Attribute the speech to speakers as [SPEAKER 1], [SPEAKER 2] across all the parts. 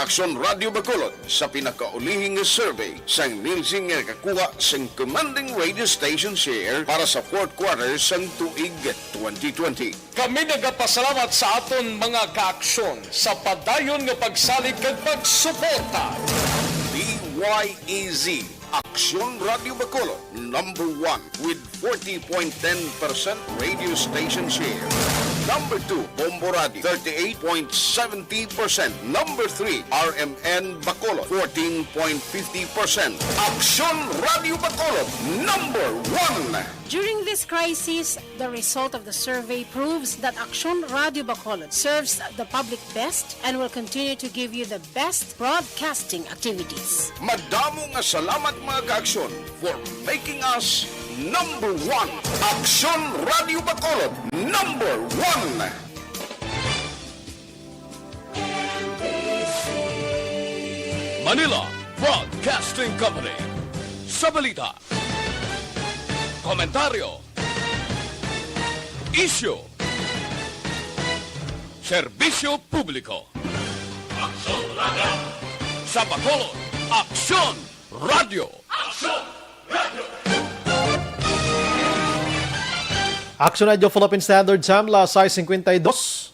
[SPEAKER 1] Aksyon Radio Bacolod sa pinakaulihing survey sa Nielsen nga kakuha sa commanding radio station share para sa fourth quarter sang tuig 2020.
[SPEAKER 2] Kami nagapasalamat sa aton mga kaaksyon sa padayon nga pagsalig kag pagsuporta.
[SPEAKER 1] DYEZ Aksyon Radio Bacolod, number 1 with 40.10% radio station share. Number 2, Bombo Radio, 38.70%. Number 3, RMN Bacolod, 14.50%. Aksyon Radio Bacolod, number 1.
[SPEAKER 3] During this crisis, the result of the survey proves that Aksyon Radio Bacolod serves the public best and will continue to give you the best broadcasting activities.
[SPEAKER 1] Madamo nga salamat mga kaaksyon for making us number 1. Aksyon Radio Bacolod, number 1.
[SPEAKER 2] Manila Broadcasting Company. Sa balita, komentaryo, isyu, serbisyo publiko. Aksyon Radio. Sa Bacolod, Aksyon Radio. Aksyon Radio.
[SPEAKER 4] Action Radio Philippine Standard Time, las 6:52.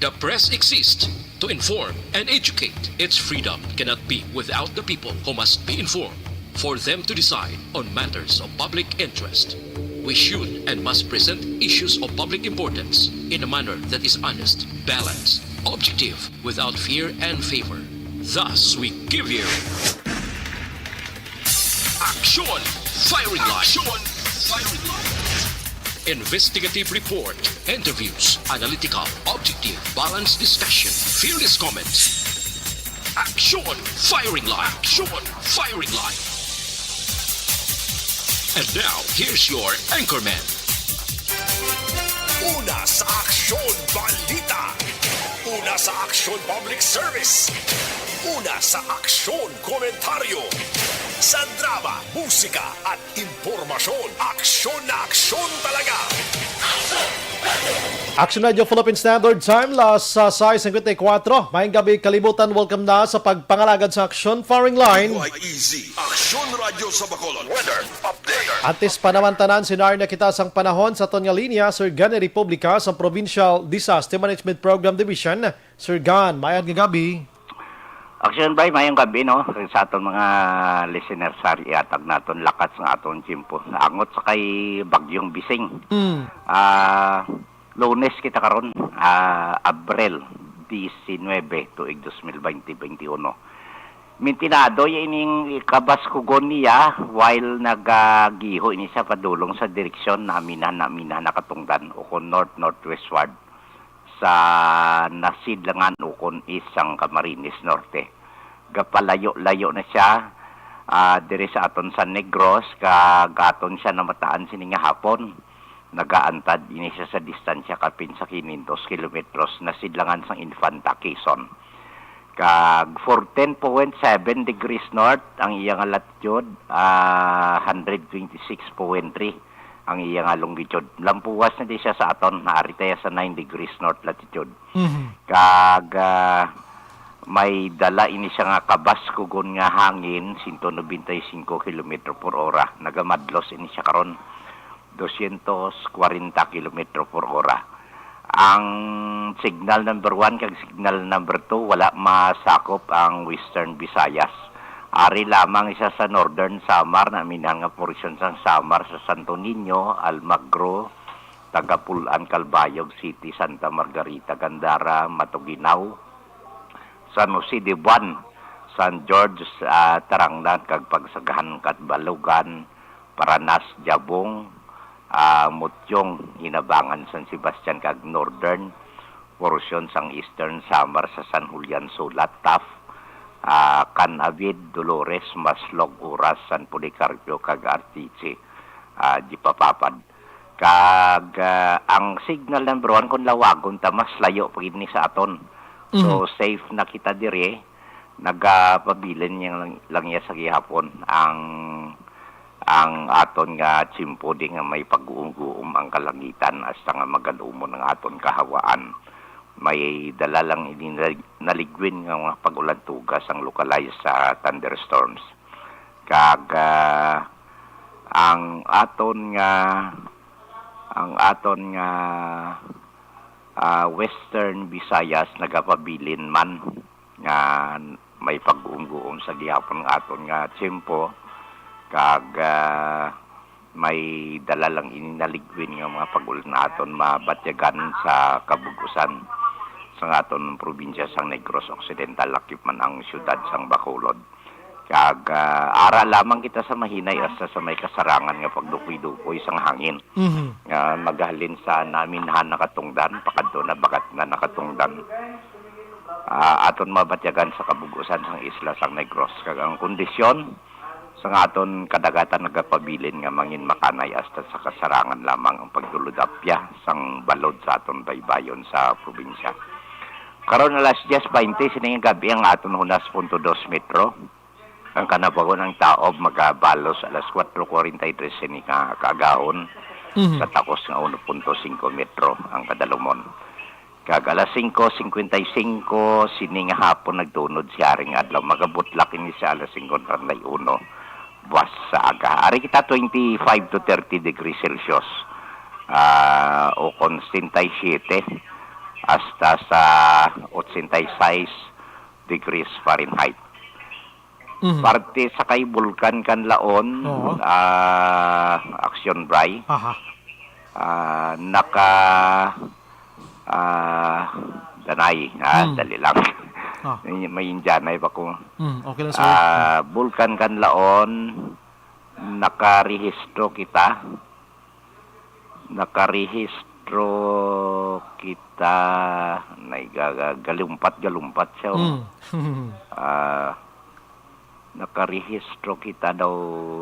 [SPEAKER 5] The press exists to inform and educate. Its freedom cannot be without the people who must be informed for them to decide on matters of public interest. We should and must present issues of public importance in a manner that is honest, balanced, objective, without fear and favor. Thus, we give you Action Firing Line. Action Firing Line. Investigative report, interviews, analytical, objective, balanced discussion, fearless comments. Action Firing Line. Action Firing Line. And now, here's your anchorman.
[SPEAKER 6] Una sa Aksyon Balita. Una sa Aksyon Public Service. Una sa Aksyon Komentaryo. Sa drama, musika at impormasyon, aksyon na aksyon talaga.
[SPEAKER 4] Action Radio Philippine Standard Time, las 6:54. Maayong gabi, kalibutan. Welcome na sa pagpangalagad sa Action Firing Line.
[SPEAKER 6] DYEZ, Aksyon Radio sa Bacolod. Weather Update.
[SPEAKER 4] Atis panamantanan, sinar na kita sang panahon sa Tonya Linya, Sir Gan Republika sa Provincial Disaster Management Program Division. Sir Gan, maayong gabi.
[SPEAKER 7] Aksyon bay, mayong gabi, no? Sa aton mga listeners, sari atag naton lakas ng aton timpo. Angot sa kay Bagyong Bising. Lunes kita karon, Abril 19 tuig 2020-21. Mintinado ining kabas kugon niya while nagagiho ini sa padulong sa direksyon na nakatungdan ukon north-northwestward sa nasidlangan ukon isang Camarines Norte. Gapalayo-layo na siya dire sa aton San Negros, kagaton siya namataan sininga hapon. Nagaantad ini siya sa distansya kapin sa 500 kilometros nasidlangan sang Infanta, Quezon. Kag 14.7 degrees north ang iyang latitude, 126.3 ang iyang longitude. Lampuwas na di siya sa aton, naari tayo sa 9 degrees north latitude. Kag may dala ini siya nga kabas kugon nga hangin 195 km per hora. Nagamadlos ini siya karon 240 km per hora. Ang signal number 1 kag signal number 2 wala masakop ang Western Visayas. Ari lamang isa sa Northern Samar na minang nga porsyon sa Samar sa Santo Niño, Almagro, Tagapulan, Calbayog City, Santa Margarita, Gandara, Matuginaw, San Jose de Buan, San George, Tarangnan, kag Pagsagahan, Katbalugan, Paranas, Jabong, Mutyong, Inabangan, San Sebastian, kag Northern, porsyon sang Eastern Samar sa San Julian, Sulat, Taft, Canavid, Dolores, Maslog, Uras, San Policarpio, kag Artiche, di papapad. Kag ang signal number 1 kung lawagon ta mas layo pagid ni sa aton. So safe na kita dire, nagapabilin lang ya sa gihapon ang aton nga tsimpo di nga may pag-uum ang kalangitan hasta nga magalumon ang aton kahawaan. May dala lang ini naligwin nga mga pag-ulan tugas ang localized sa thunderstorms. Kag ang aton nga Western Visayas nagapabilin man nga may pag-uum sa gihapon ng aton nga tsimpo. Kag may dala lang inaligwin nga mga pag-ulan aton mabatyagan sa kabugusan sa aton probinsya sang Negros Occidental, lakip man ang syudad sang Bacolod. Kag ara lamang kita sa mahinay hasta sa may kasarangan nga pagdukoy-dukoy sang hangin. Maghalin sa namin nakatungdan, pakadto na bagat na nakatungdan. Aton mabatyagan sa kabugusan sang isla sang Negros. Kag ang kondisyon sang aton kadagatan nagapabilin nga mangin makanay hasta sa kasarangan lamang ang pagduludapya sang balod sa aton baybayon sa probinsya. Karon alas 10:20 sining gabi ang aton hunas.2 metro. Ang kanabagon ng taob magabalos alas 4:43 sini nga kagahon sa takos nga 1.5 metro ang kadalumon. Kag alas 5:55 sini nga hapon nagtunod si aring adlaw magabutlak ini sa alas 5:31 buwas sa aga. Ari kita 25 to 30 degrees Celsius o konstantay 7 hasta sa 86 degrees Fahrenheit. Parte sa kay Bulkan Kanlaon, Action Bray, danay, dali lang. May Indianay pa ko.
[SPEAKER 4] Okay lang, sir.
[SPEAKER 7] Bulkan Kanlaon, nakarehistro kita, galumpat siya. Nakarehistro kita daw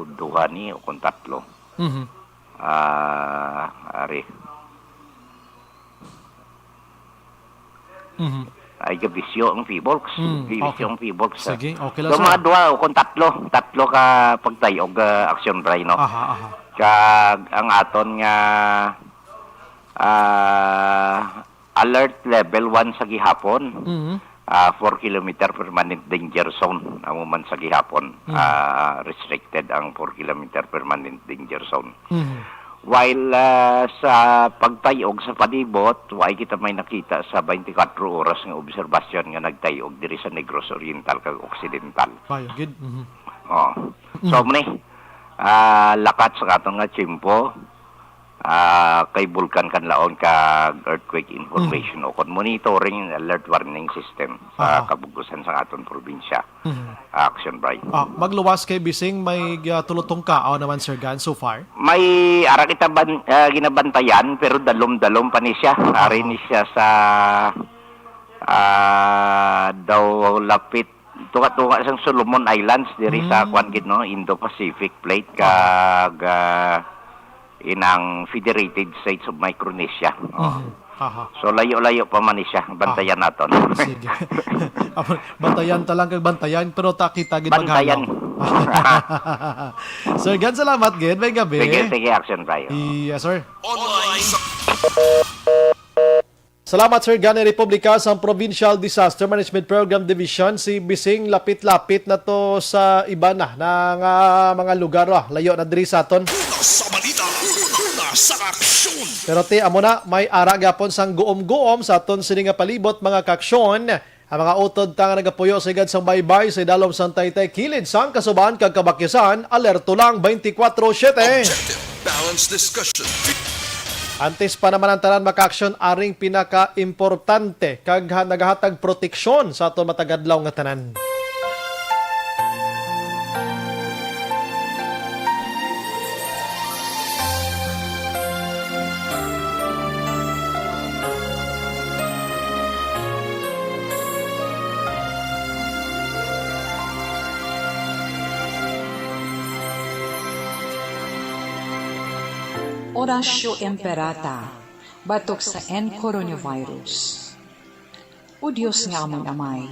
[SPEAKER 7] duha ni o kung tatlo. Ari. Ay gabisyo ang P-Box. Gabisyo ang P-Box.
[SPEAKER 4] Sige, okay lang,
[SPEAKER 7] so, mga duha o kung tatlo ka pagtayog Action Bray, no? Kag ang aton nga alert level 1 sa gihapon. 4 kilometer permanent danger zone amo man sa gihapon. Restricted ang 4 kilometer permanent danger zone. While sa pagtayog sa palibot, way kita may nakita sa 24 oras nga obserbasyon nga nagtayog diri sa Negros Oriental kag Occidental.
[SPEAKER 4] Good.
[SPEAKER 7] So muni lakat sa aton nga tsimpo kay Bulkan Kanlaon kag earthquake information o kon monitoring alert warning system sa kabugusan sa aton probinsya. Action Bray.
[SPEAKER 4] Magluwas kay bising may tulotong kao naman, Sir Gan, so far?
[SPEAKER 7] May ara kita ginabantayan pero dalom-dalom pa ni siya. Ari ni siya sa daw lapit tunga sa Solomon Islands diri sa kwan gid no, Indo-Pacific Plate kag inang Federated States of Micronesia. So layo-layo pa man siya, bantayan naton.
[SPEAKER 4] Sige. Bantayan ta lang kag bantayan pero takita gid
[SPEAKER 7] bantayan.
[SPEAKER 4] Sir Gan, salamat gid, may gabi.
[SPEAKER 7] Sige, Action Bray.
[SPEAKER 4] Yes, sir.
[SPEAKER 6] Online
[SPEAKER 4] Salamat, Sir Gan. Republika sa Provincial Disaster Management Program Division. Si Bising lapit-lapit na to sa iba na ng mga lugar. Layo na diri sa aton.
[SPEAKER 6] sa balita, sa aksyon.
[SPEAKER 4] Pero amo na, may ara gapon sang guom-guom sa aton sini nga palibot mga kaksyon. Ang mga utod ta nga nagapuyo sa igad sang baybay sa dalom sang Taytay kilid sang kasubaan kag kabakyasan, alerto lang 24/7.
[SPEAKER 6] Objective, balanced discussion.
[SPEAKER 4] Antes pa naman ang tanan maka-aksyon aring pinaka-importante kag nagahatag proteksyon sa aton matagadlaw nga tanan.
[SPEAKER 8] Orasyo Emperata, batok sa coronavirus. O Diyos nga among amay,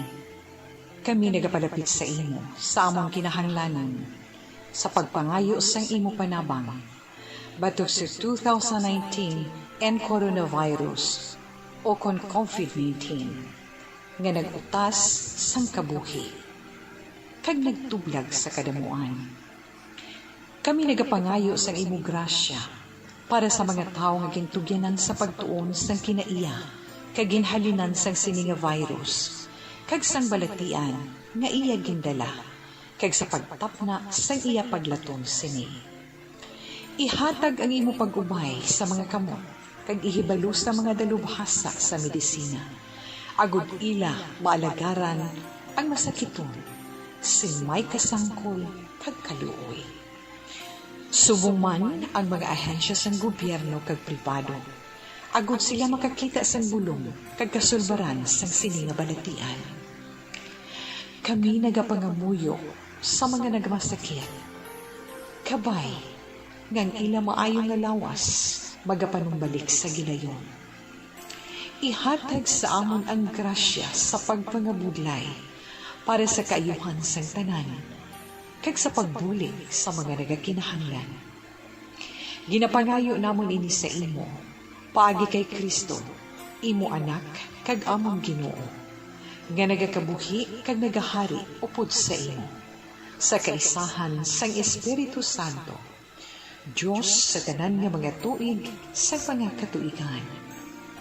[SPEAKER 8] kami nagapalapit sa imo, sa among kinahanglanon, sa pagpangayo sang imo panabang, batok sa 2019 coronavirus o kon COVID-19, nga nagutas sang kabuhi, kag nagtublag sa kadamuan. Kami nagapangayo sang imo grasya, para sa mga tao nga gintugyanan sa pagtuon sang kinaiya, kag ginhalinan sang sini nga virus, kag sang balatian nga iya gindala, kag sa pagtapna sang iya paglaton sini. Ihatag ang imo pag-ubay sa mga kamot, kag ihibalo sa mga dalubhasa sa medisina. Agud ila maalagaran ang masakiton, sin may kasangkol kag kaluoy. Subong man ang mga ahensya sang gobyerno kag pribado, agud sila makakita sang bulong kag kasulbaran sang sini nga balatian. Kami nagapangamuyo sa mga nagmasakit. Kabay, ngang ila maayo nga lawas, magapanumbalik sa gilayon. Ihatag sa amon ang grasya sa pagpangabudlay para sa kaayuhan sang tanan, kag sa pagbulig sa mga nagakinahanglan. Ginapangayo namon ini sa imo, paagi kay Kristo, imo anak, kag among Ginoo, nga nagakabuhi kag nagahari upod sa imo, sa kaisahan sang Espiritu Santo, Diyos sa tanan nga mga tuig sa mga katuigan.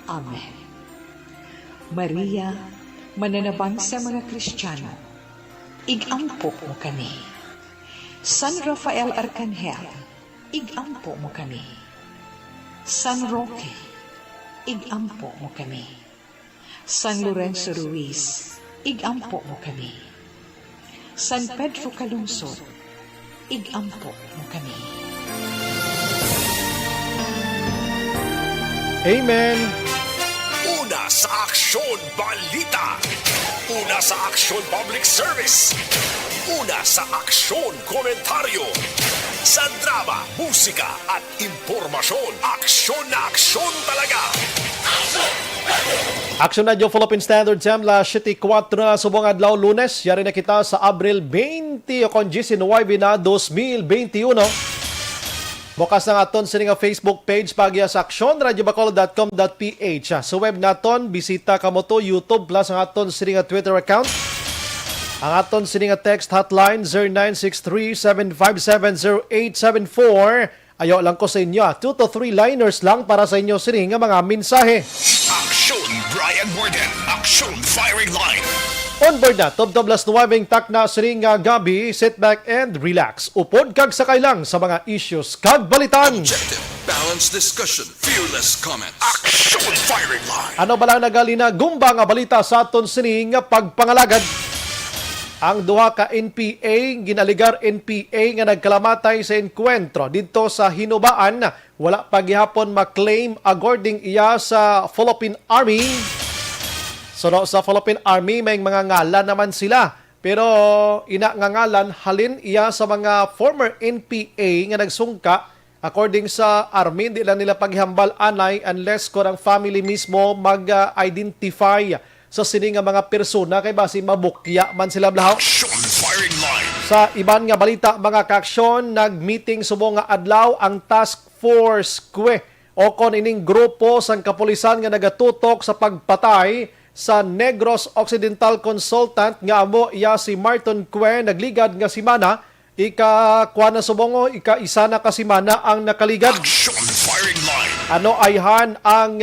[SPEAKER 8] Amen. Maria, mananabang sa mga Kristiyano, igampo mo kami. San Rafael Arcangel, igampo mo kami. San Roque, igampo mo kami. San Lorenzo Ruiz, igampo mo kami. San Pedro Calungsod, igampo mo kami.
[SPEAKER 4] Amen.
[SPEAKER 6] Una sa Aksyon Balita. Una sa Aksyon Public Service. Una sa Aksyon Komentaryo. Sa drama, musika at impormasyon. Aksyon na aksyon talaga.
[SPEAKER 4] Aksyon na yung Philippine Standard Time la 7:04 subong adlaw Lunes. Yari na kita sa Abril 20 o kon 19 na 2021. Bukas ng aton sa nga Facebook page pagya sa Aksyon, radiobacolod.com.ph. Sa web naton, bisita kamo to YouTube plus ang aton sa nga Twitter account. Ang aton sa nga text hotline 0963-757-0874. Ayaw lang ko sa inyo, 2 to 3 liners lang para sa inyo sa nga mga mensahe.
[SPEAKER 6] Aksyon Brian Borden. Aksyon Firing Line.
[SPEAKER 4] On board na, Toblas Nuwabing takna siring nga gabi, sit back and relax. Upod kag sakay lang sa mga issues kag balitan.
[SPEAKER 9] Objective, balanced discussion, fearless comments.
[SPEAKER 6] Aksyon Firing Line.
[SPEAKER 4] Ano bala nagalina gumba nga balita sa aton sining nga pagpangalagad? Ang duha ka NPA, ginaligar NPA nga nagkalamatay sa enkwentro dito sa Hinubaan, wala pa gihapon maklaim according iya sa Philippine Army. So sa Philippine Army, may mga ngalan naman sila. Pero ina nga ngalan, halin iya sa mga former NPA nga nagsungka. According sa Army, di lang nila paghihambal anay unless ko ang family mismo mag-identify sa sini nga mga persona kay basi mabukya man sila blahaw.
[SPEAKER 6] Aksyon Firing Line.
[SPEAKER 4] Sa iban nga balita mga kaaksyon, nag-meeting subong nga adlaw ang Task Force QUE o kon ining grupo sang kapulisan nga nagatutok sa pagpatay sa Negros Occidental Consultant nga amo iya si Martin QUE nagligad nga simana ika-kuha na subongo ika-isa na kasimana ang nakaligad.
[SPEAKER 6] Aksyon Firing Line.
[SPEAKER 4] Ano ayhan ang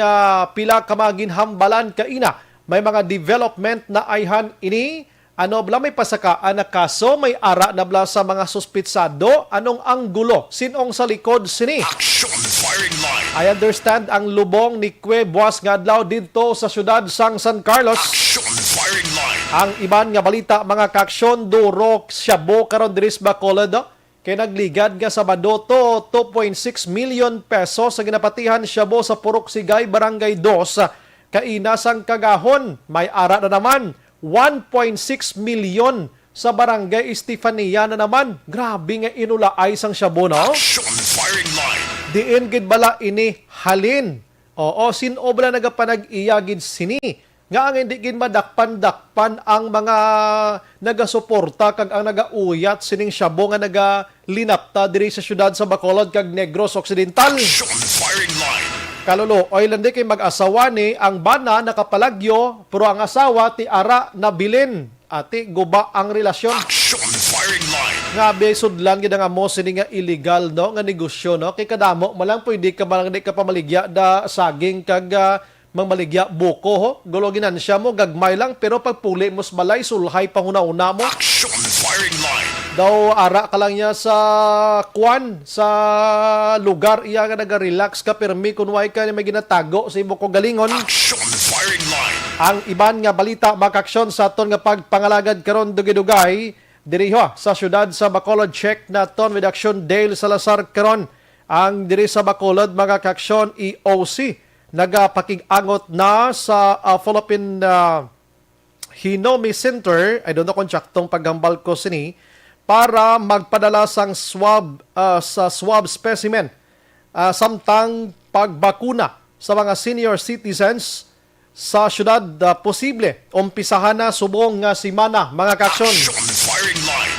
[SPEAKER 4] pila ka mga ginhambalan kaina, may mga development na ayhan ini. Ano bla may pasakaan na kaso, may ara na bla sa mga suspitsado, anong anggulo, sinong sa likod sini.
[SPEAKER 6] Aksyon Firing Line.
[SPEAKER 4] I understand ang lubong ni QUE buwas nga adlaw dito sa syudad sang San Carlos.
[SPEAKER 6] Aksyon Firing Line.
[SPEAKER 4] Ang iban nga balita mga kaaksyon, durok Shabu karon diri sa Bacolod kay nagligad nga sa Badoto 2.6 million pesos sa ginapatihan Shabu sa Purok Sigay Barangay 2 kainasang kagahon. May ara na naman 1.6 million sa Barangay Estefania na naman. Grabe nga inulaay sang Shabu, no?
[SPEAKER 6] Action firing line.
[SPEAKER 4] Diin gid bala ini halin. Oo, sinobra nagapanag-iyagid sini. Nga ang hindi gid madakpan-dakpan ang mga nagasuporta kag ang nagauyat sining Shabu nga nagalinapta diri sa syudad sa Bacolod kag Negros Occidental.
[SPEAKER 6] Action firing line.
[SPEAKER 4] Kalolo, oy landi kay mag-asawa ni ang bana nakapalagyo pero ang asawa ti ara nabilin. Ati guba ang relasyon.
[SPEAKER 6] Action firing line.
[SPEAKER 4] Nga besudlan gid nga mo sini nga illegal no nga negosyo no kay kadamo malang pwede ka malang di ka pamaligya da saging kag mangmaligya buko ho gulo ginansya mo gagmay lang pero pagpuli mos balay sulhay panguna-una mo.
[SPEAKER 6] Action firing line.
[SPEAKER 4] Daw ara ka lang niya sa kwan sa lugar iya nga naga-relax ka permi kun way ka may ginatago sa imo ko galingon.
[SPEAKER 6] Action firing line.
[SPEAKER 4] Ang iban nga balita makaksyon sa aton nga pagpangalagad karon dugay-dugay diri sa syudad sa Bacolod. Check naton with Action Dale Salazar karon ang diri sa Bacolod mga kaksyon EOC nagapakig-angot na sa Philippine Hinome Center. I don't know kung tsaktong paghambal ko sini para magpadala sang swab sa swab specimen samtang pagbakuna sa mga senior citizens sa syudad. Posible umpisahan na subong nga simana mga kaksyon.
[SPEAKER 6] Firing line.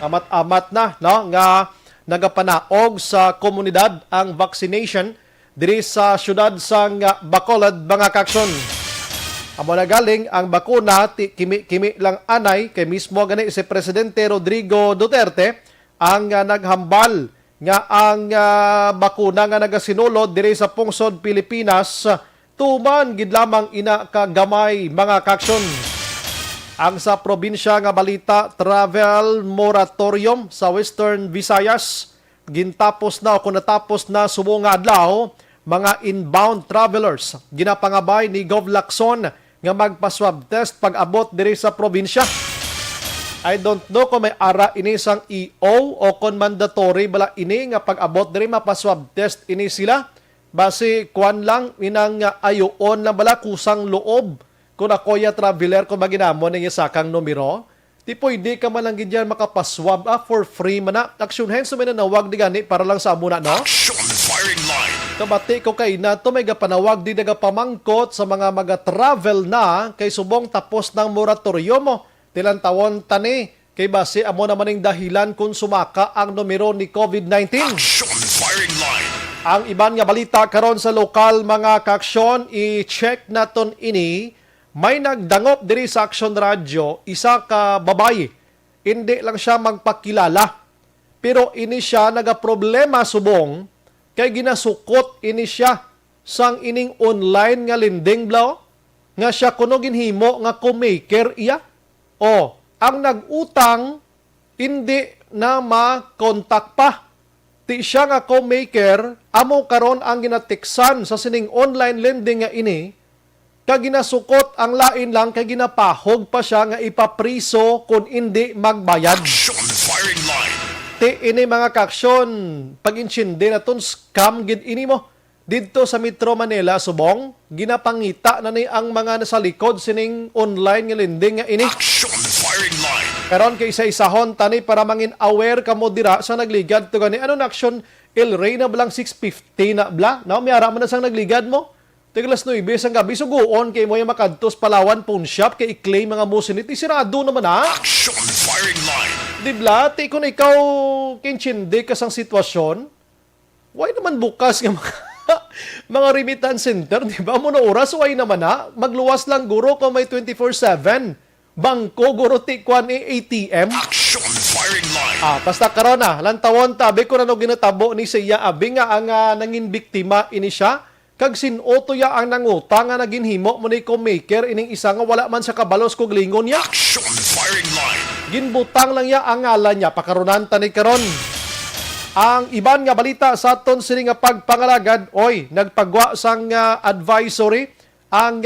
[SPEAKER 4] Amat-amat na no nga nagapanaog sa komunidad ang vaccination diri sa syudad sang Bacolod mga kaksyon. Amo na galing ang bakuna kimi lang anay kay mismo gani si Presidente Rodrigo Duterte ang naghambal nga ang bakuna nga nagasinulod diri sa pungsod Pilipinas tuman gid lamang ina ka gamay mga kaksyon. Ang sa probinsya nga balita, travel moratorium sa Western Visayas gintapos na o kung natapos na subong nga adlaw mga inbound travelers ginapangabay ni Gov Lacson nga magpa-swab test pag-abot diri sa probinsya. I don't know kung may ara ini sang EO o kung mandatory bala ini nga pag-abot diri mapa-swab test ini sila. Base kuan lang inang ayoon na bala kusang loob kung ako'y traveler kung maginamon ng isakang numero. Di pwede ka man lang ganyan makapaswab for free man na. Action hands may nanawag di gani para lang sa amuna, no?
[SPEAKER 6] Action firing line.
[SPEAKER 4] Kabati ko kay na to may gapanawag di nagapamangkot sa mga maga-travel na kay subong tapos ng moratoryo mo. Tilang tawon tani kay base amo naman ng dahilan kung sumaka ang numero ni COVID-19.
[SPEAKER 6] Action firing line.
[SPEAKER 4] Ang iban nga balita karon sa lokal mga kaksyon, i-check naton ini. May nagdangop diri sa Action Radio, isa ka babae. Hindi lang siya magpakilala. Pero ini siya nagaproblema subong kay ginasukot ini siya sang ining online nga lending blaw nga siya kuno ginhimo nga co-maker iya. O, ang nagutang hindi na makontak pa. Ti siya nga co-maker, amo karon ang ginatiksan sa sining online lending nga ini. Kag ginasukot ang lain lang kay ginapahog pa siya nga ipapriso kung hindi magbayad.
[SPEAKER 6] Action firing line.
[SPEAKER 4] Ti ini mga kaksyon, pag-insindi na ton scam gid ini mo. Dito sa Metro Manila subong, ginapangita na ni ang mga nasa likod sining online nga lending nga ini.
[SPEAKER 6] Action firing line.
[SPEAKER 4] Karon kay isa-isahon tani para mangin aware kamo dira sa nagligad to gani anong action El Rey na blang 650 na bla. Now may ara man na sang nagligad mo. Tiglas no ibes ang gabi suguon kay mo yung makadtos Palawan pawn shop kay i-claim mga musinit isirado naman ha.
[SPEAKER 6] Action firing line.
[SPEAKER 4] Dibla, ti kung ikaw kinchindi ka sang sitwasyon, why naman bukas nga mga remittance center, di ba? Muna oras, why naman ha? Magluwas lang guro kung may 24/7. Bangko, guro ti kwan ATM.
[SPEAKER 6] Action firing line.
[SPEAKER 4] Basta karon na, lantawon tabi ko na no ginatabo ni siya abi nga ang nangin biktima ini siya. Kag sinoto ya ang nangutang nga naginhimo mo ni co-maker ining isa nga wala man sa kabalos kog lingon ya.
[SPEAKER 6] Action firing line.
[SPEAKER 4] Ginbutang lang ya ang ngalan niya pakarunan tani karon. Ang iban nga balita sa aton sini nga pagpangalagad, oy, nagpagwa sang advisory ang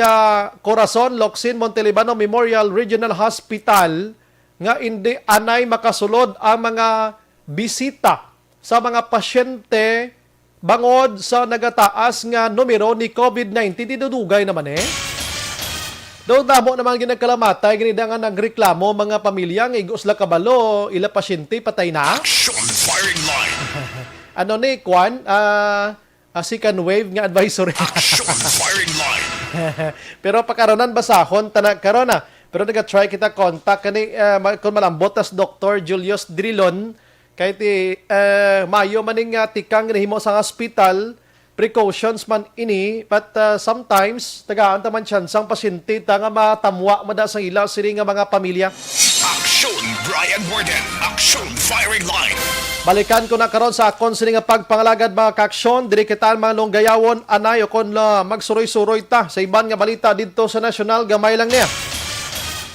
[SPEAKER 4] Corazon Locsin Montelibano Memorial Regional Hospital nga hindi anay makasulod ang mga bisita sa mga pasyente bangod sa nagataas nga numero ni COVID-19. Didudugay naman Do damo naman ginagkalamatay ganida nga nagreklamo mga pamilya nga igos la kabalo ila pasyente patay na.
[SPEAKER 6] Action firing line.
[SPEAKER 4] Ano ni Kwan? Second wave nga advisory.
[SPEAKER 6] Action firing line.
[SPEAKER 4] Pero pakaronan basahon tanag karona. Pero naga-try kita contact kani kung malambot as Dr. Julius Drilon kay ti mayo maning tikang nahimo sa hospital. Precautions man ini, but sometimes tagaan taman chansang pasyente ta nga matamwa mada sa ila sini nga mga pamilya.
[SPEAKER 6] Action Brian Warden. Action firing line.
[SPEAKER 4] Balikan ko na karon sa akon sini nga pagpangalagad mga kaaksyon, diri kita mga longgayawon anayo kon magsuroy-suroy ta sa iban nga balita didto sa nasyonal gamay lang niya.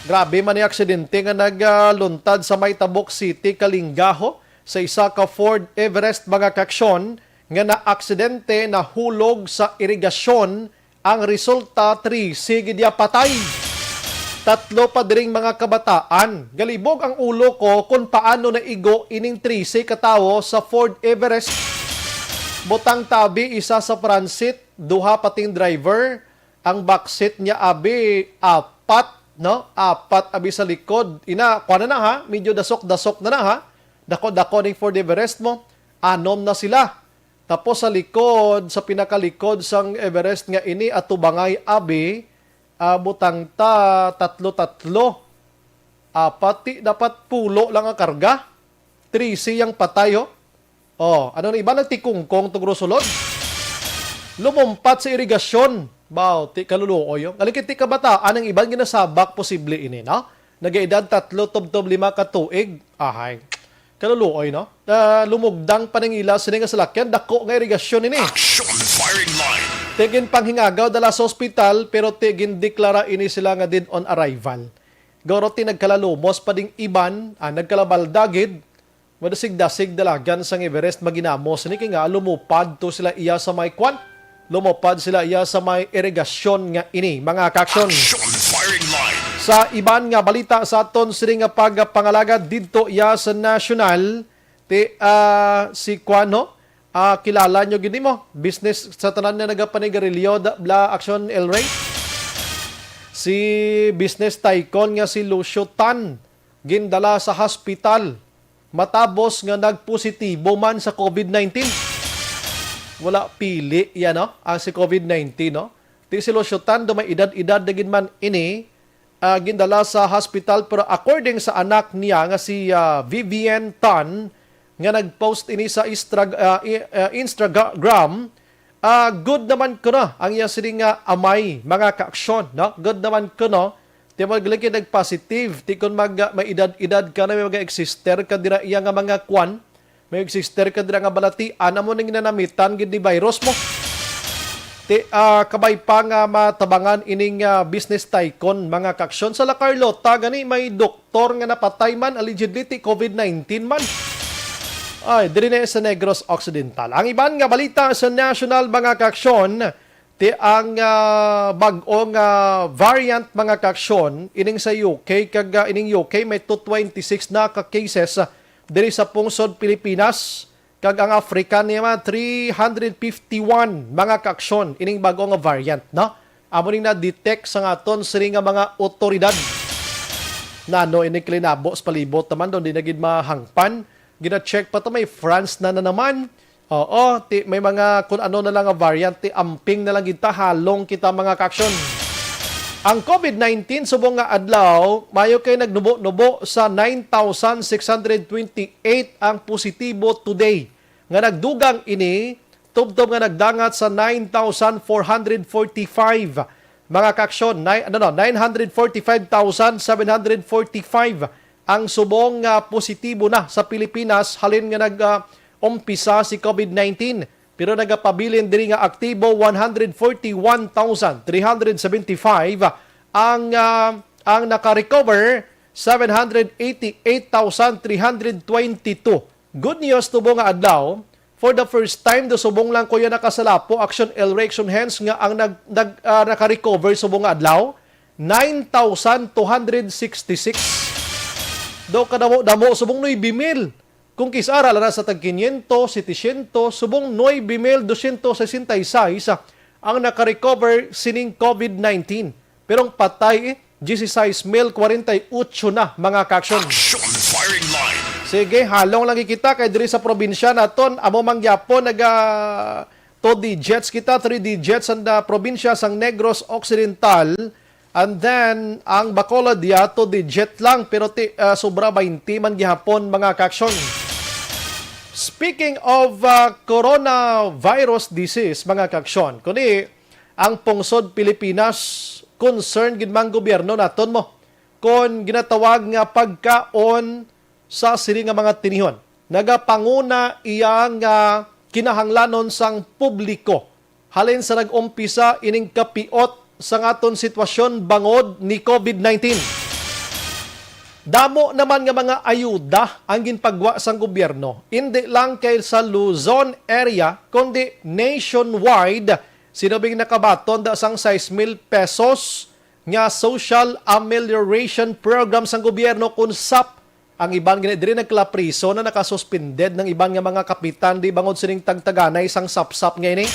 [SPEAKER 4] Grabe man ni aksidente nga nagluntad sa Maytabok City, Kalingaho sa isa ka Ford Everest mga kaaksyon nga na-aksidente na hulog sa irigasyon ang resulta 3 sigidya patay. 3 pa diring mga kabataan. Galibog ang ulo ko kung paano naigo ining 13 katawo sa Ford Everest. Butang tabi isa sa transit, 2 pating driver. Ang backseat niya abi 4, no? 4 abi sa likod. Kuha na ha, medyo dasok-dasok na ha. Dako-dako ning Ford Everest mo. 6 na sila. Tapos sa likod, sa pinakalikod sang Everest nga ini atubangay abi, butang ta 3. Pati dapat pulo lang ang karga. 13 yang patayo. Ano na iba nagtikungkong tugrusulod? Lumumpat sa irigasyon. Baw, ti kaluluoy. Alikit ti kabataan ang ibang ginasabak posible ini, no? Nagaedad 3 tubtob 5 ka tuig. Ahay. Kaluluoy, no? Lumugdang paningila sini nga salakyan, dako nga irigasyon ini.
[SPEAKER 6] Action firing line.
[SPEAKER 4] Tigin panghingagaw dala sa ospital, pero tigin deklara ini sila nga dead on arrival. Goro ti nagkalalumos pa ding iban, nagkalabaldagid, madasig-dasig dalagan sang Everest maginamos. Ni nga lumupad to sila iya sa may kwan. Lumupad sila iya sa may irigasyon nga ini, mga kaaksyon.
[SPEAKER 6] Action firing line.
[SPEAKER 4] Sa iban nga balita sa aton sini nga pagpangalagad didto iya sa national si Kuano kilala nyo gini mo business sa tanan na nagapanigarilyo bla Action El Rey si business tycoon nga si Lucio Tan gindala sa hospital matabos nga nagpositibo man sa COVID-19 wala pili yan no si COVID-19 no ti si Lucio Tan do may edad-edad dagin man ini gindala sa hospital pero according sa anak niya nga si Vivian Tan nga nagpost ini sa Instagram good naman ko no ang iya sini nga amay mga kaaksyon no good naman ko no ti maglaki nagpositive ti kun may edad-edad ka na may mag-exister ka dira iya nga mga kwan may exister ka dira nga balati amo ning nanamitan gid ni virus mo kabay pa nga matabangan ining business tycoon mga kaaksyon sa La Carlota gani may doktor nga napatay man allegedly ti COVID-19 man ay diri na sa Negros Occidental. Ang iban nga balita sa national mga kaaksyon ti ang bag-ong variant mga kaaksyon ining sa UK kag ining UK may 226 na ka cases diri sa pungsod Pilipinas. Kag ang African niya 351 mga kaaksyon ining bago nga variant, no? Amo ning na-detect sa aton sini nga mga otoridad. Nano ini klinabo sa palibot naman doon di nagid mahangpan. Gina-check pa to may France na naman. May mga kung ano na lang nga variant, amping na lang kita halong kita mga kaaksyon. Ang COVID-19 subong nga adlaw, mayo kay nagnubo-nubo sa 9,628 ang positibo today. Nga nagdugang ini, tubtob nga nagdangat sa 9,445 mga kaaksyon. 945,745 ang subong positibo na sa Pilipinas halin nga nag-umpisa si COVID-19. Pero nagapabilin diri nga aktibo 141,375 ang naka-recover 788,322. Good news tubo nga adlaw. For the first time do subong lang ko yan nakasalapo Action El Rey Action Hands nga ang naka-recover subong nga adlaw 9,266. Do kadamo subong 9,000. Kung kisara na sa tag 500, 700, subong 9,266 ang naka-recover sining COVID-19. Pero ang patay 16,048 na mga kaaksyon.
[SPEAKER 6] Action firing line.
[SPEAKER 4] Sige, halong lagi kita kay diri sa probinsya naton amo mangyapon naga 2 digits kita, 3 digits ang probinsya sang Negros Occidental, and then ang Bacolod 2 digit lang pero sobra 20 man gihapon mga kaaksyon. Speaking of coronavirus disease mga kaaksyon, kundi ang pungsod Pilipinas concerned gid mang gobyerno naton mo kon ginatawag nga pagkaon sa siri nga mga tinihon. Nagapanguna iya nga kinahanglanon sang publiko halin sa nag-umpisa ining kapiot sa ngaton sitwasyon bangod ni COVID-19. Damo naman nga mga ayuda ang ginpagwa sang gobyerno. Hindi lang kay sa Luzon area, kundi nationwide. Sinubing nakabaton da sang 6,000 pesos nga social amelioration program sang gobyerno kun SAP. Ang iban diri nagklapriso na nakasuspended ng iban nga mga kapitan di bangod sining tagtaganay sang sapsap ngayon.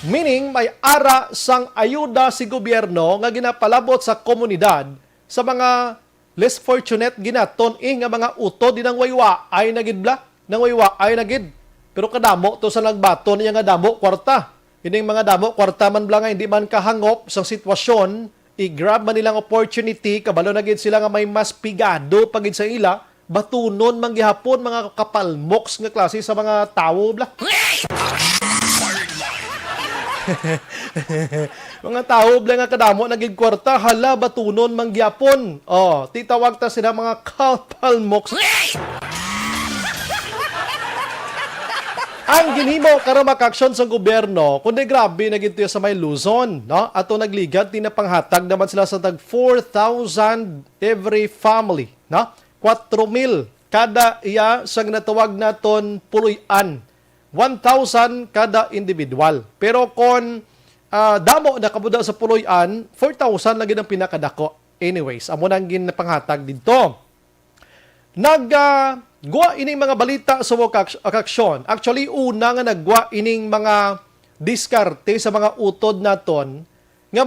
[SPEAKER 4] Meaning may ara sang ayuda si gobyerno nga ginapalabot sa komunidad sa mga less fortunate ginaton nga mga utod di nang waywa ay nagidbla nang waywa ay nagid. Pero kadamo to sa nagbaton niya nga damo kwarta. Ining mga damo kwarta man bla nga hindi man kahangop sa sitwasyon, i-grab man nilang opportunity, kabalo na gid sila nga may mas pigado pagid sa ila, batunon man gihapon mga kapalmoks nga klase sa mga tawo bla. Mga tao bla nga kadamo nagig kwarta, hala batunon man gihapon. Oh, titawag ta sila mga kapalmoks. Ang ginhimo karon maka-aksyon sa gobyerno, kundi grabe na gito sa may Luzon, no? Ato nagligad tinapanghatag naman sila sa tag 4,000 every family, no? 4,000 kada iya sa natawag naton puluyan. 1,000 kada individual. Pero kon damo na kabuda sa puluyan, 4,000 lagi ang pinakadako. Anyways, amo nang ginapanghatag dito. Gwa ining mga balita sa aksyon. Actually, una nga nagwa ining mga diskarte sa mga utod naton nga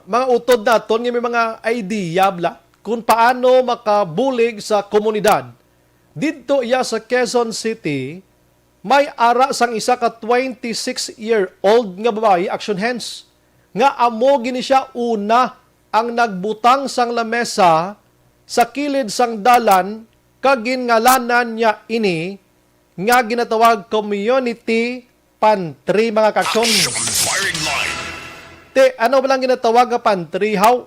[SPEAKER 4] mga utod naton nga may mga idea bla kung paano makabulig sa komunidad. Dito iya sa Quezon City, may ara sang isa ka 26-year-old nga babae, action hands, nga amo gini siya una ang nagbutang sang lamesa sa kilid sang dalan kagingalanan niya ini nga ginatawag community pantry mga kaksyon. Te, ano ba lang ginatawag nga pantry? How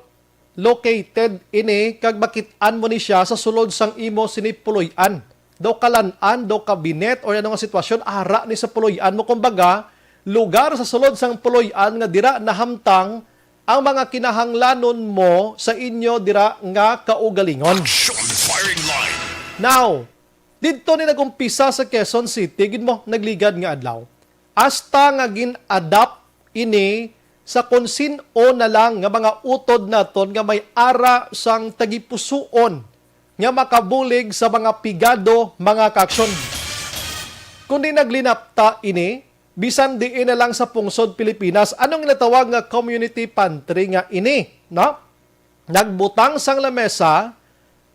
[SPEAKER 4] located ini kag makitaan mo ni siya sa sulod sang imo sinipuloyan. Do kalanan, do kabinet o ano nga sitwasyon ara ni sa puloyan mo, kumbaga lugar sa sulod sang puloyan nga dira nahamtang ang mga kinahanglanon mo sa inyo dira nga kaugalingon. Now, dito ni nagumpisa sa Quezon City, gid mo nagligad nga adlaw. Hasta nga gin-adapt ini sa konsin-o na lang nga mga utod naton nga may ara sang tagipusuon nga makabulig sa mga pigado mga kaaksyon. Kundi naglinapta ini, bisan diin na lang sa pungsod Pilipinas, anong natawag nga community pantry nga ini, no? Nagbutang sang lamesa,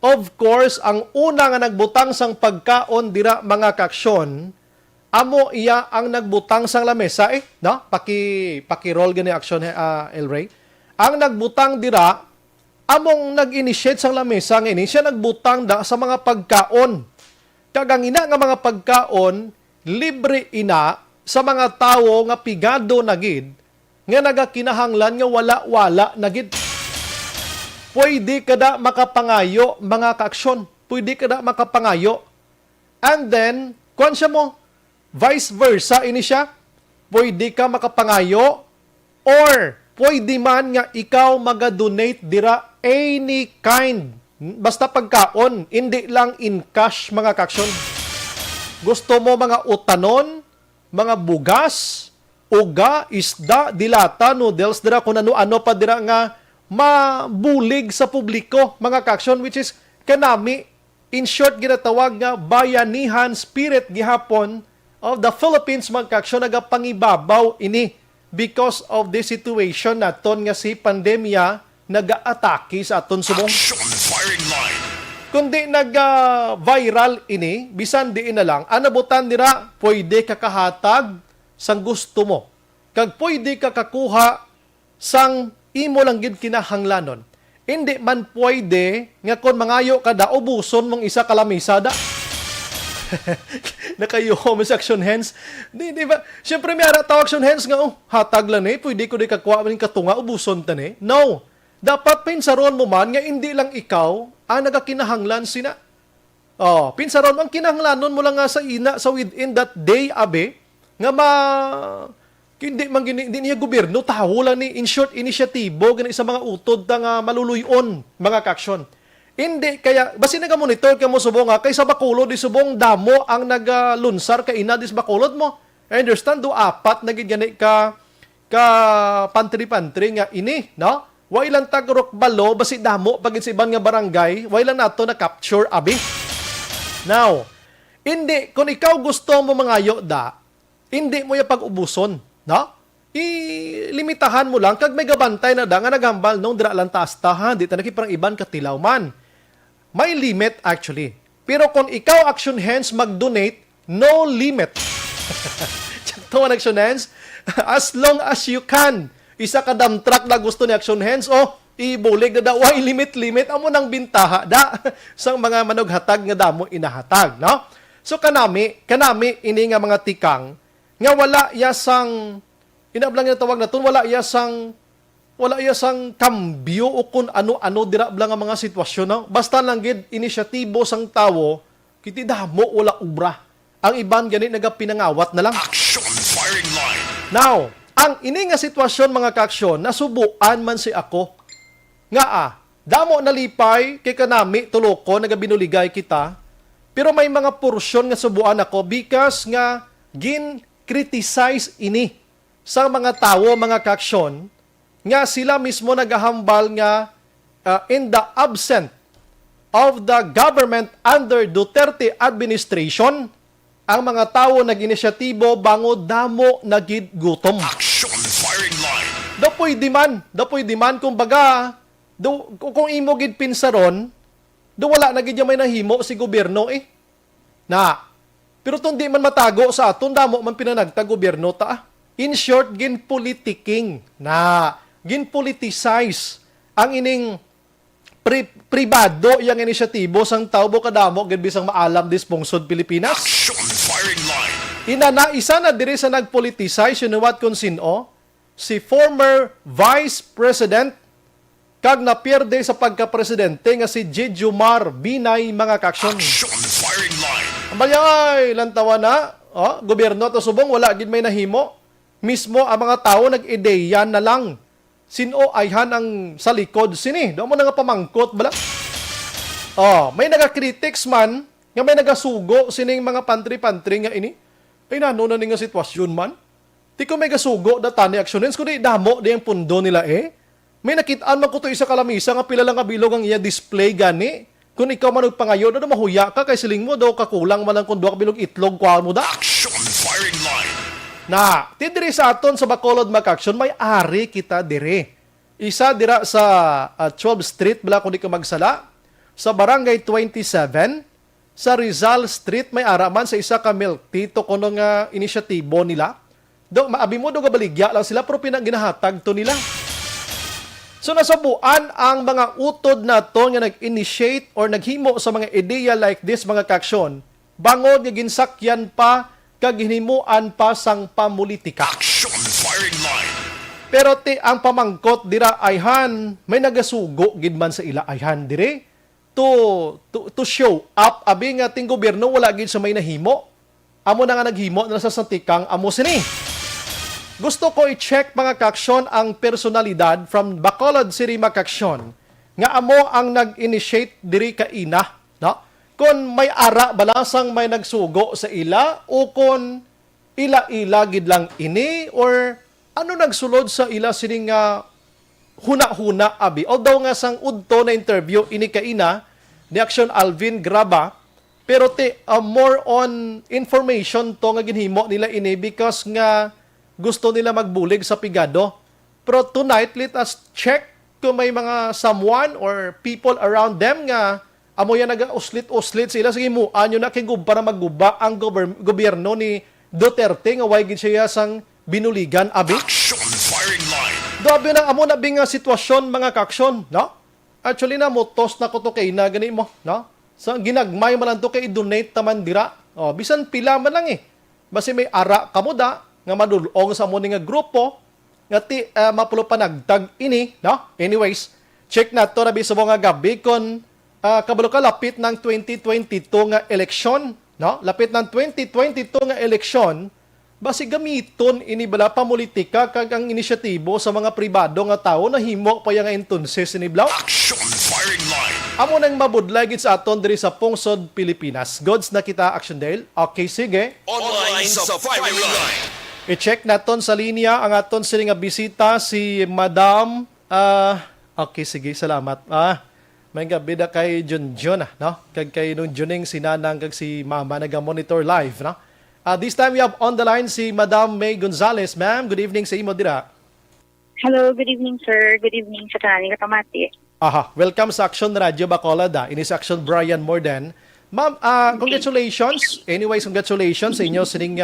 [SPEAKER 4] of course, ang una nga nagbutang sang pagkaon dira mga kaaksyon, amo iya ang nagbutang sang lamesa, no? Paki-roll gani action El Rey. Ang nagbutang dira, among nag-initiate sang lamesa nga ini, siya nagbutang da sa mga pagkaon. Kagang ina nga mga pagkaon, libre ina sa mga tao nga pigado na gid, nga nagakinahanglan nga wala-wala na gid. Pwede kada makapangayo mga kaaksyon. Pwede kada makapangayo. And then, kung siya mo, vice versa ini siya, pwede ka makapangayo or pwede man nga ikaw maga-donate dira any kind. Basta pagkaon, hindi lang in cash mga kaaksyon. Gusto mo mga utanon, mga bugas, uga, isda, dilata, noodles, dira kung ano-ano pa dira nga mabulig sa publiko, mga kaaksyon, which is kanami, in short, ginatawag nga bayanihan spirit gihapon of the Philippines, mga kaaksyon, nagapangibabaw ini because of the situation naton nga si pandemya nag-atake sa aton subong.
[SPEAKER 6] Action firing line.
[SPEAKER 4] Kundi nag-viral ini, bisan diin na lang, anabutan nila, pwede ka kahatag sang gusto mo. Kag pwede ka kakuha sang imo lang gid kinahanglanon. Hindi man pwede nga kon mangayo ka da, ubuson mong isa kalamisada. Nakayo mo sa action hands. Di ba? Siyempre may ara tao action hands nga, hatag lang pwede ko di kakuha maning katunga, ubuson ta No. Dapat pinsaron mo man nga hindi lang ikaw ang nagakinahanglan sina. Pinsaron ang kinahanglanon mo lang nga sa within that day abe nga hindi niya gobyerno tawo lang ni in short inisyatibo gani sa mga utod nga maluluyon mga kaksyon. Hindi kaya basi naga-monitor ka mo subong nga kay sa Bacolod di subong damo ang nagalunsar ka ina dis Bacolod mo. I understand do apat na gid gani ka pantri-pantri nga ini, no? Way lang tagurok balo, basi damo, pagin sa ibang nga barangay, way lang nato na capture, abi. Now, hindi, kung ikaw gusto mo mangayo hindi mo yung pag-ubuson, no? Ilimitahan mo lang, kag may gabantay na nga nagambal nung dira lang tastahan, di tanaki parang iban katilaw man. May limit actually. Pero kung ikaw action hands mag-donate, no limit. Ito ang action hands, as long as you can. Isa ka dump truck na gusto ni action hands, ibulig na why limit, amo nang bintaha sang mga manughatag nga damo inahatag, no? So kanami ini nga mga tikang nga wala yasang inablang nga tawag naton wala yasang kambyo o kun ano dira blang nga mga sitwasyon, no? Basta lang gid inisyatibo sang tawo kiti damo wala ubra. Ang iban gani nagapinangawat na lang.
[SPEAKER 6] Action firing line.
[SPEAKER 4] Now, ang ini nga sitwasyon mga kaaksyon, nasubuan man si ako. Nga damo nalipay kay kanami tuloko nagabinuligay kita. Pero may mga porsyon nga subuan ako because nga criticize ini sa mga tawo mga kaaksyon nga sila mismo nagahambal nga in the absent of the government under Duterte administration, ang mga tawo nag-inisyatibo bango damo nagid gutom.
[SPEAKER 6] Action firing line.
[SPEAKER 4] Dapoy diman kumbaga kung imo gid pinsaron, wala na gid may nahimo si gobyerno Pero tong di man matago sa aton damo man pinanagta gobyerno ta. In short, ginpoliticize ang ining pribado yang inisyatibo sang tao kadamo gid bisang maalam dis pungsod Pilipinas.
[SPEAKER 6] Action firing line.
[SPEAKER 4] Isa na diri sa nagpoliticize, you know what kung sino? Si former Vice President kag napierde sa pagka-presidente nga si Jejomar Binay mga kaksyon.
[SPEAKER 6] Action firing line.
[SPEAKER 4] Ambayay, lantawa na, gobyerno to subong, wala gid may nahimo. Mismo ang mga tao nag-ideya na lang. Sino ayhan ang sa likod sini? Do mo na nga pamangkot bala? May naga-critics man, nga may nagasugo sining mga pantri-pantri nga ini. Ay nano na nga sitwasyon man. Ti ko may gasugo data ni actionins kundi damo di ang pundo nila May nakitaan man ko to isa kalamisa nga pila lang kabilog ang iya display gani. Kung ikaw man nagpangayo na mahuya ka kay siling mo daw kakulang man lang kung duha kabilog itlog kwa mo da.
[SPEAKER 6] Action firing line.
[SPEAKER 4] Tidiri sa aton sa Bacolod Makaksyon may ari kita dire. Isa dira sa 12th Street bala kung di ka magsala. Sa Barangay 27 sa Rizal Street may araman sa isa ka milk tea to kuno nga inisyatibo nila. Do maabi mo do gabaligya lang sila pero pinaginahatag to nila. So nasabuan ang mga utod na to nga nag-initiate or naghimo sa mga ideya like this mga kaksyon. Bangod nga ginsakyan pa kag hinimuan pa sang pamulitika.
[SPEAKER 6] Action firing line.
[SPEAKER 4] Pero ang pamangkot dira ayhan may nagasugo gid man sa ila ayhan dire to show up abi nga ting gobyerno wala gid sa may nahimo. Amo na nga naghimo na sa santikang amo sini. Gusto ko i-check mga kaksyon ang personalidad from Bacolod City Makaksyon nga amo ang nag-initiate diri ka ina, no? Kung may ara balasang may nagsugo sa ila o kung ila-ila gid lang ini or ano nagsulod sa ila sining huna-huna abi. Although nga sang udto na interview ini ka ina ni Action Alvin Graba, pero more on information to nga ginhimo nila ini because nga gusto nila magbulig sa pigado. Pero tonight, let us check kung may mga someone or people around them nga amo yan nag-uslit-uslit sila. Sige mo, anyo na kigub para magguba ang gobyerno ni Duterte nga way gid siya sang binuligan, abi?
[SPEAKER 6] Action firing line.
[SPEAKER 4] Dabi na amo na bing nga sitwasyon mga kaksyon, no? Actually na motos na ko to kay na gani mo, no? So ginagmay man lang to kay donate taman dira. Oh, bisan pila man lang eh. Basi may ara kamo da nga madulong sa mo nga grupo nga mapulo pa nagtag ini, no? Anyways, check na to rabi sa mga gabi kon kabalo ka lapit ng 2022 nga eleksyon, no? Lapit ng 2022 nga eleksyon, basi gamiton ini bala pamulitika kag ang inisyatibo sa mga pribado nga tawo na himo pa yang entonces ni Blau.
[SPEAKER 6] Action firing line.
[SPEAKER 4] Amo nang mabudlay gid sa aton diri sa Pungsod, Pilipinas. Gods na kita, Action Dale. Okay, sige.
[SPEAKER 6] Online sa firing line.
[SPEAKER 4] I-check naton sa linya ang aton sila nga bisita si Madam okay, sige, salamat. May gabi na kay Junjun, no? Kag kay nung Juning sinanang kag si Mama naga-monitor live, no? This time we have on the line si Madam May Gonzales. Ma'am, good evening sa imo dira.
[SPEAKER 10] Hello, good evening sir. Good evening sa tanan nga kamati.
[SPEAKER 4] Welcome sa Action Radio Bacolod. Ini sa Action Brian Morden. Ma'am, congratulations. Anyways, congratulations sa inyo sining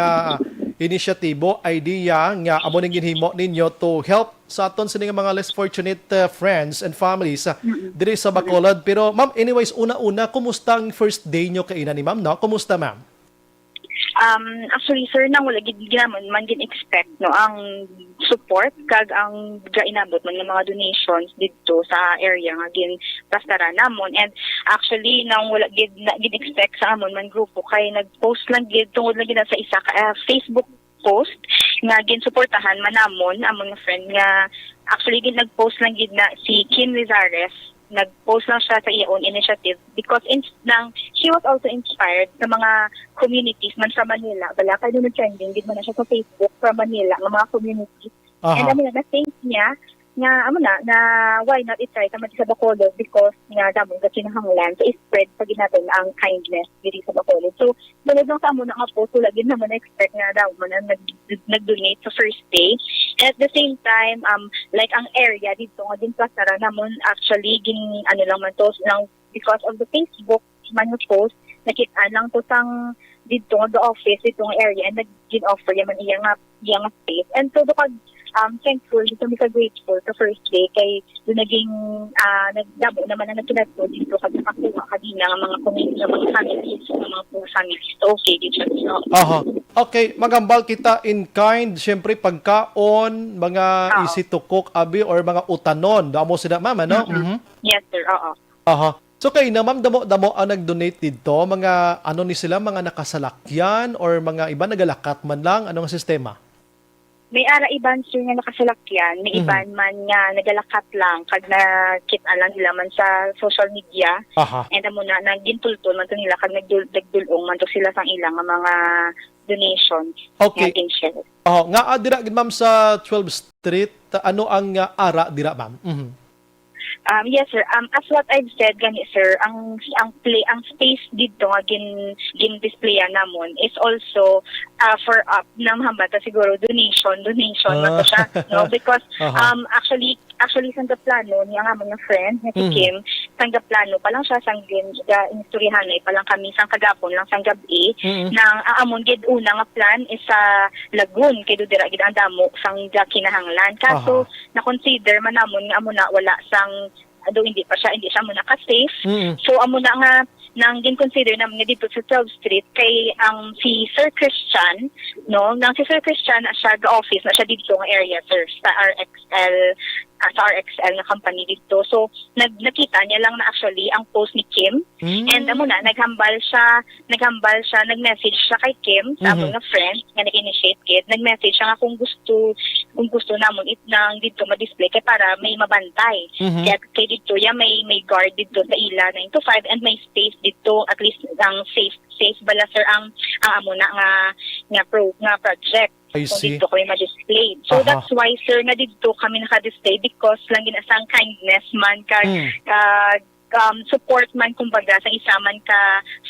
[SPEAKER 4] inisyatibo, idea nga amo ning ginhimo ninyo to help sa aton sining mga less fortunate friends and families diri sa Bacolod. Pero ma'am, anyways, una-una, kumusta ang first day nyo kay ni ma'am, no? Kumusta, ma'am?
[SPEAKER 10] Actually sir, nang wala gid ginamon man gin expect no ang support kag ang gainabot man ng mga donations didto sa area nga gin pastara namon. And actually nang wala gid expect sa amon man grupo kay nag-post lang gid tungod lang gid sa isa ka Facebook post nga gin suportahan man namon amon nga friend nga actually gid nag-post lang gid na si Kim Lizares. Nag-post lang siya sa iyon initiative because she was also inspired sa mga communities man sa Manila. Bala kayo nag-trending, din man na siya sa Facebook from Manila, ng mga communities. And na-think niya nga na why not i-try sa Bacolod because nga damon ka kinahanglan so i-spread pag natin ang kindness diri sa Bacolod. So dali lang sa amo na nga post lagi naman na-expect na daw man nag-donate sa first day. And at the same time like ang area dito nga din plasara namon actually gin lang man to lang because of the Facebook man post nakita lang to sang dito the office dito nga area and nag-offer yaman iya nga space. And so thankful, dito mi ka-grateful sa first day kay doon naging nagdabo naman na nagtunadto dito kasi nakakuha kanina ng mga community, ng mga families, ng mga poor families. So, okay, dito.
[SPEAKER 4] Okay, magambal kita in kind, syempre pagkaon, mga isitukok, abi, or mga utanon. Damo sila, ma'am, ano?
[SPEAKER 10] Yes, sir,
[SPEAKER 4] So kayo na, ma'am, damo ang nag-donate dito, mga ano ni sila, mga nakasalakyan, or mga iba nagalakat man lang, anong sistema?
[SPEAKER 10] May ara iban sir nga nakasalakyan, may iban man nga nagalakat lang kag nakita lang nila man sa social media. And amo na nagintultol man to nila kag nagdulong man to sila sang ilang mga donations.
[SPEAKER 4] Okay. Nga dira gid ma'am sa 12th Street, ano ang ara dira ma'am?
[SPEAKER 10] Yes sir, as what I've said gani sir, ang space dito nga gin display namon is also for up nang hambata siguro donation man to siya, no, because actually sang plano niya nga mga friend nga si Kim, sang plano pa lang siya sang inisturihan ay pa lang kami sang kagapon lang sang gabi nang aamon gid una nga plan is sa Lagoon kay dira gid ang damo sang kinahanglan kaso na consider man namon nga amo na wala sang hindi siya muna ka-safe. So amo na nga nang gin-consider naman nga dito sa 12th Street kay ang si Sir Christian, no, nang si Sir Christian na siya ga-office na siya dito nga area sir sa RXL na company dito. So nakita niya lang na actually ang post ni Kim and amo na naghambal siya, nag-message siya kay Kim sa among nga friend nga nag-initiate kid. Nag-message siya nga kung gusto namon nang dito ma-display kay para may mabantay. Kay dito may guard dito sa ila 9 to 5 and may space dito at least ang safe bala sir ang amo na nga project. So dito kami ma-display. So that's why sir na dito kami naka-display because lang ginasang kindness man kag support man kumbaga sa isa man ka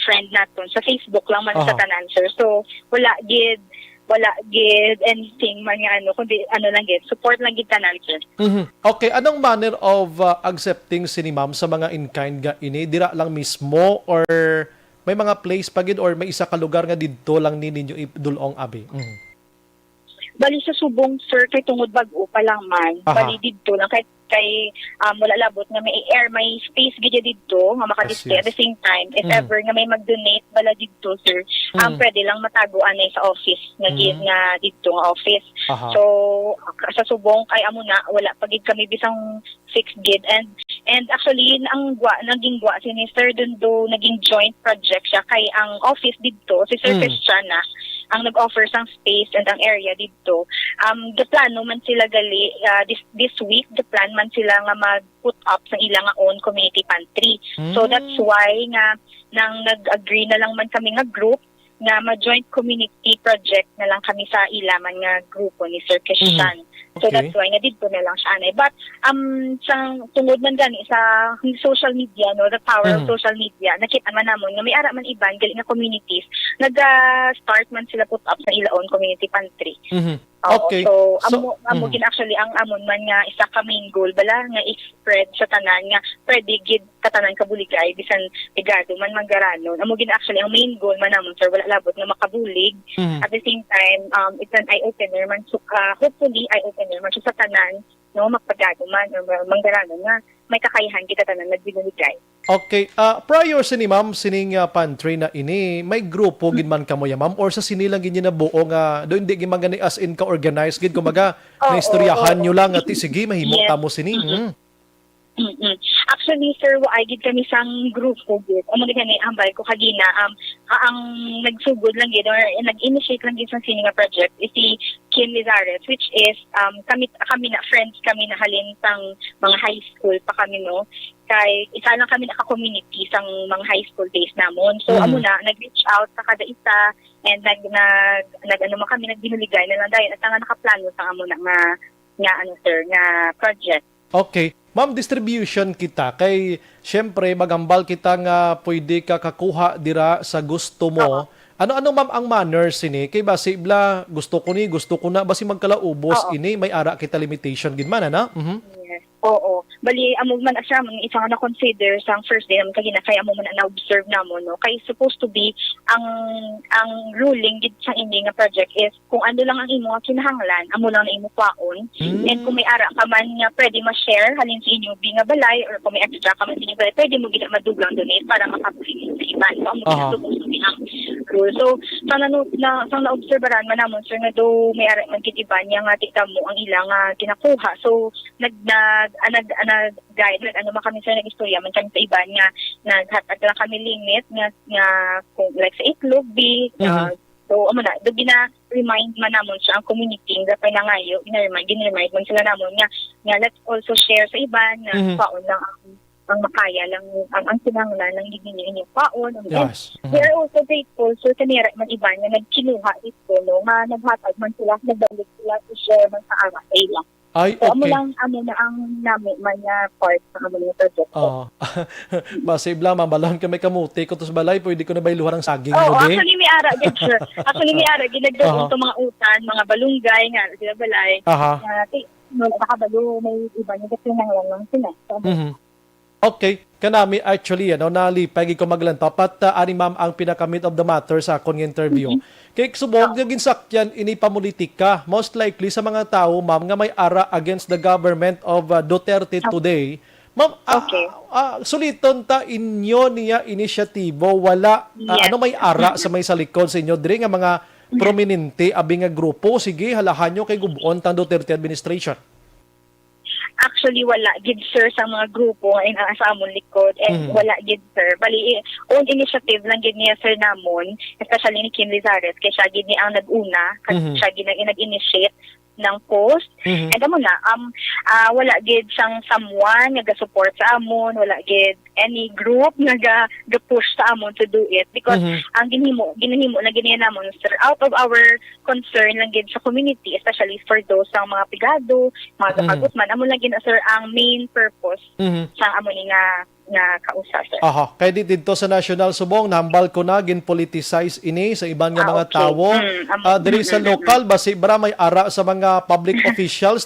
[SPEAKER 10] friend naton sa Facebook lang man sa tanan sir. So wala gid wala gid anything man nga kundi lang gid support lang gid tanan sir.
[SPEAKER 4] Okay, anong manner of accepting si ni ma'am sa mga in-kind nga ini? Dira lang mismo or may mga place pa gid or may isa ka lugar nga didto lang ni ninyo idulong abi?
[SPEAKER 10] Bali sa subong sir kay tungod bag-o pa lang man. Bali didto lang kay wala labot nga may space gid didto nga maka-display at the same time if ever nga may mag-donate bala didto sir pwede lang mataguan sa office nga gid nga didto nga office. So sa subong kay amo na wala pa gid kami bisang fixed gid and actually naging gwa si Sir Dundo naging joint project siya kay ang office didto si Sir Christian na ang nag-offer sang space and ang area didto. The plano man sila gali this week the plan man sila nga mag-put up sa ilang own community pantry. So that's why nga nang nag-agree na lang man kami nga group nga ma-joint community project na lang kami sa ilaman nga grupo ni Sir Christian. So that's why nga dito na lang siya anay. But sang tungod man gani sa social media the power of social media nakita man namon nga may ara man iban gali nga communities nag-start man sila put up sa ilaon community pantry.
[SPEAKER 4] Okay.
[SPEAKER 10] So amo gid actually ang amon man nga isa ka main goal bala nga i-spread sa tanan nga pwede gid katanan kabuligay bisan pigado man manggaranon. Amo gid actually ang main goal man namon sir wala labot nga makabulig. At the same time it's an eye opener man so hopefully eye opener man sa tanan magpagado man or manggaranon nga may kakayahan kita tanan nagbinuligay.
[SPEAKER 4] Okay, prior sa ni ma'am sining pantry na ini, may grupo gid man kamo ya ma'am or sa sinilang gid na buo nga do hindi gid magani as in ka organized gid kumaga na istoryahan nyo lang at sige mahimo ta mo sini.
[SPEAKER 10] Actually sir wa gid kami sang grupo gid amo gid ni ambay ko kagina ang nagsugod lang gid or nag-initiate lang gid sa sini nga project is si Kim Lizares which is kami na friends kami na halin sang mga high school pa kami kay isa lang kami naka-community sang mga high school days namon. So amo na nag-reach out sa kada isa and nag kami nagbinuligay na lang dayon at nga nakaplano sa amo na nga sir nga project.
[SPEAKER 4] Okay. Ma'am, distribution kita kay syempre magambal kita nga pwede ka kakuha dira sa gusto mo. Ano ma'am ang manners ini kay basi bla gusto ko na basi magkalaubos ini may ara kita limitation gid man ana.
[SPEAKER 10] Yes. Oo. Bali amo man asa man isa nga na consider sang first day naman kagina kay amo man na observe namo kay supposed to be ang ruling gid sa ini nga project is kung ano lang ang imo nga kinahanglan amo lang na imo kwaon and kung may ara ka man nga pwede ma-share halin sa inyo nga balay or kung may extra ka man sa inyo balay pwede mo gid maduglang donate para makabili sa iban so amo gid supposed to be ang rule. So sang na-obserbaran man namon sir nga do may ara man gid iban nga tita mo ang ilang kinakuha so guide man kami sa nag-istorya man kami sa iban nga naghatag lang kami limit nga kung like sa itlog so amo na do gina-remind man namon sa ang community nga panangayo gina-remind man sila namon nga let's also share sa iban nga paon lang ang makaya lang ang sinanglan ng giginin yung paon. We are also grateful so kanira man iban nga nagkinuha ito nga naghatag man sila nagbalik sila to share man sa ara ila.
[SPEAKER 4] Ay,
[SPEAKER 10] so,
[SPEAKER 4] okay.
[SPEAKER 10] amo na ang nami man nga part sa amo nga project.
[SPEAKER 4] Masib lang, mabalon kami kamuti ko tos balay, pwede ko na bayluhan ang saging.
[SPEAKER 10] Actually may ara, gid sir. Actually may ara, ginagdaon to mga utan, mga balunggay nga, sila balay. Nakabalo, may iba niya kasi lang sila.
[SPEAKER 4] Okay, kanami actually nalipay ko maglantapat ani ma'am ang pinakamit of the matter sa akong interview. Kay subok yung ginsakyan ini pamulitika most likely sa mga tao ma'am nga may ara against the government of Duterte today. Ma'am, suliton ta inyo niya inisyatibo wala may ara sa may salikod sa inyo diri nga mga prominente abi nga grupo sige halahan nyo kay gubuon tang Duterte administration.
[SPEAKER 10] Actually, wala gid sir sa mga grupo in sa amon likod and wala gid sir. Bali, own initiative lang gid niya sir namon, especially ni Kim Lizares, kay siya gid ni ang nag-una, kasi siya gid nag-initiate ng post. And amo na, wala gid sang someone nga ga-support sa amon, wala gid any group nga ga-push sa amon to do it because ang ginhimo na giniya namon sir out of our concern lang gid sa community, especially for those sang mga pigado, mga kapagutman, amo lang gid sir ang main purpose sa amon nga nga kausa, sir.
[SPEAKER 4] Aha, kaya dito sa National Subong, nahambal ko na, gin-politicize ini sa ibang nga mga
[SPEAKER 10] okay.
[SPEAKER 4] tawo. Diri sa lokal, basi bra may ara sa mga public officials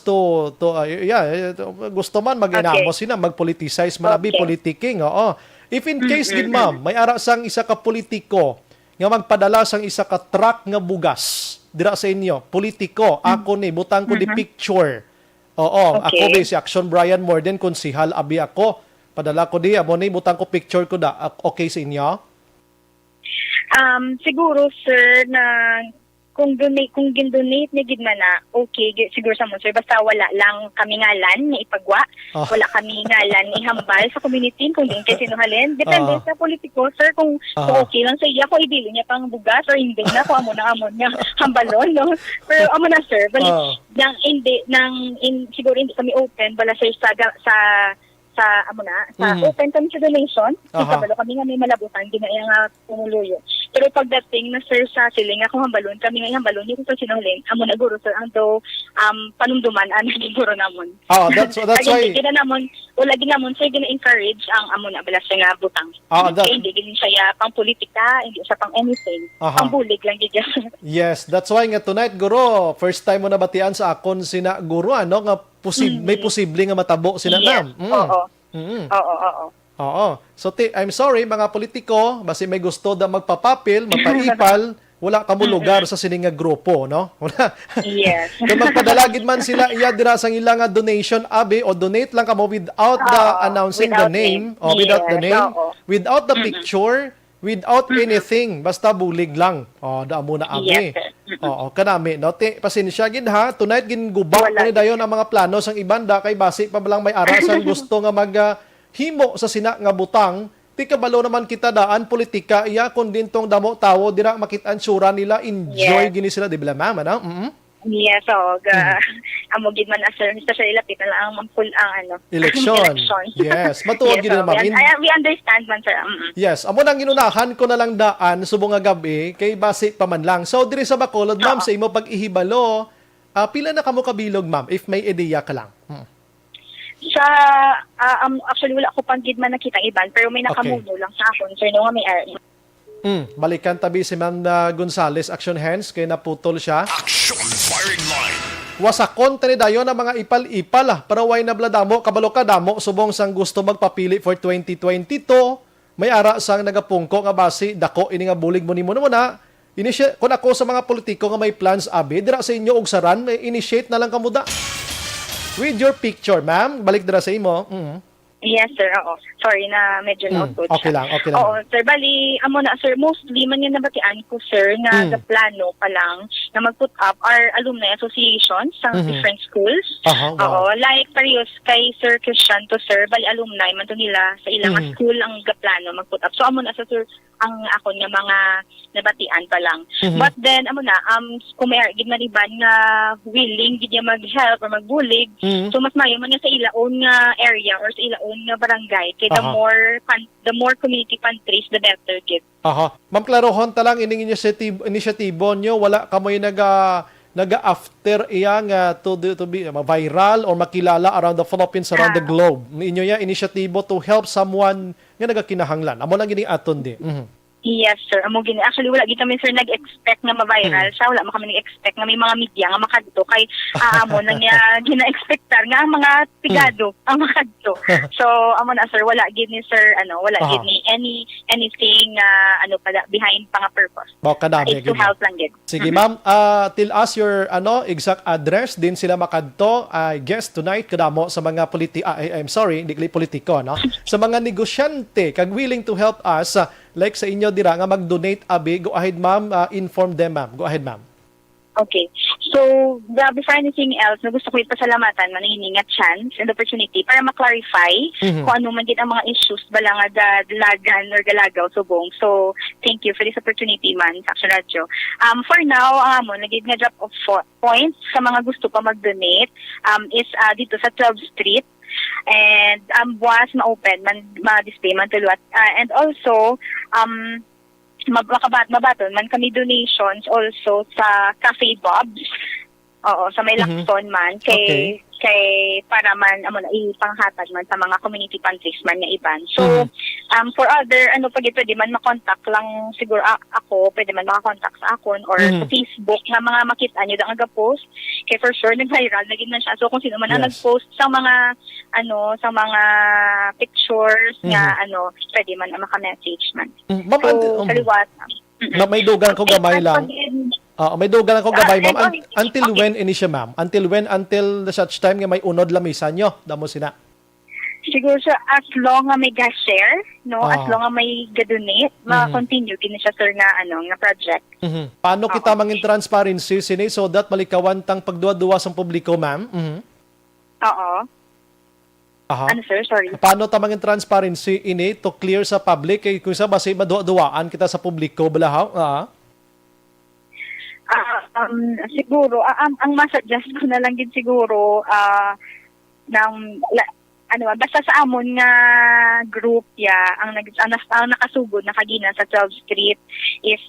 [SPEAKER 4] gusto man mag-inamo sila, mag-politicize, manabi politiking. Oo. If in case, gid ma'am, may ara sang isa ka politiko nga magpadala sang isa ka truck nga bugas dira sa inyo, politiko, ako ni, butang ko di picture. Oo, ako ba si Action Brian Morden, konsihal abi ako. Padala ko di, amo ni, butang ko picture ko da. Okay sa inyo?
[SPEAKER 10] Siguro, sir, na kung gin-donate ni gid man na, okay, siguro sa mo, sir, basta wala lang kami ngalan ni ipagwa, wala kami ngalan ni hambal sa community, kung din kay sinuhalin. Depende sa politiko, sir, kung okay lang sa iya, kung ibili niya pang bugas or hindi na, kung amon niya hambalon, no? Pero amo na, sir, balik, siguro hindi kami open, bala, sir, open kami sa donation. Kabalo kami nga may malabutan, ginaya nga pumuluyo. Pero pagdating na, sir, sa siling ako hambalon, kami nga hambalon, yung kung sinulin, amo na guro, sir, ang do panumduman, guro namon.
[SPEAKER 4] That's why.
[SPEAKER 10] Wala din namon, sir, gina-encourage ang amo na balas nga butang. Hindi din siya pang politika, hindi siya pang anything. Pang bulig lang gid.
[SPEAKER 4] Yes, that's why nga tonight, guro, first time mo nabatian sa akon sina guro, ano, nga may posible nga matabo sila nam. Oo. So, I'm sorry, mga politiko, basi may gusto da magpapapil, mapaipal, wala kamo lugar sa sininga grupo, no? Wala.
[SPEAKER 10] Yes.
[SPEAKER 4] Kung magpadalagid man sila, iya dira sang ilang donation, abi, o donate lang kamo without the announcing the name, o without the name, without the picture, without anything, basta bulig lang. O, da mo na abi. Oo, kanami, no? Pasensya gid ha, tonight gingubak ni dayon ang mga plano sang ibanda kay basi pa lang may arasan gusto nga himo sa sina nga butang, ti kabalo naman kita daan politika iya kun dintong damo tawo dira makit-an sura nila enjoy gini sila di ba ma'am, ano?
[SPEAKER 10] Yes, amo gid man sir, sa ilapit na lang ang
[SPEAKER 4] election. Yes, matuod gid naman.
[SPEAKER 10] We understand man, sir.
[SPEAKER 4] Yes, amo nang ginunahan ko na lang daan subong nga gabi kay base pa man lang. So diri sa Bacolod, ma'am, sa imo pag-ihibalo, pila na kamo kabilog, ma'am, if may ideya ka lang.
[SPEAKER 10] Sa actually wala ko pang gid man nakita iban, pero may nakamuno lang sa akon, sir, no nga may area.
[SPEAKER 4] Balikan tabi si Ma'am Gonzales, Action Hands, kay naputol siya.
[SPEAKER 6] Action Firing Line.
[SPEAKER 4] Wasakon tani dayon ang mga ipal-ipal para way na bladamo, kabalo ka damo, subong sang gusto magpapili for 2022, may ara sang nagapungko nga basi, dako ini nga bulig mo nimo na. Kung ako sa mga politiko nga may plans abi, dira sa inyo og saran, may initiate na lang kamuda. With your picture, ma'am, balik dira sa imo.
[SPEAKER 10] Yes, sir. Oo. Sorry na medyo na-output
[SPEAKER 4] okay lang.
[SPEAKER 10] Oo, sir. Bali, amo na, sir, mostly man yan nabatian ko, sir, na the plano pa lang na mag-put up our alumni associations sa different schools. Oo, like Parios kay Sir Christian to, sir, bali alumni man to nila sa ilang school ang plano mag-put up. So, amo na, sir, ang ako nga mga nabatian pa lang. But then, amo na, kung may gid man iban nga willing gid niya mag-help or magbulig, so mas mayo man nga sa ilaon nga area or sa ilaon nga barangay, kay the more community pantries, the better gid.
[SPEAKER 4] Ma'am, klarohon ta lang ining inisyatibo nyo, wala kamoy naga-after iyang to be viral or makilala around the Philippines, around the globe. Inyo ya inisyatibo to help someone nga nagakinahanglan. Amo lang gining aton di.
[SPEAKER 10] Yes, sir. Actually, wala gid kami, sir, nag-expect na ma-viral siya. Wala mo kami nag-expect na may mga media nga makadto. Kay amo na niya gina-expectar nga ang mga tigado ang makadto. So, amo na, sir, wala gid ni, sir, wala gid ni anything pala behind pa nga purpose. It's to help lang gid.
[SPEAKER 4] Sige, ma'am, tell us your exact address din sila makadto. I guess tonight kadamo sa mga I'm sorry, hindi politiko, no? Sa mga negosyante kag willing to help us, like sa inyo dira nga mag-donate abi, go ahead, ma'am, inform them, ma'am. Go ahead, ma'am.
[SPEAKER 10] Okay. So, before anything else, gusto ko ipasalamatan manihining nga chance and opportunity para ma-clarify kung ano man din ang mga issues bala nga dalagan or galagaw subong. So, thank you for this opportunity, man, sa Action Radio. For now, naging nga drop of points sa mga gusto pa mag-donate is dito sa 12th Street. And buwas ma-open, ma-display, man tulot. And also, mabaton man kami donations also sa Cafe Bob's. Oo, sa may Lacson man. Kay kay para man amo na ipanghatag man sa mga community pantries man nga iban. So for other pwede man ma-contact lang siguro ako, pwede man maka-contact sa akon or sa Facebook nga mga makita nyo ang nag-post kay for sure nag-viral na gid man siya. So kung sino man ang nag-post sa mga sa mga pictures nga pwede man maka-message man.
[SPEAKER 4] Ma'am,
[SPEAKER 10] So kaliwat.
[SPEAKER 4] may dugan ko gamay lang. May dugan ako gabay, ma'am. Until when ini siya, ma'am? Until when? Until such time nga may unod lamisan nyo? Damo sina.
[SPEAKER 10] Siguro siya, as long nga may share, no? As long nga may ga-donate, ma-continue kini siya, sir, nga project.
[SPEAKER 4] Paano kita mangin transparency, sini, so that malikawan tang pagduwa-duwa sa publiko, ma'am?
[SPEAKER 10] Oo. Ano, sir? Sorry.
[SPEAKER 4] Paano tamangin transparency ini to clear sa public? Kaya kung sa basi maduwa-duwaan kita sa publiko, balahaw?
[SPEAKER 10] Siguro, ang masuggest ko na lang din siguro, basta sa amon nga group ang nakasugod na kagina sa 12th Street is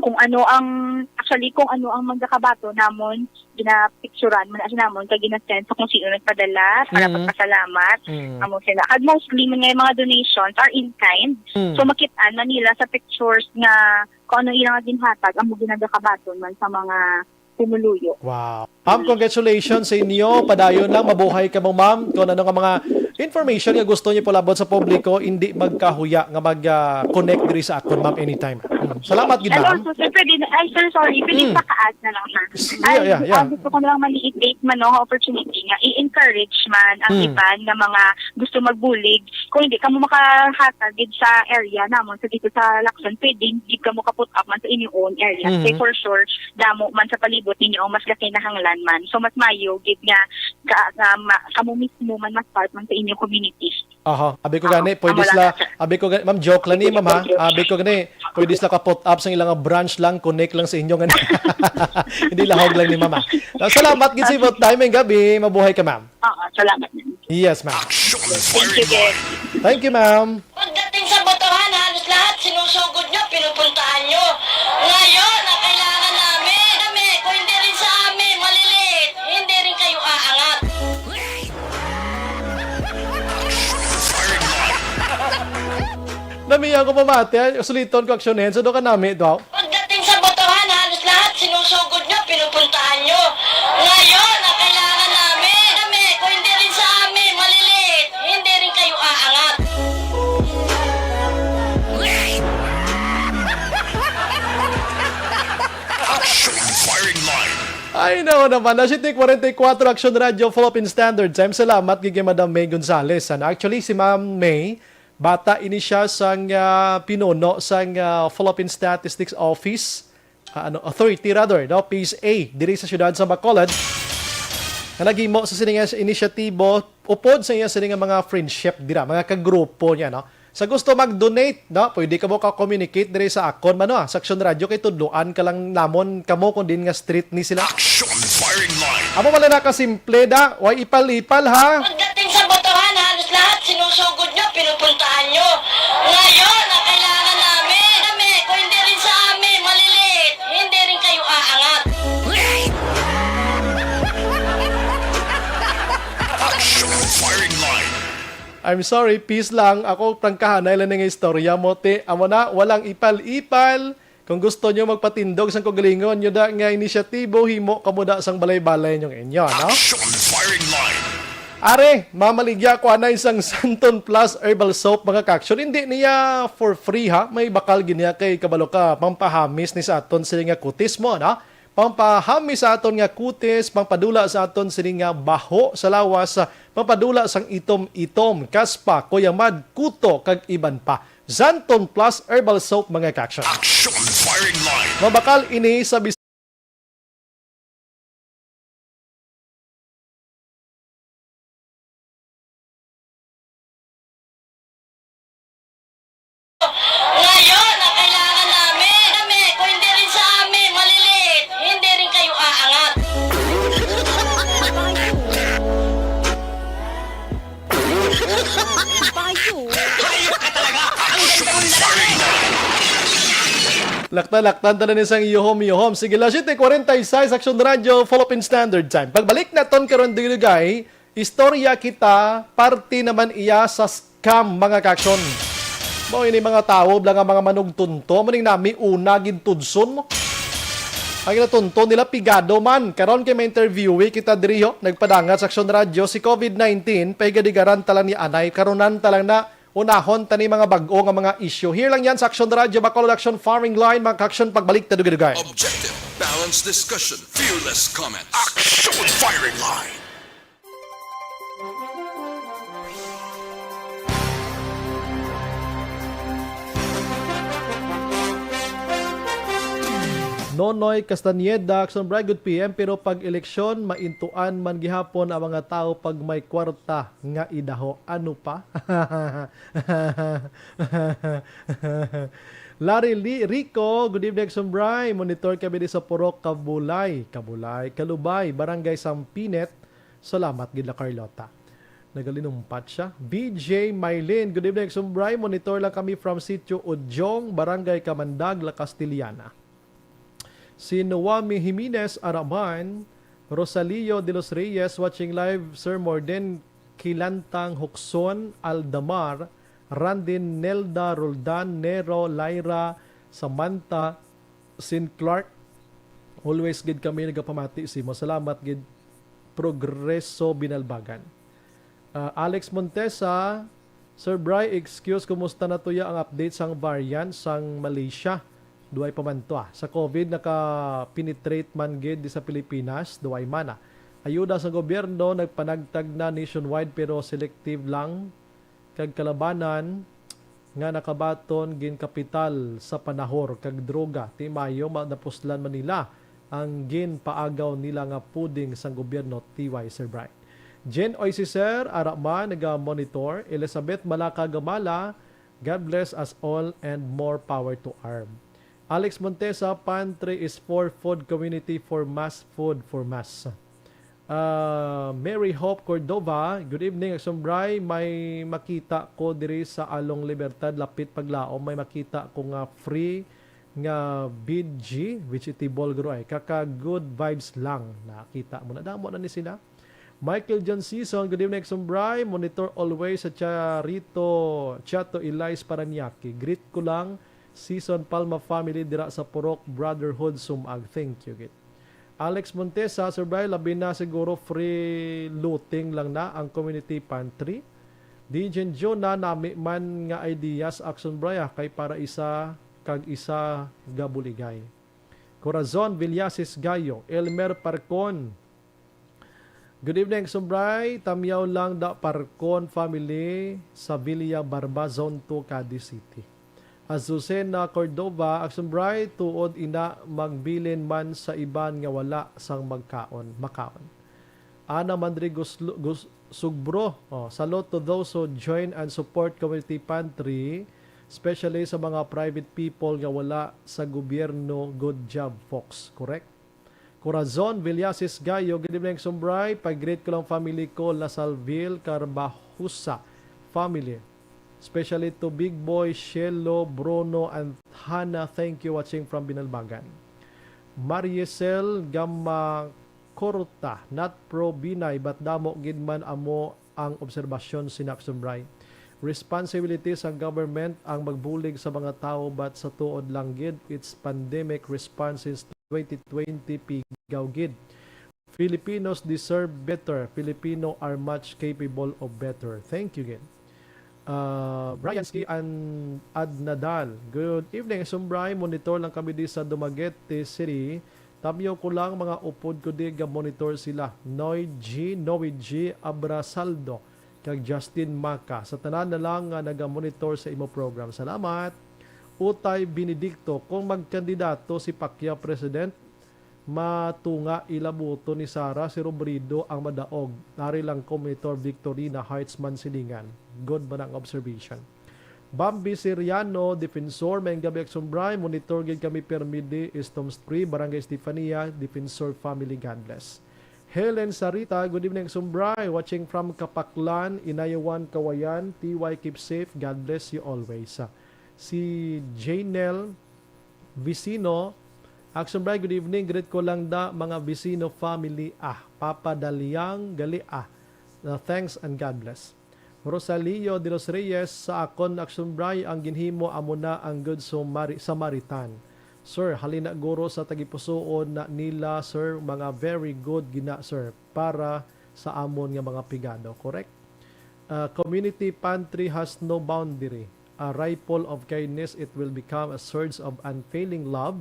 [SPEAKER 10] kung ano ang magkakabato namon ginapicturan man as namon kay ginasend sa kung sino nagpadala para pagpasalamat amo sila. Kag mostly mga donations are in kind. So makita na nila sa pictures nga kung ano ilang ginhatag amo ginagakabaton man sa mga pumuluyo.
[SPEAKER 4] Wow. Ma'am, congratulations sa inyo. Padayon lang, mabuhay ka mo, ma'am. Kung ano nga mga information nga gusto niyo palabot sa publiko, hindi magkahuya nga mag-connect diri sa akon, ma'am, anytime. Salamat, gid, ma'am.
[SPEAKER 10] Also, sir, pwede paka-add na lang, ha?
[SPEAKER 4] Yeah.
[SPEAKER 10] Gusto ko na lang maliit man, opportunity nga, i-encourage man ang iban na mga gusto magbulig. Kung hindi ka mo makahatag sa area namon, so dito sa Lacson, pwede, hindi ka mo kaput up man sa inyong own area. Kaya for sure, damo man sa palibot ninyo, mas kakinahanglan man. So, mas mayo, gid nga, kamo mismo man mas part man sa inyong communities.
[SPEAKER 4] Abi ko gani, pwede sila, ma'am, joke lang ni, ma'am, ha? Abi ko gani, pwede sila ka-put up sa ilang branch lang, connect lang sa inyo gani. Hindi lahog lang ni ma'am, ha? Salamat, gid sa ibot time gabi. Mabuhay ka, ma'am.
[SPEAKER 10] Salamat.
[SPEAKER 4] Yes, ma'am.
[SPEAKER 10] Thank you, Ged.
[SPEAKER 4] Thank you, ma'am.
[SPEAKER 11] Pagdating sa botohan, halos lahat sinusugod nyo, pinupuntahan nyo. Ngayon, na kailangan namin, kung hindi rin sa amin, maliliit, hindi rin kayo aangat.
[SPEAKER 4] Namiyan ko pamati, suliton ko aksyonin, so doon ka namin, daw.
[SPEAKER 11] Pagdating sa botohan, halos lahat sinusugod nyo, pinupuntahan nyo. Ngayon, na kailangan namin, kung hindi rin sa amin, maliliit, hindi rin kayo aangat.
[SPEAKER 6] Action Firing Line.
[SPEAKER 4] Ay, naman. Nasitik 44 Action Radio Philippine Standard Time. Salamat kay Madam May Gonzales. Actually, si Ma'am May, bata ini siya sang pinuno sang Philippine Statistics Office, authority rather, no? Phase A, diri sa siyudad sa Bacolod. Nagimo sa sininga inisyatibo, upod sa iya sininga mga friendship dira, mga kagrupo niya, no? Sa gusto mag-donate, no, pwede ka mo ka-communicate diri sa akon man, sa Action Radio kay tudloan ka lang namon kamo kung din nga street ni sila.
[SPEAKER 6] Action Firing Line.
[SPEAKER 4] Amo wala na ka simple da, way ipal-ipal ha.
[SPEAKER 11] Pagdating sa botohan, halos lahat sinusugod nyo, pinupuntahan nyo. Ngayon, na kailangan namin, kung hindi rin sa amin, maliliit, hindi rin kayo aangat.
[SPEAKER 6] Action Firing Line.
[SPEAKER 4] I'm sorry, peace lang. Ako prangkahan na ilan nga istorya mo, te. Amo na, walang ipal-ipal. Kung gusto nyo magpatindog sa kagalingon, nyo da nga inisyatibo, himo kamuda sang balay-balay nyong inyo, no?
[SPEAKER 6] Action Firing Line.
[SPEAKER 4] Are, mamaligya ko na isang Santon Plus Herbal Soap, mga kaksyon. Hindi niya for free, ha? May bakal ginya kay kabalo ka. Pampahamis ni sa aton sila nga kutis mo, no? Pampahamis sa aton nga kutis, pampadula sa aton sila nga baho sa lawas, pampadula sang itom-itom, kaspa, kuyamad, kuto, kag iban pa. Santon Plus Herbal Soap, mga kaksyon.
[SPEAKER 6] Action Firing Line.
[SPEAKER 4] Mabakal ini sa
[SPEAKER 11] Ngayon, na kailangan namin, kung hindi rin sa amin, maliliit, hindi rin kayo aangat.
[SPEAKER 6] Action Firing Line.
[SPEAKER 4] Laktan tala ni sang yuhom. Sige, la 7:46 Action Radio, Philippine Standard Time. Pagbalik na ton karon digay, istorya kita, parte naman iya sa scam mga kaksyon. Mo ini mga tao lang ang mga manugtunto, maning nami una gid tudson mo. Ang natunto nila pigado man. Karon kay may interview kita diriho nagpadangat sa Action Radio si COVID-19 paigadigaran talang ni anay karunan talang na unahon tani mga bag-o nga mga issue. Here lang yan sa Action Radio, Bacolod Action Farming Line, mga action pagbalik na dugay-dugay.
[SPEAKER 9] Objective, balanced discussion, fearless comments.
[SPEAKER 6] Action Firing Line.
[SPEAKER 4] Nonoy Castañeda, Action Bride, good PM, pero pag eleksyon, maintuan man gihapon ang mga tao pag may kwarta nga idaho. Ano pa? Larry Rico, good evening, Action Bride. Monitor kami sa Purok, Kalubay, Barangay Sampinet. Salamat, Gidla Carlota. Nagalinumpat siya. BJ Maylin, good evening, Action Bride. Monitor lang kami from Sitio Ujong, Barangay Kamandag, La Castillana. Si Noami Jimenez Araman, Rosalio de los Reyes, watching live, Sir Morden Kilantang Hukson, Aldamar, Randin, Nelda, Roldan, Nero, Lyra, Samantha, Sin Clark. Always gid kami nagapamati si mo. Salamat gid Progreso Binalbagan. Alex Montesa, Sir Bry, excuse, kumusta na tuya ang update sang variant sang Malaysia? Duay pa man to sa COVID naka-penetrate man gid di sa Pilipinas, duay mana. Ayuda sa gobyerno nagpanagtag na nationwide pero selective lang kag kalabanan nga nakabaton gin kapital sa panahor kag droga. Ti Mayo napuslan man nila ang gin paagaw nila nga puding sang gobyerno TY Sir Bright. Jen Oisiser Arama naga-monitor. Elizabeth Malaka Gamala, God bless us all and more power to ARM. Alex Montesa, pantry is for food community for mass food for mass. Mary Hope Cordova, good evening, Aksambray. May makita ko diri sa Along Libertad, lapit paglaom. May makita ko nga free nga BG, which itibol gro ay. Kaka good vibes lang. Nakita mo na. Damo na ni sila. Michael John Season, good evening, Aksambray. Monitor always sa Chato Elias Paranaque. Greet ko lang. Season Palma family dira sa Purok Brotherhood Sumag. Thank you, Git. Alex Montesa, Sir Bry, labi na siguro free looting lang na ang community pantry. Dijen Jonah, nami man nga ideas action Bry, kay para isa kag isa gabuligay. Corazon Villasis Gayo, Elmer Parcon. Good evening, Sir Bry. Tamyaw lang da Parcon family sa Villa Barba, Zone 2, Cadiz City. Azucena Cordova, Action Bright, tuod ina magbilin man sa iban nga wala sang makaon. Ana Mandrigos Sugbro, salute to those who join and support community pantry, especially sa mga private people nga wala sa gobyerno. Good job, folks. Correct? Corazon Villasis Gayo, good evening, Sombray. Pag-greet ko lang family ko, Lasalville, Carbahusa family. Especially to Big Boy, Shelo, Bruno, and Hannah. Thank you watching from Binalbagan. Mariesel Gamma Korta, not pro Binay, but damo gidman amo ang obserbasyon sinaksambray. Responsibility sa government ang magbulig sa mga tao, but sa tuod lang gid, it's pandemic response since 2020 pigaw gid. Filipinos deserve better. Filipino are much capable of better. Thank you gid. Brian Ski and Adnadal. Good evening, Sumbray. Monitor lang kami di sa Dumaguete City. Tabyo ko lang mga upod ko di monitor sila. Noy G, Abrasaldo, kag Justin Maka. Sa tanan na lang nga naga-monitor sa imo program. Salamat. Utay Benedicto, kung magkandidato si Pacquiao President, matunga ilabuto ni Sara si Robredo ang madaog. Nari lang Monitor Victorina Hartzman Silingan. Good ba ng observation? Bambi Siriano, Defensor, may gabi Aksumbray, monitor gid kami Permidi, Istom Street, Barangay Estefania, Defensor Family, God bless. Helen Sarita, good evening Aksumbray, watching from Kapaklan, Inayawan, Kawayan, TY keep safe, God bless you always. Si Janelle Vicino. Action Bray, good evening. Greet ko lang da mga Vicino family. Papa Daliang gali. Thanks and God bless. Rosalio de los Reyes, sa akon Action Bray, ang ginhimo amo na ang Good Samaritan. Sir, halina guro sa tagipusoon na nila, sir, mga very good gina, sir, para sa amon nga mga pigado. Correct? Community pantry has no boundary. A ripple of kindness, it will become a surge of unfailing love.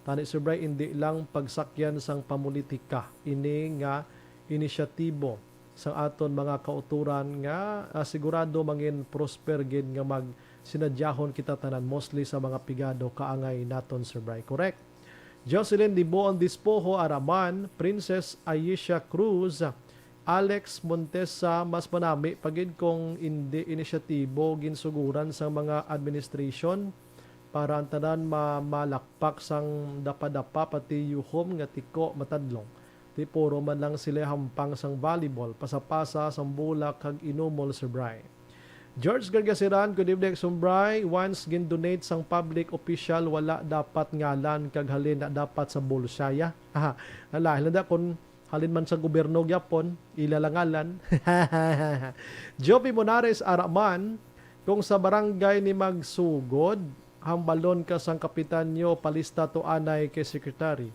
[SPEAKER 4] Tani, sir, Bray, hindi lang pagsakyan sang pamulitika. Ini nga inisyatibo sa aton mga kauturan nga sigurado mangin prosper gid nga mag sinadyahon kita tanan, mostly sa mga pigado kaangay naton, Sir Bray. Correct. Jocelyn Diboon Dispoho Araman, Princess Aisha Cruz, Alex Montesa, mas manami pagid kung hindi inisyatibo ginsuguran sa mga administration para ang tanan malakpak sang dapadapa pati yuhom nga tiko matadlong. Di puro man lang sila hampang sang volleyball, pasapasa sang bulak kag inumol, Sir Bray. George Gargasiran, good evening, Sumbray. Once gin-donate sang public official, wala dapat ngalan kag halin na dapat sa bulsaya. Halin kung halin man sa gobyerno gyapon, ilalangalan. Joby Monares Araman, kung sa barangay ni magsugod, hambalon ka sang kapitan nyo, palista to anay kay secretary.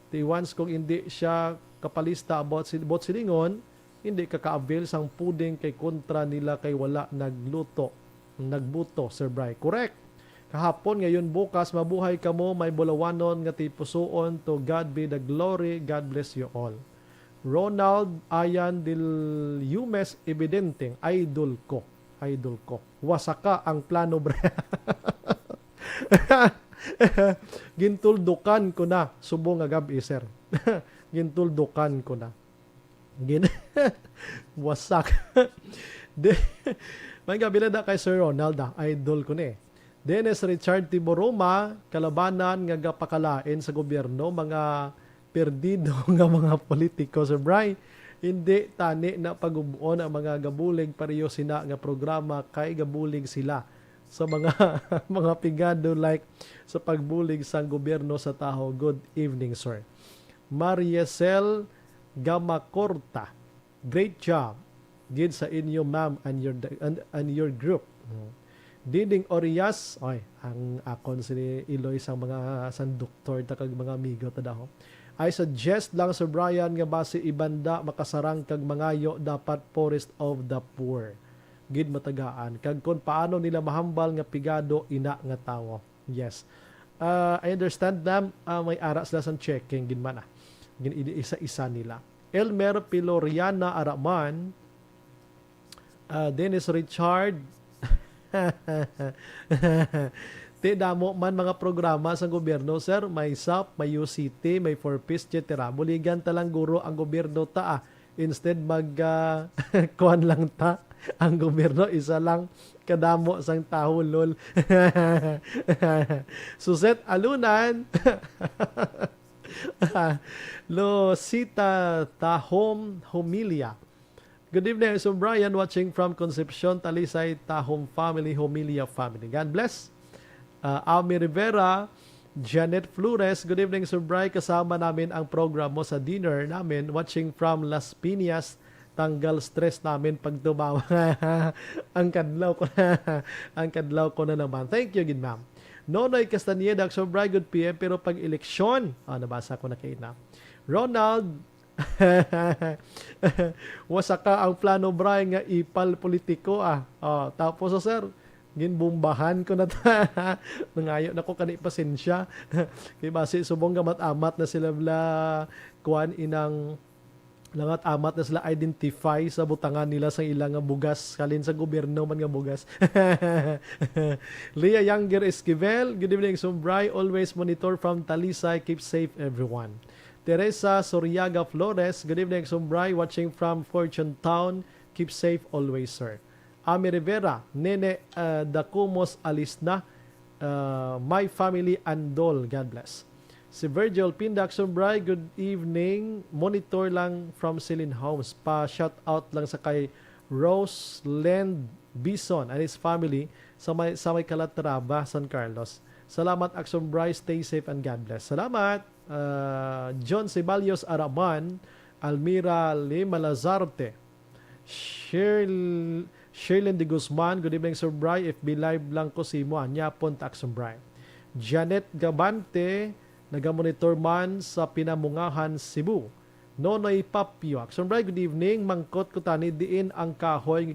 [SPEAKER 4] Di once kung hindi siya kapalista about silingon, hindi kaka-avail sang puding kay kontra nila kay wala nagbuto, Sir Bray. Correct. Kahapon, ngayon, bukas, mabuhay ka mo, may bulawanon nga tipusoon, to God be the glory, God bless you all. Ronald Ayan del Yumes Evidenteng, idol ko. Wasaka ang plano, Bray. Gintuldukan ko na, subong nga gabi, sir. Gintuldukan ko na. Wasak. May gabi na kay Sir Ronald, idol ko ni. Dennis Richard Tiboroma, kalabanan nga gapakalain sa gobyerno, mga perdido nga mga politiko, Sir Bray. Hindi tani na pagubuon ang mga gabulig pareho sina nga programa kay gabulig sila sa mga mga pigado like sa pagbulig sang gobyerno sa taho. Good evening, sir. Mariesel Gamacorta, great job gid sa inyo, ma'am, and your group. Diding Orias, ang akon si Iloy sang mga sanduktor takag mga amigo tadaho. I suggest lang, Sir Brian, nga base ibanda makasarang kag mangayo dapat forest of the poor. Gid matagaan kag kun paano nila mahambal nga pigado ina nga tawo. Yes. I understand them, may ara sila sang checking gid man gin isa-isa nila. Elmer Piloriana Araman, Dennis Richard, damo man mga programa sa gobyerno, sir, may SAP, may UCT, may 4Ps, etc. Buligan talang guro ang gobyerno instead kuan lang ang gobyerno, isa lang kadamo sang taho, lol. Suset Alunan, Losita Tahom Homilia. Good evening, I'm Brian, watching from Concepcion, Talisay, Tahom Family, Homilia Family. God bless. Ami Rivera, Janet Flores, good evening, Sir Brian. Kasama namin ang program mo sa dinner namin, watching from Las Piñas. Tanggal stress namin pag tumawa. ang kadlaw ko na naman. Thank you, good ma'am. Nonoy Castaneda, Sir Brian, good PM, pero pag eleksyon, nabasa ko na kayo na. Ronald, wasaka ang plano, Brian, nga ipal politiko. Tapos, sir, ginbumbahan ko na nangayo na ko kani pasensya. Kaya basi subong gamat-amat na sila kuan inang langat amat na sila identify sa butangan nila sa ilang bugas kalin sa gobyerno man nga bugas. Leah Younger Esquivel, good evening, Sumbray, always monitor from Talisay, keep safe everyone. Teresa Soriaga Flores, good evening, Sumbray, watching from Fortune Town, keep safe always, sir. Ami Rivera, Nene Dacumos Alisna, my family Andol, God bless. Si Virgil Pindak, Sumbray, good evening. Monitor lang from Celine Homes. Pa-shout out lang sa kay Rose Land Bison and his family sa may Calatrava, San Carlos. Salamat Action Bryce, stay safe and God bless. Salamat John Ceballos Araban, Almira Lima Lazarte, Sherlyn de Guzman, good evening Sir Bry, FB Live lang ko si mo, Anyapon ta Action Bry. Janet Gabante, nagamonitor man sa Pinamungahan, Cebu. Nonoy Papio, Action Bry, good evening, mangkot ko tani diin ang kahoy,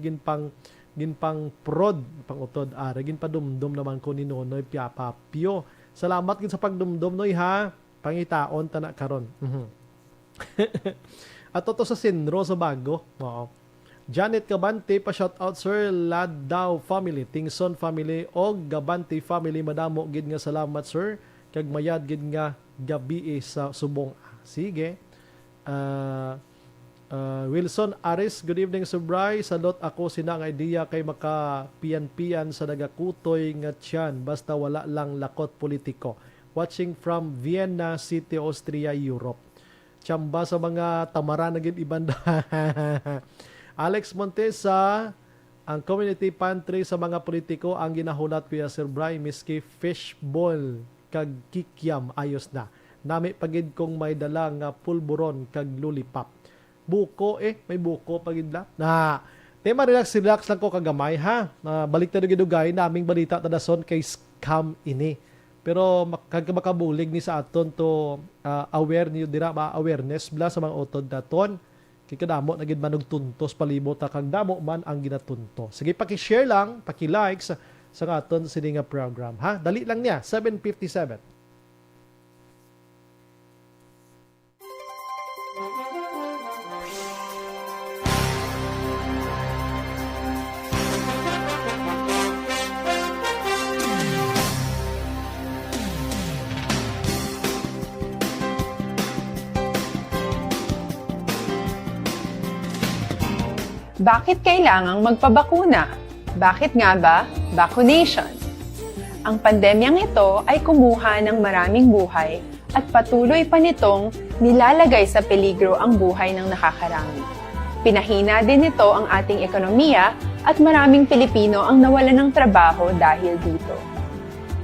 [SPEAKER 4] ginpang prod, pang utod, gin pa dumdum naman ko ni Nonoy Papio. Salamat gin sa pagdumdum, Noy ha, pangitaon ta na karon. At to sa Sinro sa Bago. Oo. Janet Gabante, pa-shoutout Sir Ladaw family, Tingson family, o Gabante family, madamo gid nga salamat sir, kag mayad gid nga gabi sa subong. Sige. Wilson Aris, good evening Sir Bry, salot ako sina nga idea kay makapian-pian sa nagakutoy nga tiyan, basta wala lang lakot politiko. Watching from Vienna City, Austria, Europe. Tsamba sa mga tamara na gid ibanda. Alex Montesa, ang community pantry sa mga politiko ang ginahulat kuya Sir Bry, miski fishball kag kikiam ayos na. Nami pagid kong may dala nga pulburon kag lollipop. Buko may buko pagid la. Na tema relax lang ko kagamay ha. Balik ta gidugay naming balita tadason kay scam ini. Pero makabulig ni sa aton to aware niyo dira ba awareness bla sa mga utod daton. Kikadamo na gid manog tuntos palibot kag damo man ang ginatunto. Sige paki-share lang, paki-like sa aton sini nga program ha. Dali lang niya 7:57.
[SPEAKER 12] Bakit kailangang magpabakuna? Bakit nga ba vaccination? Ang pandemyang ito ay kumuha ng maraming buhay at patuloy pa nitong nilalagay sa peligro ang buhay ng nakakarami. Pinahina din nito ang ating ekonomiya at maraming Pilipino ang nawalan ng trabaho dahil dito.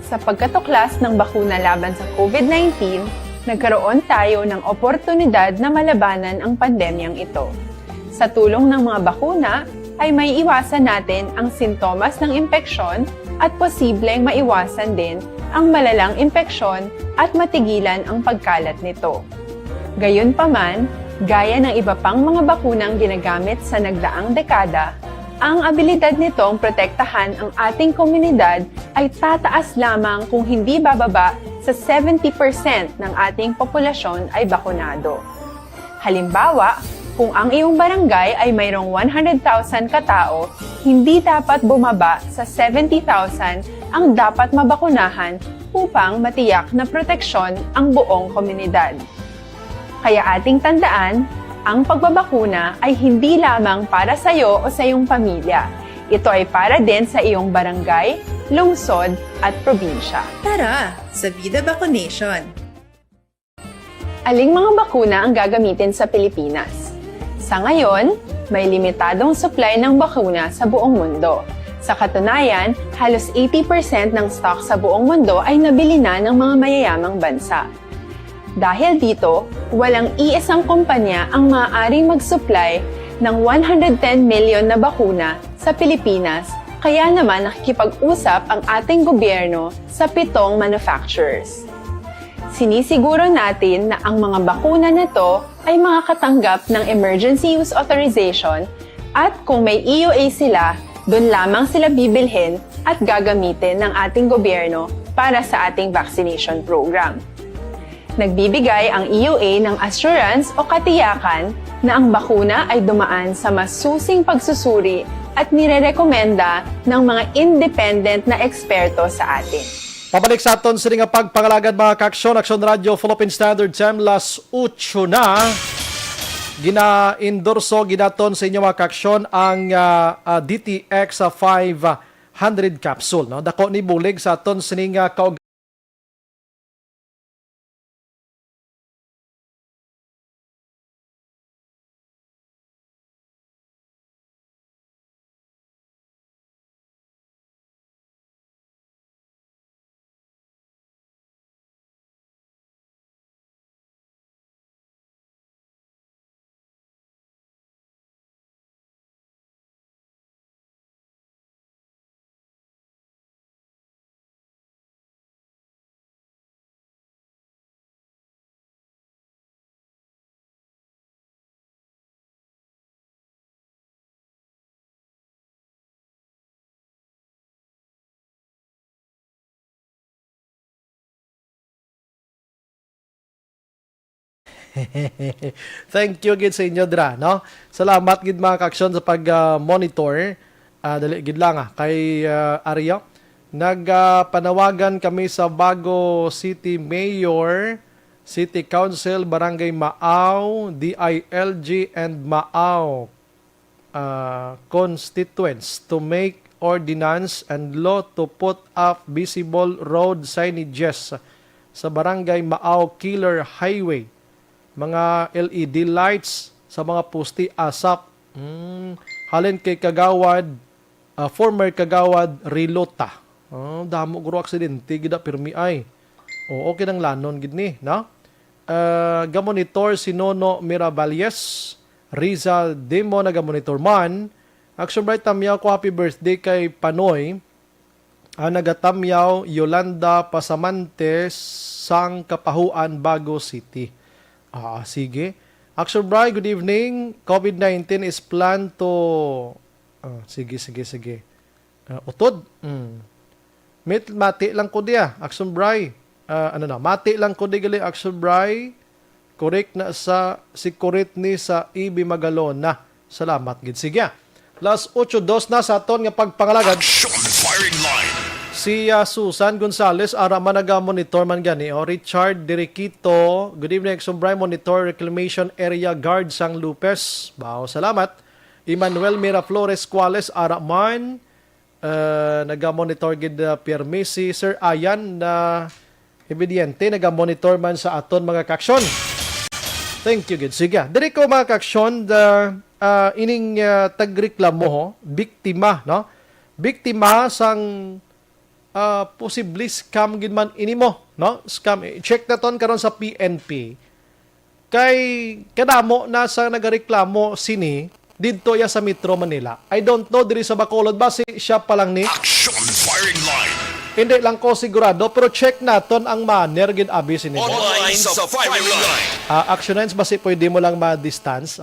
[SPEAKER 12] Sa pagkatuklas ng bakuna laban sa COVID-19, nagkaroon tayo ng oportunidad na malabanan ang pandemyang ito. Sa tulong ng mga bakuna, ay may iwasan natin ang sintomas ng impeksyon at posibleng maiwasan din ang malalang impeksyon at matigilan ang pagkalat nito. Gayunpaman, gaya ng iba pang mga bakunang ginagamit sa nagdaang dekada, ang abilidad nitong protektahan ang ating komunidad ay tataas lamang kung hindi bababa sa 70% ng ating populasyon ay bakunado. Halimbawa, kung ang iyong barangay ay mayroong 100,000 katao, hindi dapat bumaba sa 70,000 ang dapat mabakunahan upang matiyak na proteksyon ang buong komunidad. Kaya ating tandaan, ang pagbabakuna ay hindi lamang para sa iyo o sa iyong pamilya. Ito ay para din sa iyong barangay, lungsod at probinsya.
[SPEAKER 13] Tara, sa Vida Vaccination!
[SPEAKER 12] Aling mga bakuna ang gagamitin sa Pilipinas? Sa ngayon, may limitadong supply ng bakuna sa buong mundo. Sa katunayan, halos 80% ng stock sa buong mundo ay nabili na ng mga mayayamang bansa. Dahil dito, walang iisang kumpanya ang maaaring mag-supply ng 110 million na bakuna sa Pilipinas, kaya naman nakikipag-usap ang ating gobyerno sa 7 manufacturers. Sinisiguro natin na ang mga bakuna na ito ay makakatanggap ng Emergency Use Authorization at kung may EUA sila, doon lamang sila bibilhin at gagamitin ng ating gobyerno para sa ating vaccination program. Nagbibigay ang EUA ng assurance o katiyakan na ang bakuna ay dumaan sa masusing pagsusuri at nirerekomenda ng mga independent na eksperto sa atin.
[SPEAKER 4] Pabalik sa aton sa nga pagpangalagad mga kaksyon, Aksyon Radio Philippine Standard Time, las 8 na. Gina-endorso, ginaton sa inyo mga kaksyon ang DTX 500 capsule. No? Dako ni bulig sa aton sa nga Thank you gid sa inyo dra, no? Salamat gid mga kaaksyon sa pag-monitor. Dali gid lang kay Arya. Nagpanawagan kami sa Bago City Mayor, City Council, Barangay Maaw, DILG and Maaw constituents to make ordinance and law to put up visible road signages sa Barangay Maaw Killer Highway. Mga LED lights sa mga poste ASAP. Halin kay Kagawad, former Kagawad Rilota. Damo guro aksidente gida pirmi ay. Okay nang lanon gid ni, no? Gamonitor si Nono Miravalles, Rizal Demo nagamonitor man. Action bright tamyaw ko happy birthday kay Panoy. Nagatamyaw Yolanda Pasamantes sang Kapahuan, Bago City. Sige. Action bright, good evening. COVID-19 is planned to sige. Utod. Mati lang ko dia. Action bright. Mati lang ko di gali Action bright. Correct na sa si Correct ni sa Ibi Magalona. Salamat gid. Sige. Last 8-2 na sa aton nga pagpangalagad.
[SPEAKER 6] Firing line.
[SPEAKER 4] Si Susan Gonzales, ara man naga-monitor man gani. Richard Diriquito, good evening. Sombray Monitor Reclamation Area Guard Sang Lupes. Salamat. Emmanuel Miraflores Cuales, ara man. Naga-monitor gid Pierre Messi. Sir Ayan na ebidyente, naga-monitor man sa aton mga kaksyon. Thank you gid. Sige. Diri ko mga kaksyon, ining tagreklamo, biktima, no? Biktima sang possibly scam gid man inimo, no? Scam. Check na ton karon sa PNP. Kay kadamo na sa nagareklamo sini didto ya sa Metro Manila. I don't know diri sa Bacolod ba si siya pa lang ni.
[SPEAKER 6] Action firing line.
[SPEAKER 4] Hindi lang ko sigurado pero check naton ang manner gid abi sini.
[SPEAKER 6] Online sa firing line.
[SPEAKER 4] Action lines basi pwede mo lang ma-distance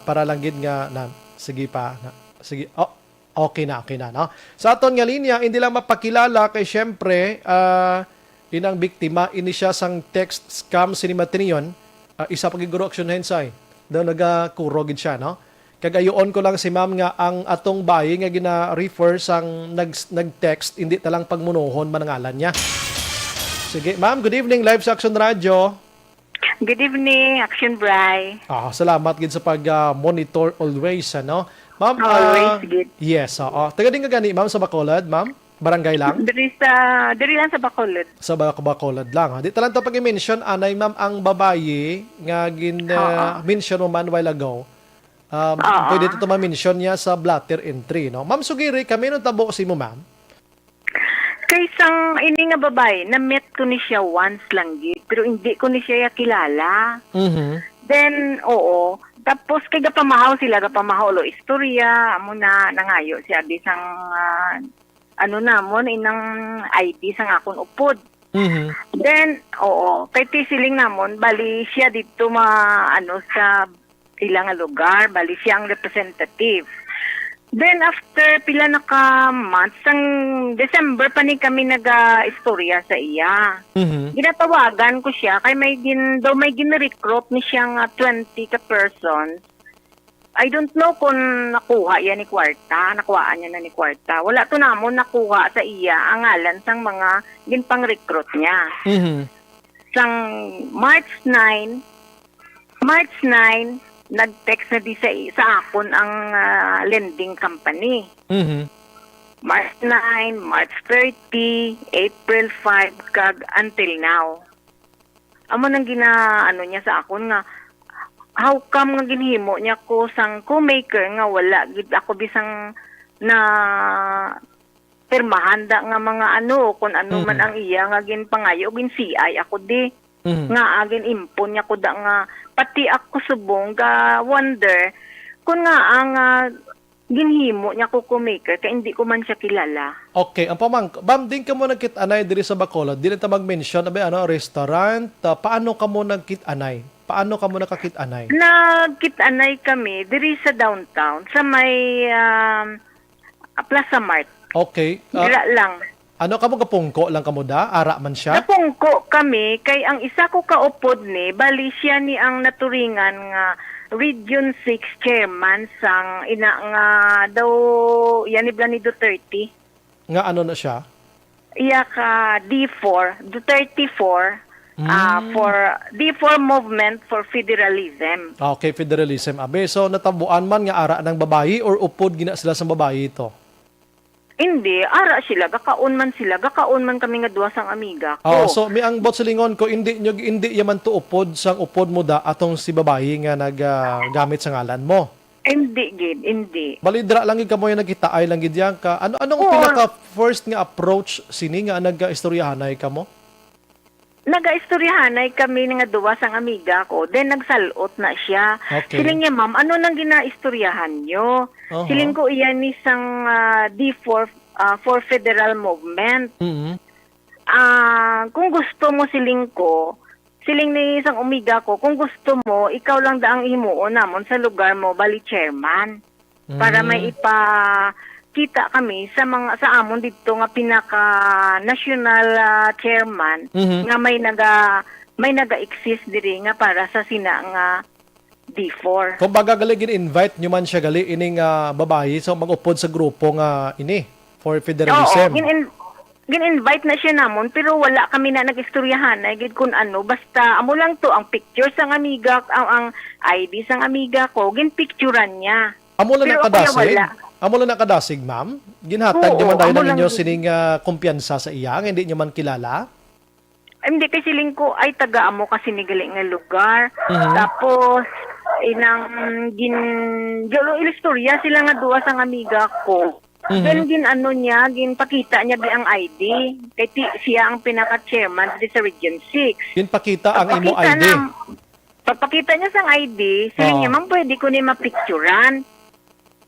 [SPEAKER 4] para lang gid nga na sige pa na sige. Okay na no. Sa aton nga linya hindi lang mapakilala kay syempre inang biktima ini siya sang text scam sinimatriyon isa pagiguro action hensay. Daw nagakuro gid siya no. Kagayoon ko lang si ma'am nga ang atong bayi nga gina-refer sang nag-text hindi talang pagmunohon man ang ngalan niya. Sige, ma'am, good evening Live sa Action Radio.
[SPEAKER 14] Good evening, Action Bry.
[SPEAKER 4] Salamat gid sa pag-monitor always, ano? Ma'am,
[SPEAKER 14] always good.
[SPEAKER 4] Yes, taga din nga gani, ma'am, sa Bacolod, ma'am? Barangay lang?
[SPEAKER 14] Diri lang sa Bacolod.
[SPEAKER 4] Sa Bacolod lang. Di talang to pag-mention, anay, ma'am, ang babayi nga mention mo man while ago. Pwede ito ma-mention niya sa blatter entry, no? Ma'am, sugiri, kami nung tabo si mo, ma'am?
[SPEAKER 14] Kaysang ini nga babae, na-met ko ni siya once lang gid, pero hindi ko ni siya kilala.
[SPEAKER 4] Mm-hmm.
[SPEAKER 14] Then, oo. Tapos, kay gapamahaw sila, gapamahaw lo istorya, amo na nangayo siya di sang, inang ID sang akon upod.
[SPEAKER 4] Mm-hmm.
[SPEAKER 14] Then, oo, kay tisiling namon, bali siya dito sa ilang lugar, bali siya ang representative. Then after pila na ka months, sang December pa ni kami naga-istorya sa iya.
[SPEAKER 4] Mm-hmm.
[SPEAKER 14] Ginatawagan ko siya, kay may gin-recruit ni siyang 20 ka persons. I don't know kung nakuha niya ni Kwarta, nakuhaan niya na ni Kwarta. Wala to namon nakuha sa iya ang ngalan sang mga ginpang-recruit niya.
[SPEAKER 4] Mm-hmm.
[SPEAKER 14] Sang March 9, nag-text na di sa akon ang lending company.
[SPEAKER 4] Mm-hmm.
[SPEAKER 14] March 9, March 30, April 5, kag until now. Amo nang niya sa akon nga, how come nga ginhimo niya ko sang co-maker nga wala gid ako bisang na permahan da nga mga kung man ang iya nga ginpangayo gin CI ako di.
[SPEAKER 4] Mm-hmm.
[SPEAKER 14] Nga agin impon niya ko da nga pati ako subong ga wonder kung nga ang ginhimo niya ko maker kay hindi ko man siya kilala.
[SPEAKER 4] Okay, ang ma'am, din ka mo nagkit-anay diri sa Bacolod. Di na ta mag-mention restaurant. Paano ka mo nagkit-anay? Paano ka mo nakakit-anay?
[SPEAKER 14] Nagkit-anay kami diri sa downtown sa may Plaza Mart.
[SPEAKER 4] Okay.
[SPEAKER 14] Dira lang.
[SPEAKER 4] Ano kamo kapungko lang kamo da? Ara man siya?
[SPEAKER 14] Napungko kami kay ang isa ko kaupod ni bali siya ni ang naturingan nga Region 6 chairman sang ina nga daw yanib lang ni Duterte.
[SPEAKER 4] Nga ano na siya?
[SPEAKER 14] Iya ka D4, Duterte 4 for D4 Movement for Federalism.
[SPEAKER 4] Okay, federalism. Abe, so natabuan man nga ara ng babayi or upod gina sila sa babayi ito?
[SPEAKER 14] Hindi, ara sila, gakaon man kami nga duwa sang amiga ko.
[SPEAKER 4] Oh, so may ang bot silingon ko hindi yaman to upod sang upod mo da atong si babayi nga naggamit sa ngalan mo.
[SPEAKER 14] Hindi.
[SPEAKER 4] Balidra lang gid kamo yung nagkitaay lang gid yan ka. Anong pinaka first nga approach sini nga nag-istoryahanay kamo?
[SPEAKER 14] Nagaistoryahanay kami nga duwa sang amiga ko, then nagsalot na siya.
[SPEAKER 4] Okay.
[SPEAKER 14] Siling niya, ma'am, ano nang ginaistoryahan nyo? Siling ko iyan isang D4 for Federal Movement. Kung gusto mo siling ni isang amiga ko, kung gusto mo, ikaw lang daang himuo namon sa lugar mo, bali chairman. Para may kita kami sa amon dito nga pinaka national chairman nga may naga-exist diri nga para sa sina nga D4.
[SPEAKER 4] Kung baga gali gin-invite nyo man siya gali ining babayi so mag-upod sa grupo nga ini for federalism.
[SPEAKER 14] Oo, gin-invite na siya namon pero wala kami na nag-istoryahan na gid kun ano basta amo lang to ang picture sang amiga ang ID sang amiga ko gin-picturean niya.
[SPEAKER 4] Amo lang
[SPEAKER 14] pero
[SPEAKER 4] nakadasig. Amo lang nakadasig, ma'am. Ginhatag nyo man dahil ng inyo sining kumpiyansa sa iya, hindi nyo man kilala.
[SPEAKER 14] Hindi kasi siling ko ay taga-amo kasi ni gali nga lugar. Tapos ilistorya sila nga duwa sang amiga ko. Then ginpakita niya di ang ID. Kay siya ang pinaka-chairman sa Region 6.
[SPEAKER 4] Ginpakita ang imo ID.
[SPEAKER 14] Pagpakita niya sang ID, siling niya, ma'am, pwede ko ni mapicturan.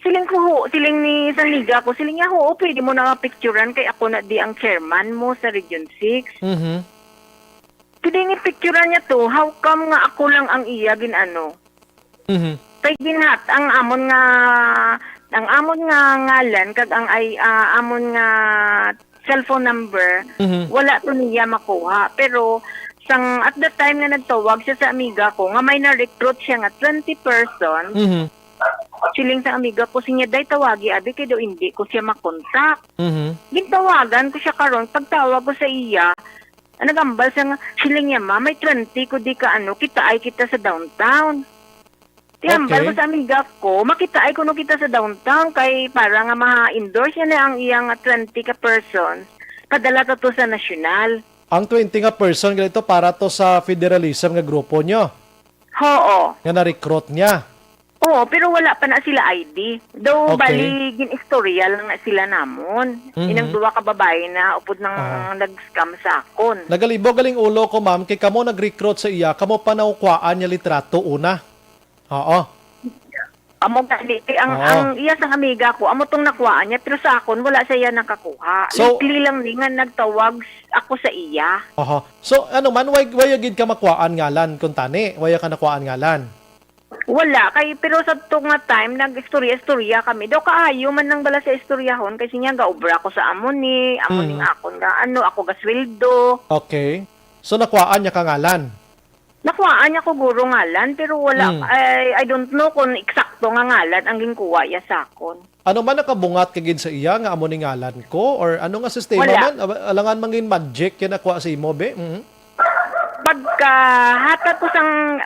[SPEAKER 14] Siling ni sa liga ko, siling niya, pwede mo na mapicturan kay ako na di ang chairman mo sa Region 6. Pwede ni picturan niya to, how come nga ako lang ang iya ginano? Kay ginhat, ang amon nga ngalan, kag ang amon nga cellphone number, wala to niya makuha. Pero, at the time na nagtawag siya sa amiga ko, nga may na-recruit siya nga 20 person, siling sa amiga ko, sinya day tawagi, abi kay do hindi ko siya makontak. Gintawagan ko siya karon pagtawag ko sa iya, nagambal siya nga, siling niya, ma, may 20 ko di ka kita sa downtown. Tiambal ko sa amiga ko, makitaay ko no kita sa downtown, kay para nga ma-endorse niya na ang iyang 20 ka persons, padala to sa nasyonal.
[SPEAKER 4] Ang 20 nga person ganito para to sa federalism nga grupo nyo?
[SPEAKER 14] Oo.
[SPEAKER 4] Nga na-recruit niya?
[SPEAKER 14] Oo, pero wala pa na sila ID. Though bali gin-istorya lang na sila namon. Inang duwa ka babae na upod ng nag-scam sa akon.
[SPEAKER 4] Nagalibo galing ulo ko, ma'am, kay kamo nag-recruit sa iya, kamo pa naukwaan niya litrato una. Oo.
[SPEAKER 14] Amo gali ang iya sang amiga ko, amo tong nakuhaan niya pero sa akon wala siya nakakuha.
[SPEAKER 4] So,
[SPEAKER 14] lately lang ni nga nagtawag ako sa iya.
[SPEAKER 4] So ano man why gid ka makuhaan ngalan kun tani? Why ka nakuhaan ngalan?
[SPEAKER 14] Wala kay pero sa tong nga time nag-istorya kami. Daw kaayo man nang bala sa istoryahon kasi niya gaobra ko sa amon ni nga akon nga ako ga sweldo.
[SPEAKER 4] Okay. So nakuhaan niya ka ngalan.
[SPEAKER 14] Nakuhaan niya ko guro ngalan pero wala I don't know kung eksakto nga ngalan ang ginkuha ya sa akon.
[SPEAKER 4] Ano man nakabungat kagid sa iya nga amo ni ngalan ko or ano nga sistema man alangan mangin magic yan nakuha sa imo be?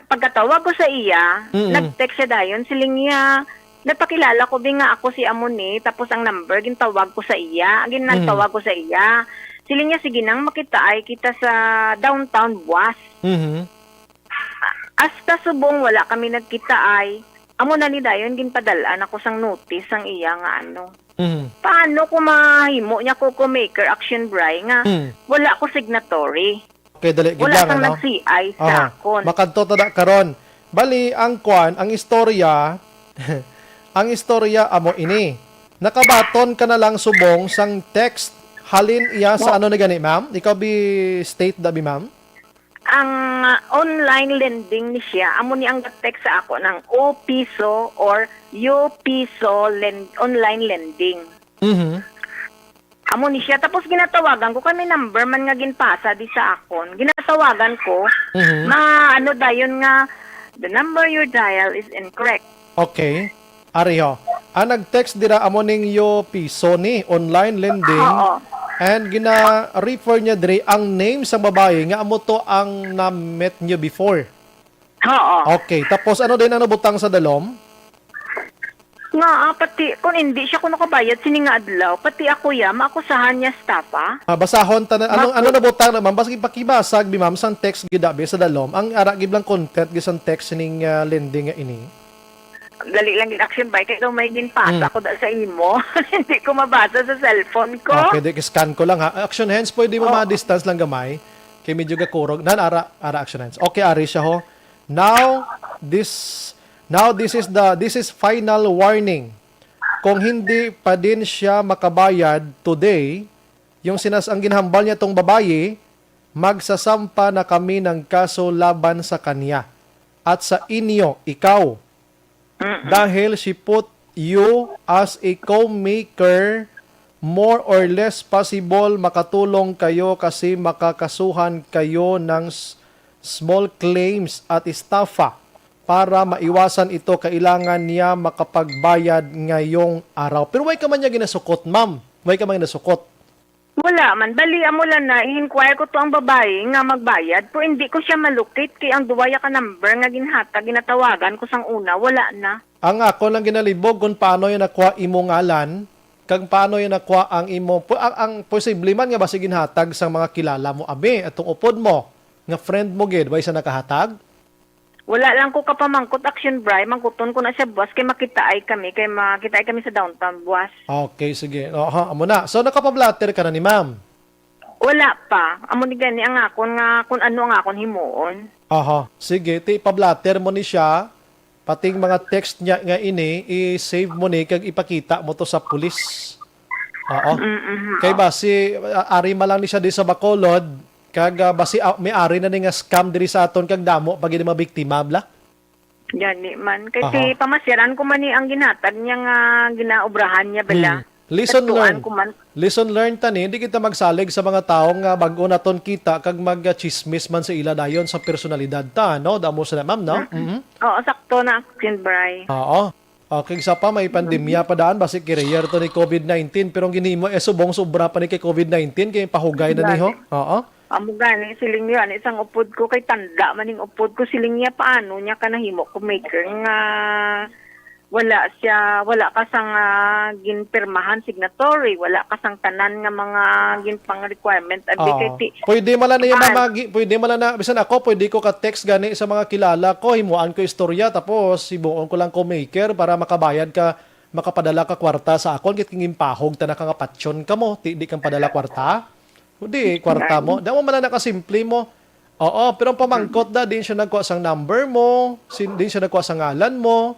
[SPEAKER 4] Pagkatawag ko sa iya, nag-text siya dayon, siling niya, napakilala ko nga ako si Amoni, tapos ang number, gintawag ko sa iya, nagtawag ko sa iya. Siling niya, sige nang makitaay kita sa downtown Buwas. Hasta subong wala kami nagkitaay, amo na ni dayon, ginpadalaan ako sang notice ang iya nga ano. Paano ko mahimo niya ko maker action bray nga, wala ko signatory. Okay, dali
[SPEAKER 14] wala kang nag-CI sa akon.
[SPEAKER 4] Makadto tada karon. Bali ang ang istorya ang istorya amo ini. Nakabaton ka na lang subong sang text halin iya sa ano na gani, ma'am? Ikaw bi state da bi, ma'am?
[SPEAKER 14] Ang online lending ni siya, amo ni ang text sa ako ng O-Piso or U-Piso online lending. amo ni siya. Tapos ginatawagan ko, kami number man nga ginpasa di sa akon. Ginatawagan ko, ano dayon nga, the number you dial is incorrect.
[SPEAKER 4] Okay. Ariho. Nag-text dira amo ning yo piso ni online lending.
[SPEAKER 14] Oo.
[SPEAKER 4] And gina-refer niya diri ang name sa babae nga amo to ang na-met niyo before.
[SPEAKER 14] Oo.
[SPEAKER 4] Okay. Tapos ano din ang nabutang sa dalom?
[SPEAKER 14] Nga, pati, kung hindi siya ko nakabayad, sini nga adlaw, pati ako maakusahan niya staffa.
[SPEAKER 4] Basahon tanan ano nabutang naman basta ipakibasag bi ma'am sang text gidabi sa dalom ang ara giblang content gisang text ning lending nga ini.
[SPEAKER 14] Dali lang action by kay daw may ginpasa ko da sa imo. Hindi ko mabasa sa cellphone ko.
[SPEAKER 4] Okay, scan ko lang ha. Action hands pwede mo ma-distance lang gamay. Kay medyo gakurog nan ara action hands. Okay, ari siya ho. Now this is final warning. Kung hindi pa din siya makabayad today, yung ang ginhambal niya tong babae, magsasampa na kami ng kaso laban sa kanya at sa inyo, ikaw. Dahil she put you as a co-maker, more or less possible makatulong kayo kasi makakasuhan kayo ng small claims at estafa. Para maiwasan ito, kailangan niya makapagbayad ngayong araw. Pero why ka man niya ginasukot, ma'am? Why ka man ginasukot?
[SPEAKER 14] Wala man. Dali mo lang na, i-inquire ko to ang babae nga magbayad. Pero hindi ko siya malukit kay ang duwaya ka number nga ginhatag, ginatawagan ko sang una. Wala na.
[SPEAKER 4] Ang ako lang ginalibog kung paano yung nakuha imong ngalan, kung paano yung nakuha ang imo, ang posible man nga ba ginhatag sa mga kilala mo, abi, atong upod mo, nga friend mo gid, ba isa nakahatag?
[SPEAKER 14] Wala lang ko kapamangkot action bray, mangkuton ko na siya boss kay makitaay kami sa downtown boss.
[SPEAKER 4] Okay, sige. Amo na. So nakapablatter ka na ni ma'am?
[SPEAKER 14] Wala pa. Amo ni gani ang akon nga kung ano ang akon himuon.
[SPEAKER 4] Sige, pablatter mo ni siya. Pating mga text niya nga ini, i-save mo ni kag ipakita mo to sa pulis. Kay basi ari malang ni siya di sa Bacolod. Kag basi may ari na ni nga scam diri sa aton kag damo pag mga biktima bla.
[SPEAKER 14] Gani man kasi pamasiran ko man ni ang ginhatag niya nga ginaobrahan niya bala.
[SPEAKER 4] Lesson learned tani, hindi kita magsalig sa mga tao nga bag-o naton kita kag mag-chismis man sa ila dayon sa personalidad ta, no? Damo sa ma'am, no?
[SPEAKER 14] Oo, sakto na action bray.
[SPEAKER 4] Oo. Okay, sa pa may pandemya pa daan basi career to ni COVID-19 pero ang ginimo subong sobra pa ni kay COVID-19 kay pahugay na ni ho. Oo.
[SPEAKER 14] Amo gani siling niya isang upod ko kay tanda maning upod ko siling niya paano niya kanahimo ko maker nga wala ka sang ginpirmahan signatory, wala ka sang tanan nga mga ginpang requirement abi kay
[SPEAKER 4] pwede mala na yung pwede mala na bisan ako pwede ko ka text gani sa mga kilala ko himuan ko istorya tapos sibuon ko lang ko maker para makabayad ka makapadala ka kwarta sa akon kit kingin pahog ta ka nga patsyon ka mo di kang padala kwarta. Hindi, kwarta mo. Damo man na nakasimple mo. Oo, pero pamangkot da, din siya nagkuha sang number mo, din siya nagkuha sang ngalan mo.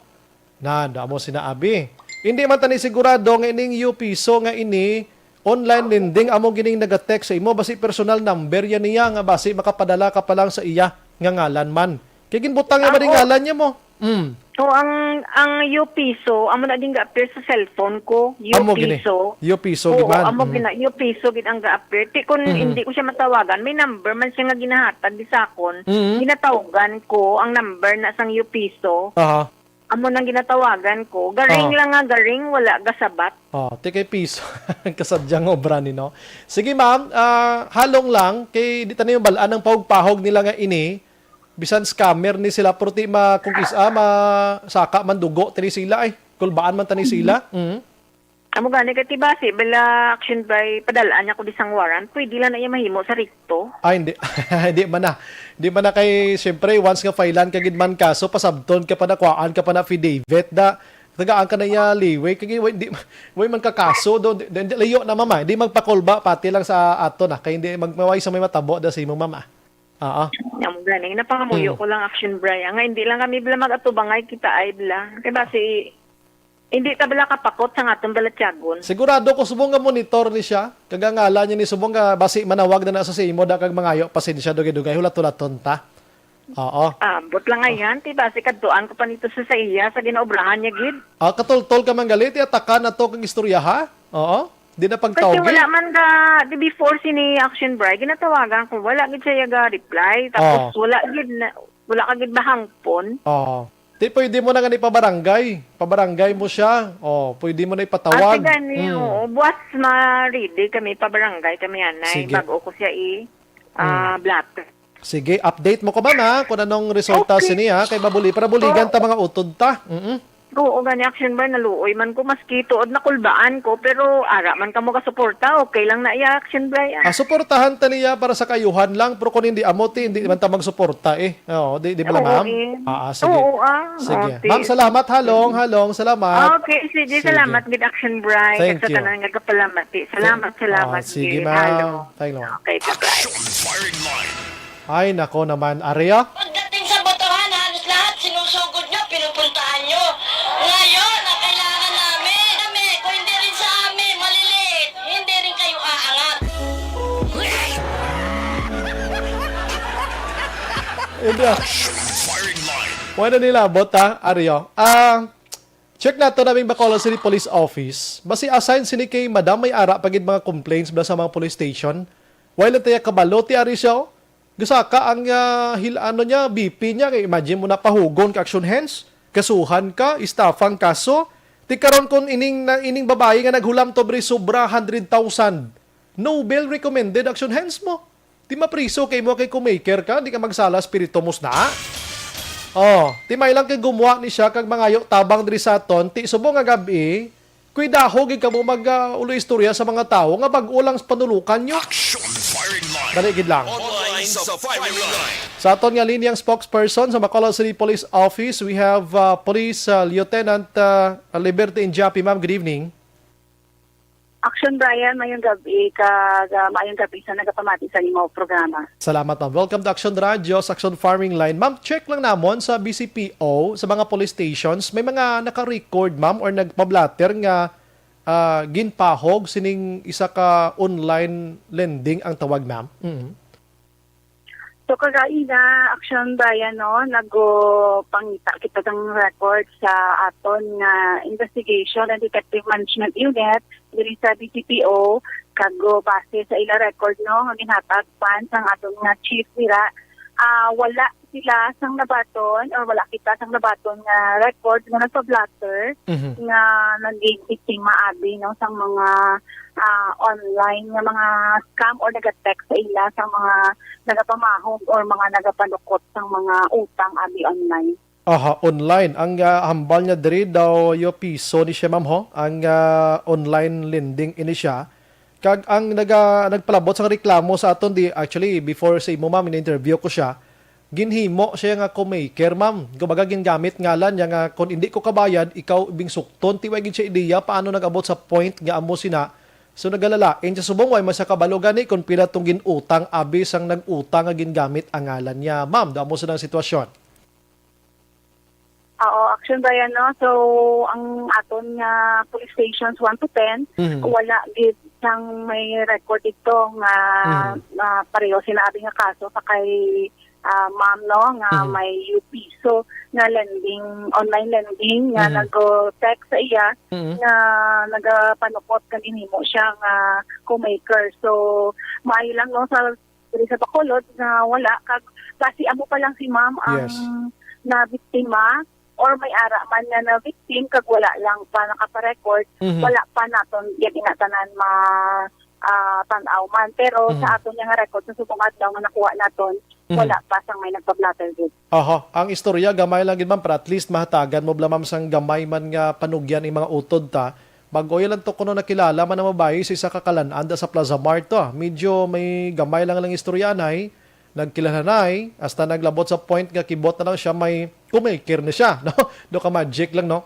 [SPEAKER 4] Damo sinaabi. Hindi man tani sigurado nga ining piso nga ini, online lending, amo gining nag-text sa imo, basi personal number yan niya, nga basi makapadala ka pa lang sa iya, nga ngalan man. Kaya ginbutang nga ba rin ngalan niya mo?
[SPEAKER 14] So, ang piso, amo na din ga-appear sa cellphone ko. Piso.
[SPEAKER 4] Piso,
[SPEAKER 14] oo,
[SPEAKER 4] giman.
[SPEAKER 14] amo piso gid ang ga-appear. Kung hindi ko siya matawagan, may number man siya nga ginahatag di sakon. Ginatawagan ko ang number na sang piso. Amo nang ginatawagan ko. Garing lang nga, wala gasabat.
[SPEAKER 4] Kay piso. Kasadyang obra ni, no? Sige, ma'am, halong lang, kay di tayo yung balaan ng pahog-pahog nila nga ini, bisan scammer ni sila purti kung saka man dugo tani sila kulbaan man tani sila.
[SPEAKER 14] Amo gani kay tibasi bala action by padalaan niya ko disang warrant pwede lang na iya mahimo sa rikto.
[SPEAKER 4] Hindi hindi man na kay syempre once nga filean kagid man kaso pasabton ka pa na kuan ka pa na affidavit da tagaan ka na ya liway kay hindi man ka kaso do layo na mama hindi magpakolba pati lang sa ato na kay hindi magmaway sa may matabo da sa imong mama.
[SPEAKER 14] Amo gani napangamuyo ko lang action bray nga hindi lang kami bala magatubangay kita ay bala kay basi hindi ta bala kapakot sa atong balatyagon.
[SPEAKER 4] Sigurado ko subong nga monitor ni siya kagangala niya ni subong nga basi manawag na sa imo da kag mangayo pasensya dugay-dugay hulat-hulaton ta.
[SPEAKER 14] Bot lang ayan ti basi kadtuan ko pa nito sa iya sa ginaobrahan niya gid.
[SPEAKER 4] Katultol ka man galit ataka na to kag istorya ha. Di na
[SPEAKER 14] Kasi
[SPEAKER 4] pagtawag.
[SPEAKER 14] wala man ka, di before sini Action Bri, ginatawagan ko, wala gid siya yaga reply. Tapos wala ka gid bahangpon.
[SPEAKER 4] Oo. Di pwede mo na nga ipabarangay. Pabarangay mo siya. Pwede mo na ipatawag.
[SPEAKER 14] Ate gani, buwas ma-ready kami, pabarangay kami anay,
[SPEAKER 4] Sige.
[SPEAKER 14] bago ko siya blatter.
[SPEAKER 4] Sige, update mo ko ba na kung anong resulta siniya kay Babuli para buligan ta mga utod ta.
[SPEAKER 14] Oo, gani Action Bri, naluoy man ko maski tuod na kulbaan ko, pero ara man ka mo ka-suporta, okay lang na iya Action Bri.
[SPEAKER 4] Suportahan ta niya para sa kayuhan lang, pero kung hindi amoti, hindi man ta magsuporta Oo, di ba ma'am? Sige.
[SPEAKER 14] Oo,
[SPEAKER 4] Sige.
[SPEAKER 14] okay.
[SPEAKER 4] Ma'am, salamat. Halong, salamat.
[SPEAKER 14] Okay, sige, salamat gid Action Bri.
[SPEAKER 4] Thank
[SPEAKER 14] Kasi
[SPEAKER 4] you.
[SPEAKER 14] tanan nga kapalamati. Salamat
[SPEAKER 4] Sige,
[SPEAKER 14] gid.
[SPEAKER 4] ma'am. Thank you.
[SPEAKER 14] Okay, bye-bye.
[SPEAKER 6] Firing line.
[SPEAKER 4] Ay, nako naman. Arya?
[SPEAKER 11] Pagdating sa botohan, halos lahat sinusugod nyo, pinupuntahan nyo. Ngayon, ang kailangan namin, kung hindi rin sa amin, maliliit, hindi rin kayo aangat.
[SPEAKER 4] Hindi.
[SPEAKER 6] Firing line.
[SPEAKER 4] Wala nila, bota, Arya. Check na to naming Bacolod City Police Office. Basi assign sini kay Madam may ara pagid mga complaints bala sa mga police station. Wala tayo kabalo ti Ari siya. Gusaka ang niya, BP niya. Imagine mo na pahugon ka action hands. Kasuhan ka, istafang kaso. Ti karon kun ining babae nga naghulam to bre sobra 100,000. No bail recommended action hands mo. Di mapriso kay mo kay kumaker ka, di ka magsala spirito mos na. Ti may lang kay gumawa ni siya kag mangayo tabang diri sa aton, ti subong nga gabi, kuidaho gid ka mo ulo istorya sa mga tao nga bag-ulang panulukan nyo.
[SPEAKER 6] Action firing line.
[SPEAKER 4] Dali gid lang.
[SPEAKER 6] Online sa firing line.
[SPEAKER 4] Sa aton nga linyang spokesperson sa Bacolod City Police Office, we have Police Lieutenant Liberty Injapi. Ma'am, good evening.
[SPEAKER 10] Action Brian, mayong gabi mayong gabi sa nagapamati sa imo programa.
[SPEAKER 4] Salamat, ma'am. Welcome to Action Radio sa Action Farming Line. Ma'am, check lang namon sa BCPO, sa mga police stations, may mga naka-record, ma'am, or nagpablatter nga ginpahog sining isa ka online lending ang tawag, ma'am.
[SPEAKER 10] So kagaina Action Brian pangita kita ng record sa aton nga Investigation and Detective Management Unit diri sa BCPO kago base sa ila record nga ginhatag pan sang aton nga chief nila wala sila sang nabaton or wala kita sang nabaton nga record nga nagpa-blatter nga naging biktima abi sang mga online nga mga scam or nag-text sa ila sa mga nagapamahog or mga nagapanukot sang mga utang abi online.
[SPEAKER 4] Online. Ang hambal niya diri daw yo piso ni siya, ma'am, ho? Ang online lending ini siya. Kag ang nagpalabot sa reklamo sa aton actually before sa imo, ma'am, in-interview ko siya. Ginhimo siya nga co-maker, ma'am. Kumbaga gingamit ngalan niya nga kung hindi ko kabayad, ikaw ibing sukton. Tiwag gid siya ideya paano nag-abot sa point nga amo sina. So nagalalain sa subong way masa kabalo gani kung pila tong ginutang abi sang nag-utang nga gingamit ang ngalan niya. Ma'am, damo sa nang sitwasyon.
[SPEAKER 10] Action ba yan, no? So, ang aton nga police stations 1 to 10, wala gid sang may record ito nga pareho sinabi nga kaso sa kay ma'am, no? Nga may UP. So, nga lending, online lending, nga nag-text sa iya, nga nagapanukot kanimo siya nga co-maker. So, maayo lang, no? Sa Bacolod na wala. Kasi amo pa lang si ma'am ang na biktima or may ara man nga na victim kag wala lang pa nakaparecord, wala pa naton yan inatanan tanaw man. Pero sa aton nga record sa subong adlaw nga nakuha naton, wala pa sang may nagpa-blatter gid. Ang istorya gamay lang gid, ma'am, para at least mahatagan mo bla, ma'am, sang gamay man nga panugyan ang mga utod ta. Bago yan lang to kuno nakilala man na mabayi sa isa kakalananda sa Plaza Mart to. Medyo may gamay lang istorya nay. Nagkilahanay, hasta naglabot sa point nga kibot na lang siya, may kumaker na siya, no? Do ka magic lang, no?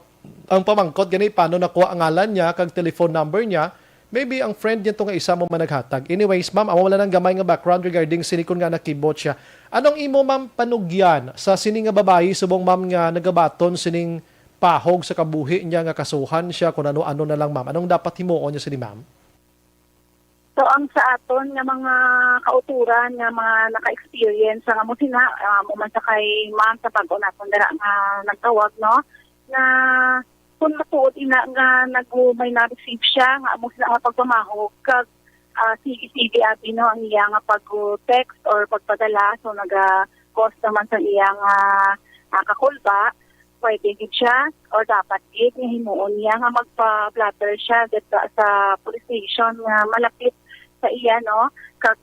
[SPEAKER 10] Ang pamangkot gani paano nakuha ang ngalan niya kag telephone number niya, maybe ang friend niya to nga isa mo managhatag. Anyways, ma'am, amo wala nang gamay nga background regarding sinikon nga nakibot siya. Anong imo, ma'am, panugyan sa sining nga babayi subong, ma'am, nga nagabaton sining pahog sa kabuhi niya nga kasuhan siya kung ano-ano na lang, ma'am? Anong dapat himuon niya sini, ma'am? So, ang sa aton nga mga kauturan nga mga naka-experience nga mo sina, mo man sa kay ma'am sa pag-unaton dara nga nagtawag, no? Na kung matuod ina nga may na-receive siya nga amo sila nga pagpamahog kag sige abi no ang iya nga pag-text or pagpadala so naga-cost naman sa iya nga kakulba pwede gid siya or dapat gid nga himuon niya nga magpa-blatter siya dito sa police station nga malapit sa iya no kag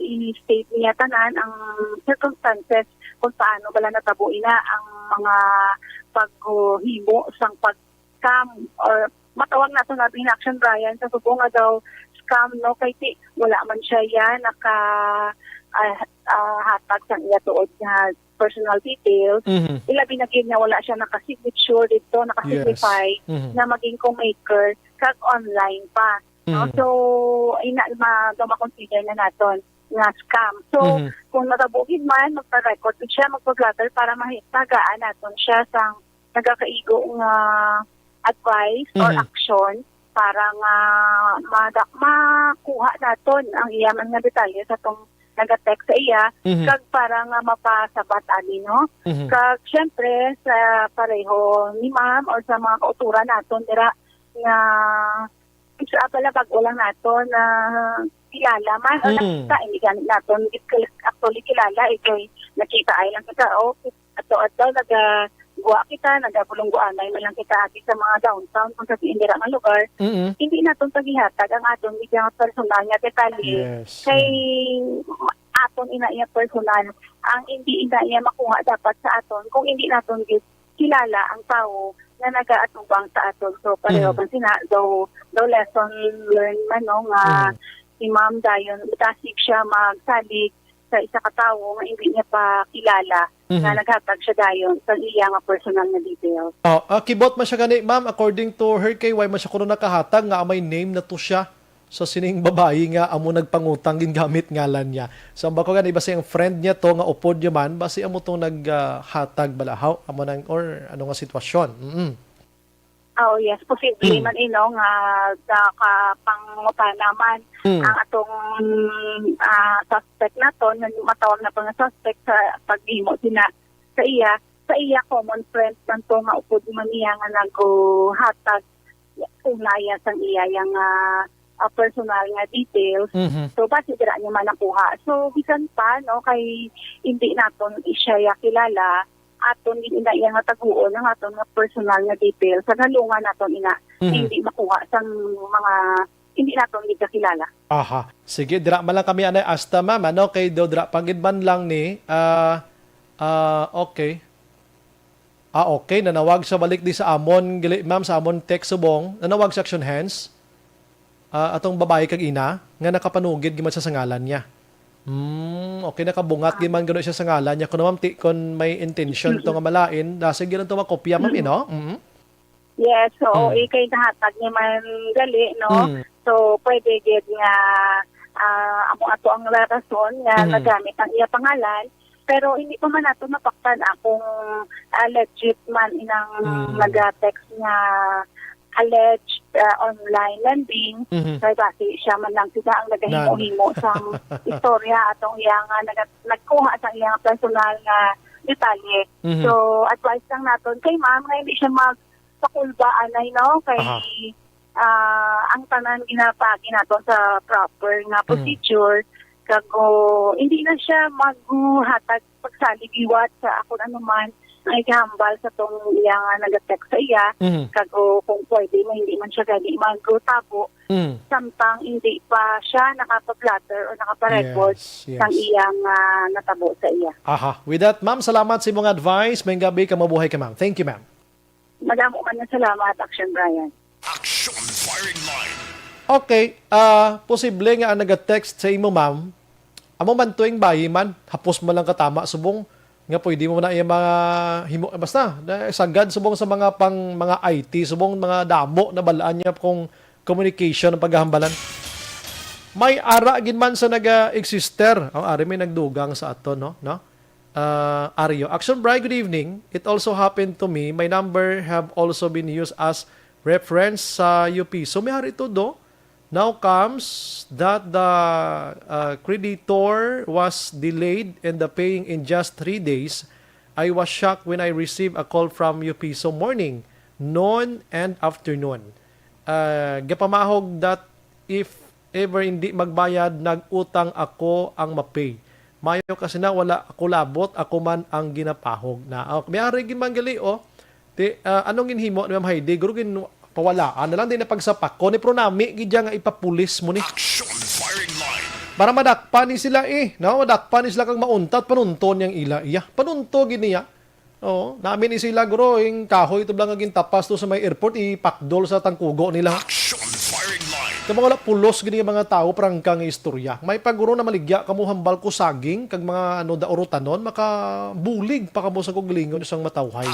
[SPEAKER 10] i-state niya tanan ang circumstances kung paano bala natabo ina ang mga paghimo sang pag-scam or matawag nato na Action Brian sa subong nga daw scam no kay wala man siya yan hatag sa iya tuod nga personal details. Ilabi na gid nga wala siya naka-signature dito, naka-signify na maging co-maker kag online pa. No? So, ma-consider na naton nga scam. So, kung natabugid man, magpa-record siya, magpa-blatter para mahitagaan naton siya sang nagakaigo nga advice or action para nga makuha naton ang iyaman nga detalye sa tong nag-text sa iya, kag para nga mapasabat ani, no? Kag syempre sa pareho ni ma'am or sa mga kauturan naton dira nga sa pala pag ulang naton na kilala man o nakita, hindi ganit naton actually kilala, ito'y nakita ay lang kita, ato nagagawa kita, nagabulong-guanay man lang kita ati sa mga downtown kung sa indira nga lugar, hindi naton pagihatag ang aton bigyan personal nga detalye. Kay aton ina iya personal, ang hindi ina iya makuha dapat sa aton kung hindi naton kilala ang tao na nagaatubang sa aton. So pareho ba sina daw lesson learned man no nga si Ma'am Dayon mutasig siya magsalig sa isa ka tawo nga hindi niya pa kilala na naghatag siya dayon sa iya nga personal na details.
[SPEAKER 4] Kibot man siya gani ma'am according to her kay why man siya kuno nakahatag nga may name na to siya sa sining babae nga amo nagpangutang gingamit ngalan niya. So bako gani basi ang friend niya to nga upod niya man basi amo tong naghatag balahaw amo nang or ano nga sitwasyon.
[SPEAKER 10] Oh yes, posible man nga kapanguta naman ang atong suspect na to, matawag na pang suspect sa paghimo sina sa iya common friend man to nga upod man niya nga naghatag unaya sang iya yang personal nga details. So basi dira niya man nakuha. So bisan pa no kay hindi naton siya kilala aton din ina iya nga taguon ang aton nga personal nga details sa nalungan naton ina hindi makuha sang mga hindi naton di kakilala.
[SPEAKER 4] Aha. Sige, dira man lang kami anay asta ma'am ano kay do dira pagid man lang ni okay. Okay, nanawag sa balik di sa amon ma'am sa amon text subong nanawag sa action hands atong babae kag ina nga nakapanugid giman sa sangalan niya. Okay, nakabungat giman gano siya sa ngalan niya. Kung naman kung may intention to nga malain, sige lang to makopya ma'am, no?
[SPEAKER 10] Yes, so kay nahatag niya man gali, no? So pwede gid nga amo ato ang rason nga nagamit ang iya pangalan, pero hindi pa man nato mapaktan akong legit man inang nag-text nga alleged online lending kay basi siya man lang sila ang nagahimo-himo sa istorya atong iyang nagkuha sa iyang personal nga detalye. So advice lang naton kay ma'am nga hindi siya magpakulba anay no kay ang tanan ginapagi naton sa proper nga procedure kago hindi na siya maghatag pagsaligiwat sa akon anuman ay gihambal sa tong iyang nag-text sa iya kago kung pwede mo hindi man siya gali magtabo samtang hindi pa siya nakapag-blatter o nakaparecord sang iyang natabo sa iya.
[SPEAKER 4] Aha. With that, ma'am, salamat sa imong advice. May gabi ka mabuhay ka, ma'am. Thank you, ma'am.
[SPEAKER 10] Madamo man na salamat, Action Brian.
[SPEAKER 6] Action Firing Line.
[SPEAKER 4] Okay, posible nga ang nag-text sa imo, ma'am. Amo man tuwing bayi man, hapos mo lang katama subong nga pwede mo na yung mga himo basta sagad subong sa mga mga IT subong mga damo na balaan niya kung communication ng paghahambalan. May ara gid man sa naga-exister ang ari may nagdugang sa ato no Aryo. Action Brian, good evening. It also happened to me. My number have also been used as reference sa UP. So may hari to do. Now comes that the creditor was delayed in the paying in just 3 days. I was shocked when I received a call from UP. So morning, noon and afternoon. Gapamahog that if ever hindi magbayad, nag-utang ako ang mapay. Mayo kasi na wala ako labot, ako man ang ginapahog na. May arigin man gali, anong ginhimo ni Ma'am Heidi? Guro pawala. Ano lang din na pagsapak ko ni pronami, gidya nga ipapulis mo ni. Para madakpan ni sila no? Madakpan ni sila kang mauntat, panunton yang ila iya. Panunto giniya. Oo, namin ni sila guro, yung kahoy ito lang aging tapas to sa may airport, ipakdol sa tangkugo nila. Kaya mga pulos gini mga tao prangkang istorya. May paguro na maligya kamo hambal ko saging kag mga daurutanon makabulig pa kamo sa kuglingon isang matawhay.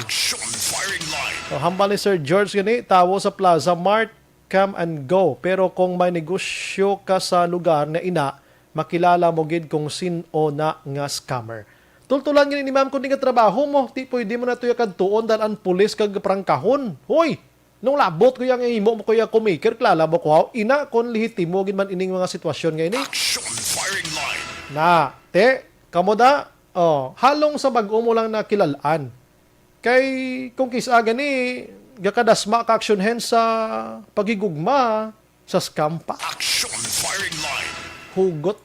[SPEAKER 4] So, hambal ni Sir George gani tawo sa Plaza Mart, come and go. Pero kung may negosyo ka sa lugar na ina, makilala mo gid kung sino na nga scammer. Tultulan gini ni ma'am kung di ka trabaho mo, ti pwede mo na tuya kadtuon dahil ang pulis kag prangkahon. Hoy! Nung labot ko yung imo mo ko yung kumaker, klala mo ko, ina kon lihitimo gid man ining mga sitwasyon ngayon Na, kamo da, halong sa bag-o mo lang nakilalaan. Kay, kung kisa gani, gakadasma ka action hands sa pagigugma sa scam pa. Hugot.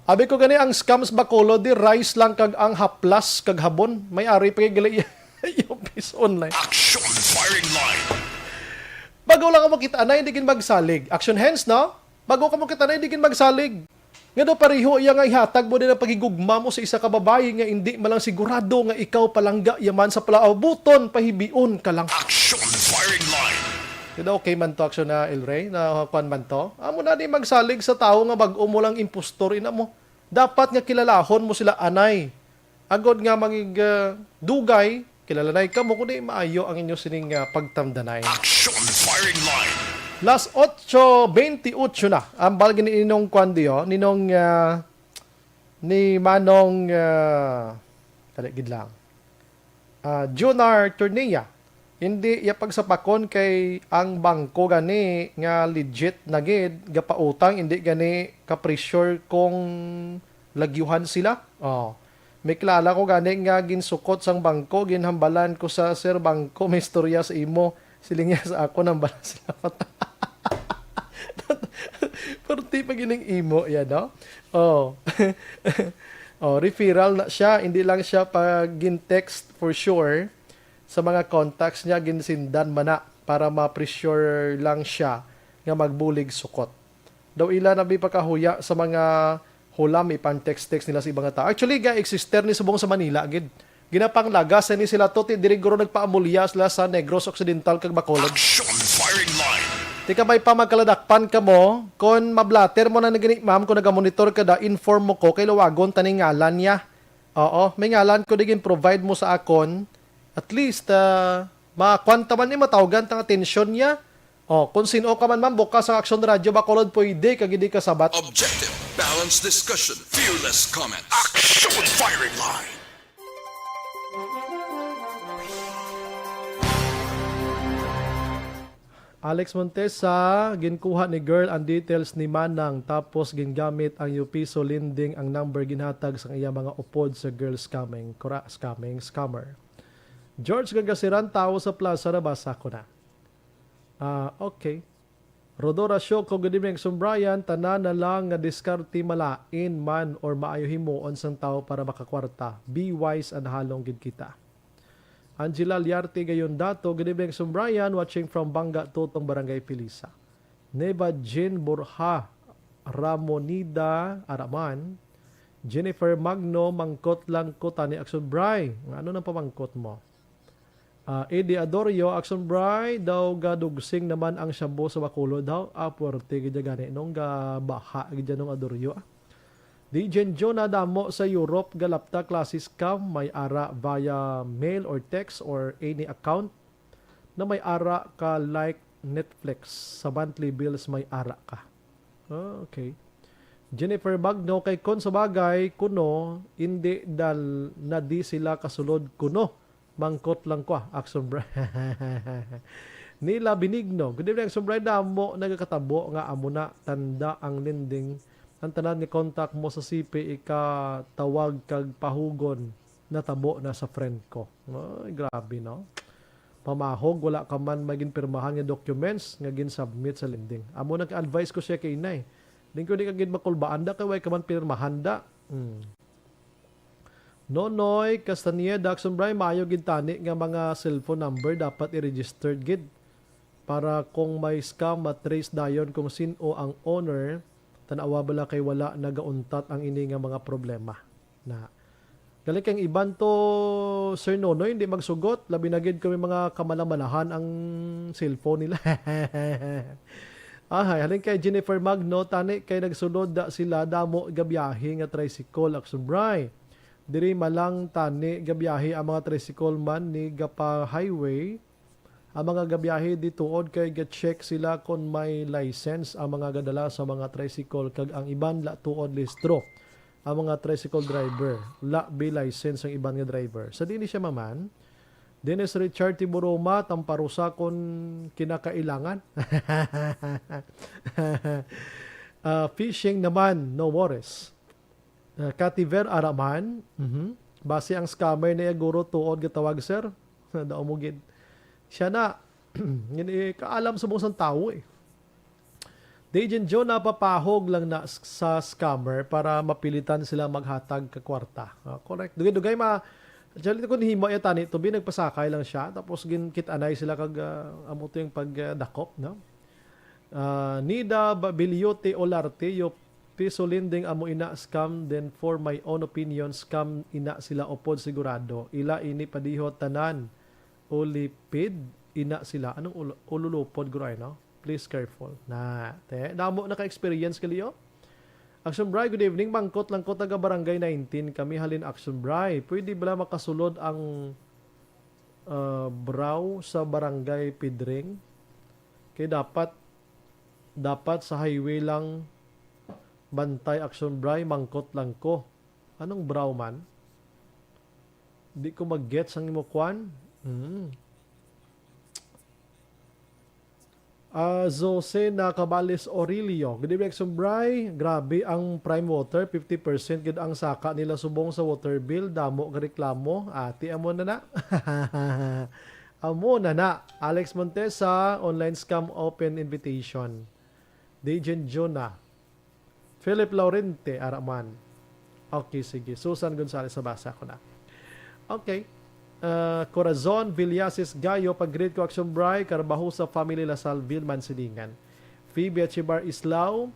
[SPEAKER 4] Abi ko gani ang scams bakulo di rice lang kag ang haplas kag habon. May ari pa gali yung piece online.
[SPEAKER 6] Action firing line.
[SPEAKER 4] Bago lang ka makita na hindi kin magsalig. Action hands, no? Bago ka makita na hindi kin magsalig. Nga do pareho iya nga ihatag mo din ang pagigugma mo sa isa ka babae nga hindi malang sigurado nga ikaw palangga yaman sa palaabuton pahibion ka lang.
[SPEAKER 6] Action firing line.
[SPEAKER 4] Kaya okay man to action na El Rey na kuan man to. Amo na di magsalig sa tao nga bag-o mo lang impostor ina mo. Dapat nga kilalahon mo sila anay. Agod nga magig dugay kilalanay ka mo kundi maayo ang inyo sining pagtamdanay.
[SPEAKER 6] Action firing line.
[SPEAKER 4] Last 8:28 na. Ang balgin ni Ninong Kwandio, Ninong ni Manong taligid lang. Junar Tornea. Hindi ya pagsapakon kay ang bangko gani nga legit na gid gapautang hindi gani ka pressure kung lagyuhan sila. May kilala ko gani nga ginsukot sang bangko, ginhambalan ko sa sir bangko, may istorya sa imo, siling niya sa ako nang bala sila mata. Parti pa gining imo yan, no? Referral na siya, hindi lang siya pag gin-text for sure sa mga contacts niya ginsindan man na para ma-pressure lang siya nga magbulig sukot. Daw ila na pagkahuya sa mga hulam ipan-text nila sa ibang tao. Actually, exister ni subong sa Manila gid. Ginapanglagas ni sila to diri guro nagpaamulya sila sa Negros Occidental kag Bacolod.
[SPEAKER 6] Action firing line.
[SPEAKER 4] Tika may pamagkaladakpan ka mo, kon mablater mo na nagani ma'am kung nagamonitor ka da, inform mo ko kay lawagon taning ngalan niya. Oo, may ngalan ko digin provide mo sa akon. At least makwanta man ni matawagan tang atensyon niya. Kung sino ka man ma'am, bukas ang Action Radio Bacolod pwede kag hindi ka sabat.
[SPEAKER 9] Objective, balanced discussion, fearless comments.
[SPEAKER 6] Action firing line.
[SPEAKER 4] Alex Montesa, ginkuha ni girl ang details ni Manang tapos gingamit ang piso lending ang number ginhatag sa iya mga upod sa girl scamming, scammer. George Gagasiran, tao sa plaza na basa ko na. Okay. Rodora Show, kung good evening, Brian, tanan na lang nga diskarte malain man or maayo himuon sang tao para makakwarta. Be wise and halong gid kita. Angela Liarte gayon dato, good evening, Brian, watching from Banga, Tutong Barangay Pilisa. Neva Jean Borja, Ramonida Araman, Jennifer Magno, mangkot lang ko tani Action Bray. Ano nang pamangkot mo? Eddie Adorio, Action Bray, daw gadugsing naman ang shabu sa Bacolod daw. Puwerte gidya gani nung baha gidya nung Adorio. DJ Jonah damo sa Europe, galapta klasis scam, may ara via mail or text or any account na may ara ka like Netflix. Sa monthly bills may ara ka. Okay. Jennifer Magno, kay kon sa bagay, kuno, hindi dal na di sila kasulod kuno. Mangkot lang ko, Action Bray. Nila Benigno, good evening, Action Bray, damo, nagkatabo nga amo na, tanda ang lending. Ang tanan ni contact mo sa CP, tawag kag pahugon na tabo na sa friend ko. Grabe, no? pamahog, wala ka man maging pirmahan nga documents nga gin-submit sa lending. Amo nag-advise ko siya kay inay. Din ko di ka gin makulbaan da, kay way ka man pirmahan da. Nonoy, Castaneda, Action Brian, maayo gid tani nga mga cellphone number dapat i-registered gid para kung may scam matrace dayon kung sino ang owner, tanawa bala kay wala nagauntat ang ini nga mga problema. Na gali kang iban to Sir Nonoy, hindi magsugot, labi na gid kami mga kamalamalahan ang cellphone nila. Halin kay Jennifer Magno, tani kay nagsunod da sila damo gabiyahe nga tricycle Action Brian. Diri malang tani gabiyahe ang mga tricycle man ni gapa highway. Ang mga gabiyahe dituod kay ga-check sila kung may license ang mga gadala sa mga tricycle kag ang iban la tuod listro. Ang mga tricycle driver, la be license ang iban nga driver. Sa dini siya maman, Dennis Richard Tiburoma, tamparusa kon kinakailangan. Fishing naman, no worries. Kativer Araman, base ang scammer na guro tuod gatawag sir. Daumugid. Siya na, kaalam sa mga tao eh. Dejan Joe napapahog lang na sa scammer para mapilitan sila maghatag ka kwarta. Correct. Dugay actually kung himo ya tani to nagpasakay lang siya tapos ginkitanay sila kag amo to yung pagdakop, no? Nida Babiliote Olarte yo piso lending amo ina scam, then for my own opinion scam ina sila upod sigurado. Ila ini padihot tanan. Ulipid ina sila. Anong ululupod guray, no? Please careful. Damo naka-experience kaliyo. Action Bray, good evening. Mangkot lang ko taga Barangay 19. Kami halin Action Bray. Pwede ba makasulod ang braw sa Barangay Pidring? Kaya dapat sa highway lang bantay Action Bray. Mangkot lang ko. Anong braw man? Di ko mag-gets ang imukwan. Jose na Cabales Aurelio. Good evening, Action Bray. Grabe ang prime water. 50% gid ang saka nila subong sa water bill. Damo reklamo. Ati amo na na. Amo na na. Alex Montesa, online scam open invitation. Dejan Jonah. Philip Laurente Araman. Okay, sige. Susan Gonzales, basa ko na. Okay. Corazon Villasis Gayo, pag-grade ko Action Bray, Carbaho sa Family Lasal, Vilman Silingan. Phoebe Achibar Islao,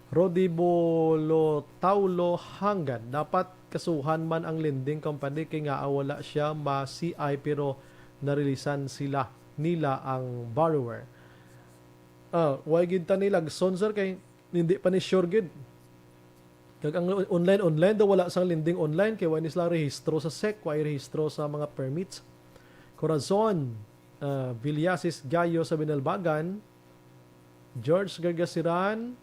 [SPEAKER 4] Rodi Bolo Taulo Hanggan. Dapat kasuhan man ang lending company kay nga wala siya ma-CI pero narilisan nila ang borrower. Why gid ta nila sponsor kay hindi pa ni sure gid. Kag ang online daw wala sang lending online kay wala sila rehistro sa SEC, wala rehistro sa mga permits. Corazon Villasis Gayo sa Binalbagan. George Gargasiran,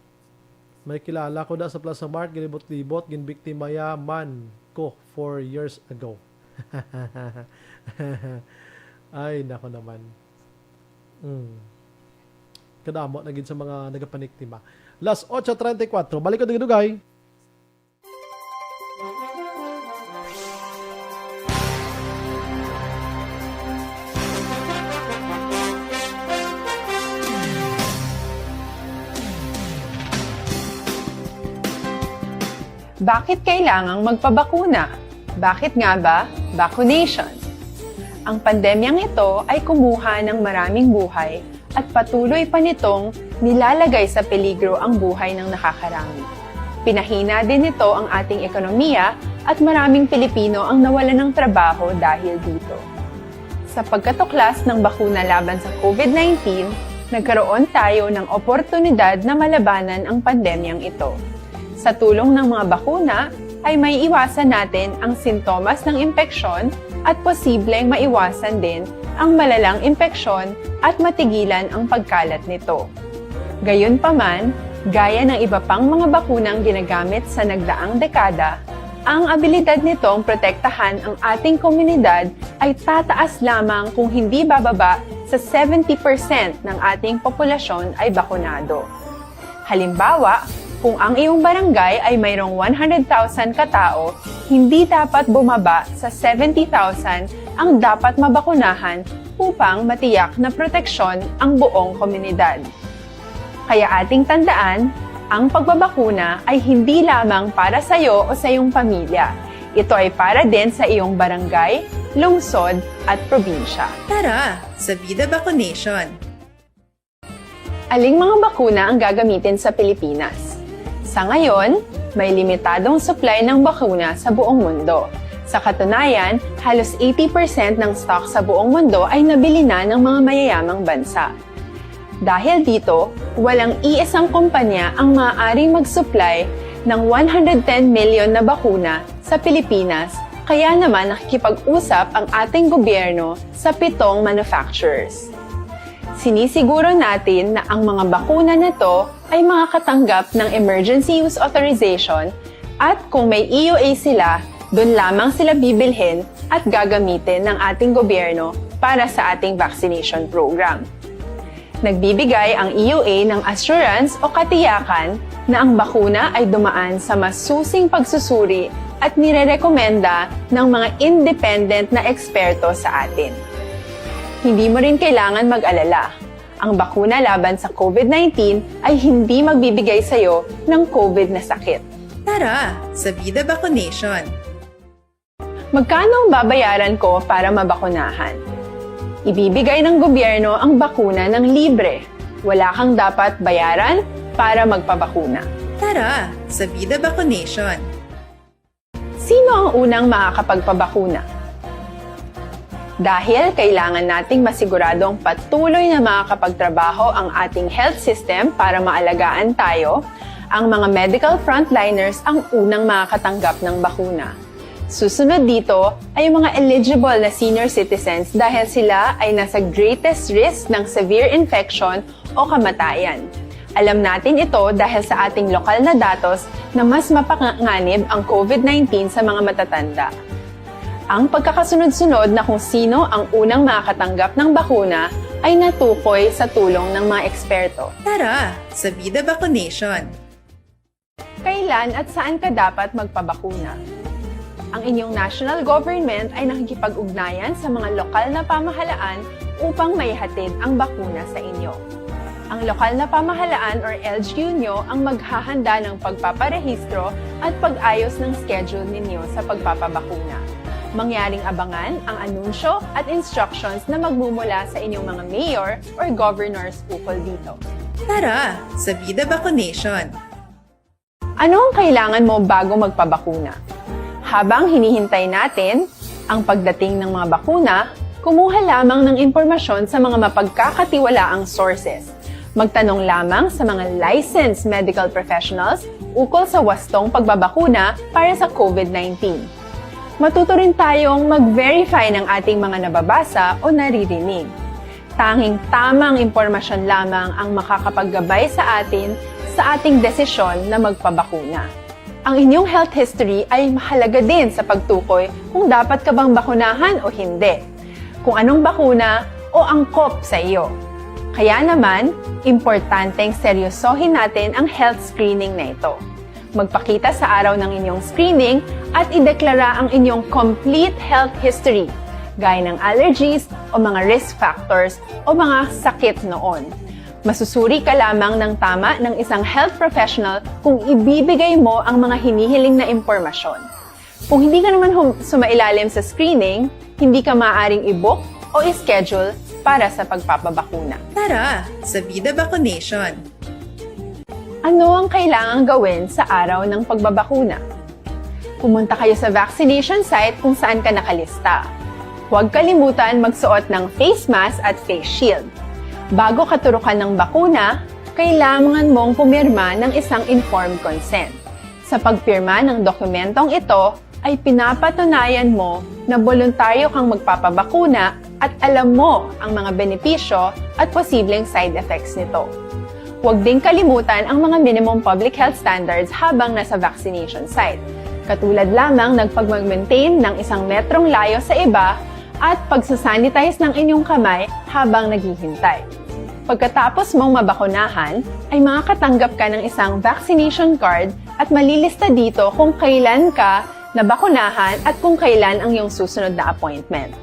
[SPEAKER 4] may kilala ko da sa Plaza Mart, ginibot-libot, ginbiktimaya man ko 4 years ago. Ay, nako naman. Kadamo na gid sa mga nagapaniktima. Las 8:34, balik ko dugay.
[SPEAKER 12] Bakit kailangang magpabakuna? Bakit nga ba vaccination? Ang pandemyang ito ay kumuha ng maraming buhay at patuloy pa nitong nilalagay sa peligro ang buhay ng nakakarami. Pinahina din nito ang ating ekonomiya at maraming Pilipino ang nawalan ng trabaho dahil dito. Sa pagkatuklas ng bakuna laban sa COVID-19, nagkaroon tayo ng oportunidad na malabanan ang pandemyang ito. Sa tulong ng mga bakuna, ay may iwasan natin ang sintomas ng impeksyon at posibleng maiwasan din ang malalang impeksyon at matigilan ang pagkalat nito. Gayunpaman, gaya ng iba pang mga bakunang ginagamit sa nagdaang dekada, ang abilidad nitong protektahan ang ating komunidad ay tataas lamang kung hindi bababa sa 70% ng ating populasyon ay bakunado. Halimbawa, Kung ang iyong barangay ay mayroong 100,000 katao, hindi dapat bumaba sa 70,000 ang dapat mabakunahan upang matiyak na proteksyon ang buong komunidad. Kaya ating tandaan, ang pagbabakuna ay hindi lamang para sa iyo o sa iyong pamilya. Ito ay para din sa iyong barangay, lungsod at probinsya.
[SPEAKER 13] Tara, sa Vida Vaccination!
[SPEAKER 12] Aling mga bakuna ang gagamitin sa Pilipinas? Sa ngayon, may limitadong supply ng bakuna sa buong mundo. Sa katunayan, halos 80% ng stock sa buong mundo ay nabili na ng mga mayayamang bansa. Dahil dito, walang iisang kumpanya ang maaaring mag-supply ng 110 million na bakuna sa Pilipinas, kaya naman nakikipag-usap ang ating gobyerno sa 7 manufacturers. Sinisiguro natin na ang mga bakuna na to ay makakatanggap ng Emergency Use Authorization at kung may EUA sila, doon lamang sila bibilhin at gagamitin ng ating gobyerno para sa ating vaccination program. Nagbibigay ang EUA ng assurance o katiyakan na ang bakuna ay dumaan sa masusing pagsusuri at nirerekomenda ng mga independent na eksperto sa atin. Hindi mo rin kailangan mag-alala. Ang bakuna laban sa COVID-19 ay hindi magbibigay sa iyo ng COVID na sakit.
[SPEAKER 13] Tara, sa Vida Vaccination!
[SPEAKER 12] Magkano ang babayaran ko para mabakunahan? Ibibigay ng gobyerno ang bakuna ng libre. Wala kang dapat bayaran para magpabakuna.
[SPEAKER 13] Tara, sa Vida Vaccination!
[SPEAKER 12] Sino ang unang makakapagpabakuna? Dahil kailangan nating masiguradong patuloy na makakapagtrabaho ang ating health system para maalagaan tayo, ang mga medical frontliners ang unang makakatanggap ng bakuna. Susunod dito ay yung mga eligible na senior citizens dahil sila ay nasa greatest risk ng severe infection o kamatayan. Alam natin ito dahil sa ating lokal na datos na mas mapanganib ang COVID-19 sa mga matatanda. Ang pagkakasunod-sunod na kung sino ang unang makakatanggap ng bakuna ay natukoy sa tulong ng mga eksperto.
[SPEAKER 13] Tara, sa Vida Vaccination!
[SPEAKER 12] Kailan at saan ka dapat magpabakuna? Ang inyong national government ay nakikipag-ugnayan sa mga lokal na pamahalaan upang maihatid ang bakuna sa inyo. Ang lokal na pamahalaan or LGU nyo ang maghahanda ng pagpaparehistro at pag-ayos ng schedule ninyo sa pagpapabakuna. Mangyaring abangan ang anunsyo at instructions na magmumula sa inyong mga mayor or governors ukol dito.
[SPEAKER 13] Tara, sa Vida Vaccination!
[SPEAKER 12] Ano ang kailangan mo bago magpabakuna? Habang hinihintay natin ang pagdating ng mga bakuna, kumuha lamang ng impormasyon sa mga mapagkakatiwalaang sources. Magtanong lamang sa mga licensed medical professionals ukol sa wastong pagbabakuna para sa COVID-19. Matuto rin tayong mag-verify ng ating mga nababasa o naririnig. Tanging tamang impormasyon lamang ang makakapaggabay sa atin sa ating desisyon na magpabakuna. Ang inyong health history ay mahalaga din sa pagtukoy kung dapat ka bang bakunahan o hindi, kung anong bakuna o angkop sa iyo. Kaya naman, importanteng seryosohin natin ang health screening na ito. Magpakita sa araw ng inyong screening at ideklara ang inyong complete health history, gaya ng allergies o mga risk factors o mga sakit noon. Masusuri ka lamang ng tama ng isang health professional kung ibibigay mo ang mga hinihiling na impormasyon. Kung hindi ka naman sumailalim sa screening, hindi ka maaaring i-book o i-schedule para sa pagpapabakuna.
[SPEAKER 13] Tara, sa Vida Vaccination!
[SPEAKER 12] Ano ang kailangang gawin sa araw ng pagbabakuna? Pumunta kayo sa vaccination site kung saan ka nakalista. Huwag kalimutan magsuot ng face mask at face shield. Bago katurukan ng bakuna, kailangan mong pumirma ng isang informed consent. Sa pagpirma ng dokumentong ito, ay pinapatunayan mo na voluntaryo kang magpapabakuna at alam mo ang mga benepisyo at posibleng side effects nito. Huwag din kalimutan ang mga minimum public health standards habang nasa vaccination site. Katulad lamang ng pag-maintain ng 1 metrong layo sa iba at pagsasanitize ng inyong kamay habang naghihintay. Pagkatapos mong mabakunahan, ay makakatanggap ka ng isang vaccination card at malilista dito kung kailan ka nabakunahan at kung kailan ang iyong susunod na appointment.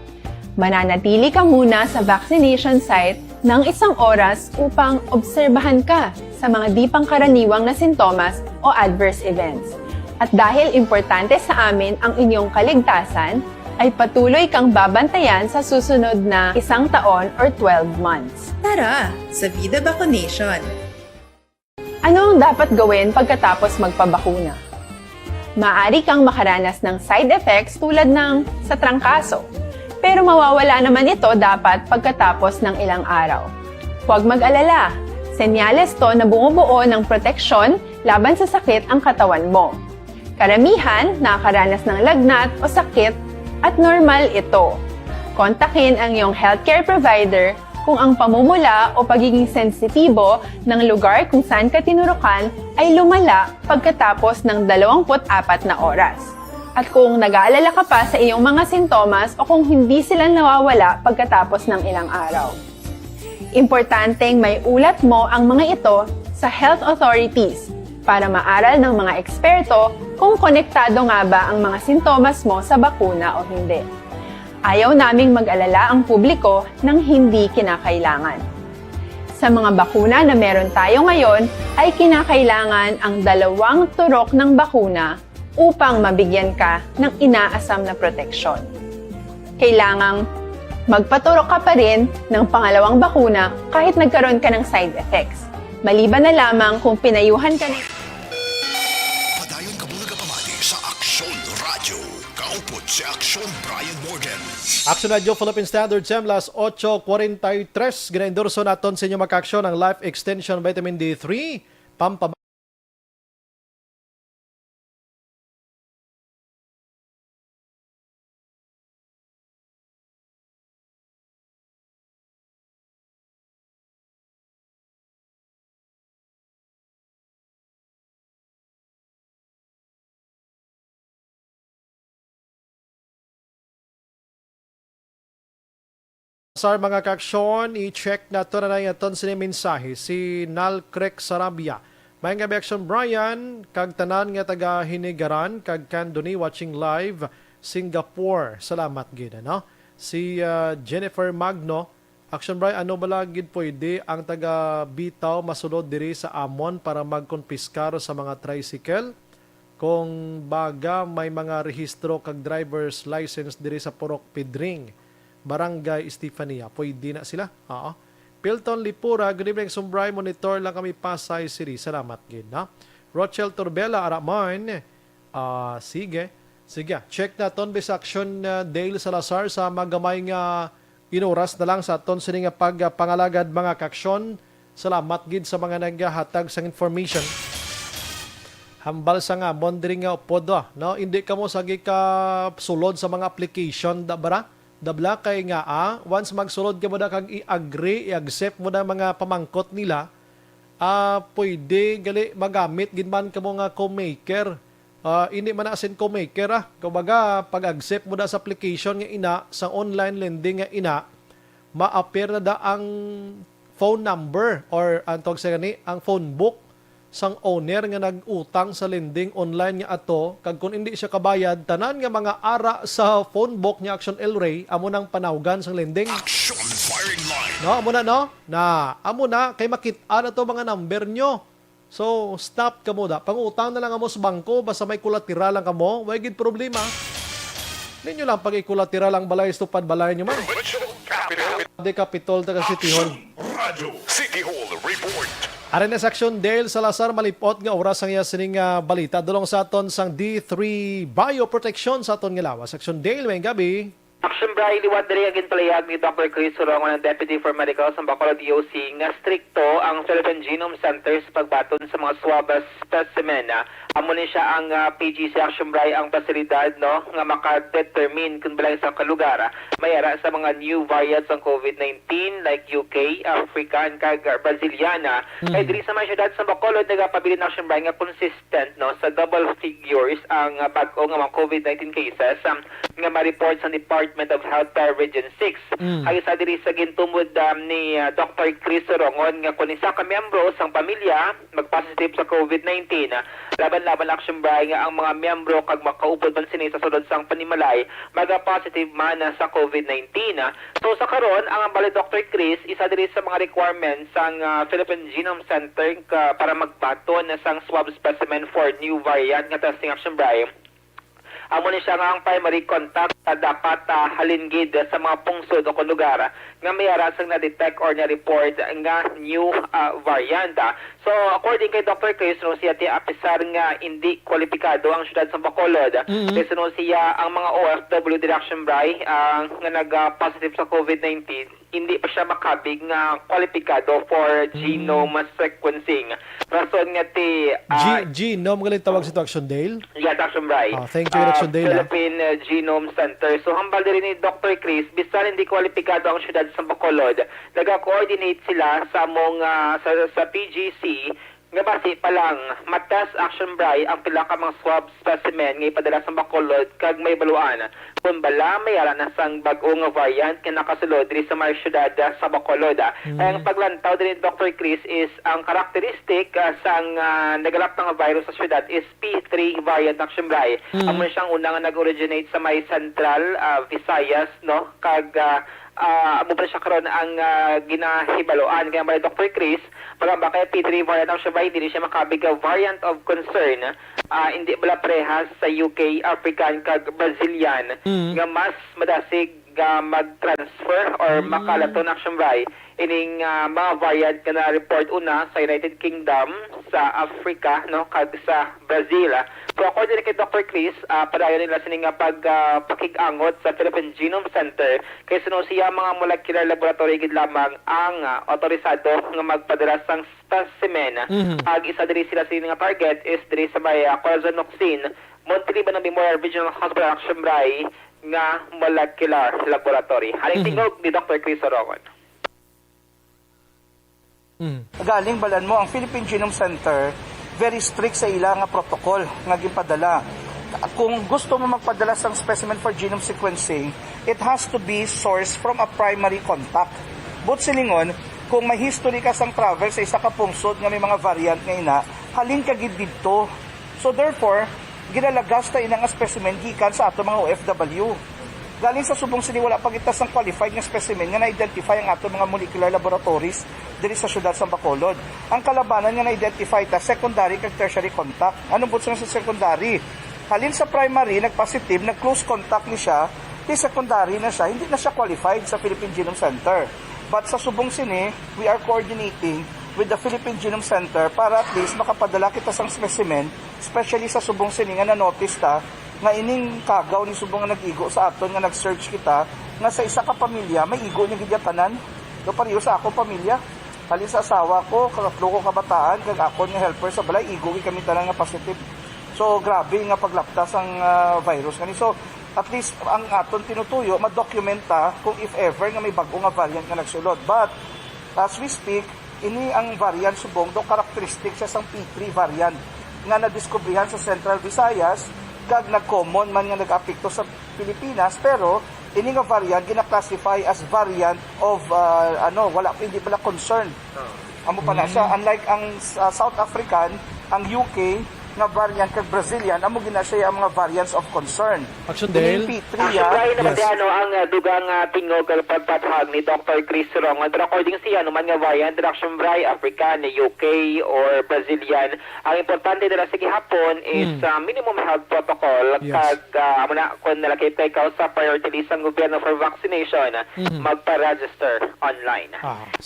[SPEAKER 12] Mananatili ka muna sa vaccination site ng 1 oras upang obserbahan ka sa mga di pangkaraniwang na sintomas o adverse events. At dahil importante sa amin ang inyong kaligtasan, ay patuloy kang babantayan sa susunod na 1 taon or 12 months.
[SPEAKER 13] Tara sa Vida Vaccination.
[SPEAKER 12] Ano ang dapat gawin pagkatapos magpabakuna? Maaari kang makaranas ng side effects tulad ng sa trangkaso, pero mawawala naman ito dapat pagkatapos ng ilang araw. Huwag mag-alala, senyales to na bumubuo ng proteksyon laban sa sakit ang katawan mo. Karamihan nakakaranas ng lagnat o sakit at normal ito. Kontakin ang iyong healthcare provider kung ang pamumula o pagiging sensitibo ng lugar kung saan ka tinurukan ay lumala pagkatapos ng 24 na oras. At kung nag-aalala ka pa sa iyong mga sintomas o kung hindi sila nawawala pagkatapos ng ilang araw. Importanteng may ulat mo ang mga ito sa health authorities para maaral ng mga eksperto kung konektado nga ba ang mga sintomas mo sa bakuna o hindi. Ayaw naming mag-alala ang publiko ng hindi kinakailangan. Sa mga bakuna na meron tayo ngayon, ay kinakailangan ang 2 turok ng bakuna upang mabigyan ka ng inaasam na proteksyon. Kailangang magpaturok ka pa rin ng pangalawang bakuna kahit nagkaroon ka ng side effects. Maliban na lamang kung pinayuhan ka ng
[SPEAKER 6] Padayon ka muna kapamati sa Aksyon Radio. Kaupot si Aksyon Brian Morgan.
[SPEAKER 4] Action Radio Philippine Standard Time, las 8:43. Ginaendorso naton sa inyo maka-aksyon ang Life Extension Vitamin D3, pampaba Sar mga kaaksyon, i-check na ito na natin sa mensahe si Nalcrek Sarabia. May nga action Brian, kag tanan nga taga Hinigaran, kag Candoni watching live Singapore. Salamat gid no. Si Jennifer Magno, action Brian, ano bala gid pwede ang taga Bitaw masulod diri sa Amon para magkonpiskar sa mga tricycle? Kung baga may mga rehistro kag driver's license diri sa Purok Pidring, Barangay Estefania, pwede na sila. Oo. Pilton Lipura, good evening, Sumbray, monitor lang kami Pasay City. Salamat gid na. Rochelle Torbella, Araman. Sige. Check na ton bis action Dale Salazar sa magamay nga inuras na lang sa ton sini nga pagpangalagad mga kaksyon. Salamat gid sa mga naghatag sang information. Hambal sa nga bondring nga upodo, no? Hindi ka mo sagi ka sulod sa mga application da bara. Dabla kay nga once magsulod ka mo na kag i-agree, i-accept mo na mga pamangkot nila, pwede gali magamit ginman ka mo nga co-maker. Ini man asin co-maker Kumbaga pag-accept mo na sa application nga ina sa online lending nga ina, ma-appear na da ang phone number or antog sa gani ang phone book sang owner nga nag-utang sa lending online nga ato, kag kung hindi siya kabayad, tanan nga mga ara sa phone book niya Action El Rey, amo nang panawgan sang lending.
[SPEAKER 6] Action Firing Line.
[SPEAKER 4] No, amo na no? Amo na kay makit-an na to mga number nyo. So, stop ka mo da. Pangutang na lang amo sa bangko, basta may kulatira lang kamo, way gid problema. Ninyo lang pag ikulatira lang balay stupad balay nyo man. De Capitol taga City Hall.
[SPEAKER 6] Radio City Hall Report.
[SPEAKER 4] Arenas Action Dale Salazar malipot nga oras ang iya sining balita dulong sa aton sang D3 Bioprotection sa aton nga lawas. Action Dale, may gabi.
[SPEAKER 15] Action Brian, liwat diri agin palayag ni Dr. Chris Sorongo ng Deputy for Medical sa Bacolod DOC nga stricto ang Philippine Genome Center sa pagbaton sa mga swab specimen amo ni siya ang PGC Action Bray ang pasilidad no nga maka-determine kung balang isang kalugar mayara sa mga new variants ng COVID-19 like UK, Africa, and Braziliana. Kaya diri sa mga syudad sa Bacolod nagapabilin Action Bray nga consistent no sa double figures ang bag-o nga mga COVID-19 cases nga ma-report sa Department of Health para Region 6. Ang isa diri sa gintumod ni Dr. Chris Sorongon nga kung isa ka miyembro sang pamilya magpositive sa COVID-19 laban-laban Action Bray nga ang mga miyembro kag makaupod man sini sa sulod sang panimalay maga-positive man sa COVID-19. So sa karon ang bali Dr. Chris isa diri sa mga requirements sang Philippine Genome Center para magbaton sang swab specimen for new variant nga testing Action Bray. Amo ni siya nga ang primary contact dapat halingid sa mga pungsod o lugar nga may arasang na-detect or na-report nga new variant. So, according kay Dr. Chris, no, siya apisar nga hindi kwalipikado ang syudad sa Bacolod. Kasi no, siya ang mga OFW Direction Bray nga nag-positive sa COVID-19 hindi pa siya makabig nga kwalipikado for genome sequencing. Rason nga ti...
[SPEAKER 4] Genome galing tawag sa Action Dale?
[SPEAKER 15] Yeah, Action Bray.
[SPEAKER 4] Thank you, Action Dale.
[SPEAKER 15] Philippine Genome Center. So, hambal din ni Dr. Chris, bisan hindi kwalipikado ang syudad sa Bacolod, nag-coordinate sila sa among sa PGC nga basi pa lang matas Action Bray ang pila ka mga swab specimen nga ipadala sa Bacolod kag may baluan kung bala may ara na sang bag-o nga variant nga nakasulod diri sa mga syudad sa Bacolod. Ang paglantaw din ni Dr. Chris is ang karakteristik sang nagalap nga virus sa syudad is P3 variant Action Bray. Amo siyang una nga nag-originate sa may Central Visayas no kag amo pa siya karon ang ginahibaloan kaya may Dr. Chris pagamba kay P3 variant Action Bray dili siya makabig variant of concern hindi bala prehas sa UK, African kag Brazilian nga mas madasig mag-transfer or makalaton Action Bray ining mga variant nga na-report una sa United Kingdom, sa Africa, no, kag sa Brazil. So according kay Dr. Chris, padayon nila sining pakig-angot sa Philippine Genome Center kay sino siya mga molecular laboratory gid lamang ang otorisado nga magpadala sang specimen. Ag isa diri sila nga target is diri sa may Corazon-Noxin, Montelibano Memorial Regional Hospital Action Bray nga molecular laboratory. Haling tingog ni Dr. Chris Sorongon.
[SPEAKER 16] Galing balan mo ang Philippine Genome Center, very strict sa ila nga protocol nga gipadala. Kung gusto mo magpadala sang specimen for genome sequencing, it has to be sourced from a primary contact. But silingon, kung may history ka sang travel sa isa ka pungsod nga may mga variant nga ina, halin ka gid didto. So therefore, ginalagas ta ina nga specimen gikan sa ato mga OFW. Galing sa subong sini wala pagitas ng qualified nga specimen nga na-identify ang ato mga molecular laboratories diri sa syudad sa Bacolod. Ang kalabanan nga na-identify ta secondary kag tertiary contact. Anong butso sa secondary? Halin sa primary nagpositive, nag-close contact ni siya, di secondary na siya, hindi na siya qualified sa Philippine Genome Center. But sa subong sini, we are coordinating with the Philippine Genome Center para at least makapadala kita sang specimen, especially sa subong sini nga na-notice ta nga ining kagaw ni subong nga nag-igo sa aton nga nag-search kita nga sa isa ka pamilya may igo niya gid tanan. Do pareho sa ako pamilya. Halin sa asawa ko, katlo ko kabataan, kag ako nga helper sa balay igo gi kami tanan nga positive. So grabe nga paglaptas ang virus kani. So at least ang aton tinutuyo madokumenta kung if ever nga may bag-o nga variant nga nagsulod. But as we speak, ini ang variant subong do characteristic siya sang P3 variant nga nadiskubrihan sa Central Visayas kag nag-common man nga nag-apekto sa Pilipinas, pero ini nga variant gina-classify as variant of wala hindi pala concern. Amo pa na siya, unlike ang South African, ang UK nga variant kag Brazilian, amo gina siya ang mga variants of concern.
[SPEAKER 4] Action Dale.
[SPEAKER 15] Actually, ang dugang tingog kag pagpatahag ni Dr. Chris Sorongon. Pero according siya, naman nga variant, Action Bray, African, UK, or Brazilian, ang importante nila sa gihapon is minimum health protocol. Kag, kung nalakay ikaw sa priority list ng gobyerno for vaccination, magpa-register online.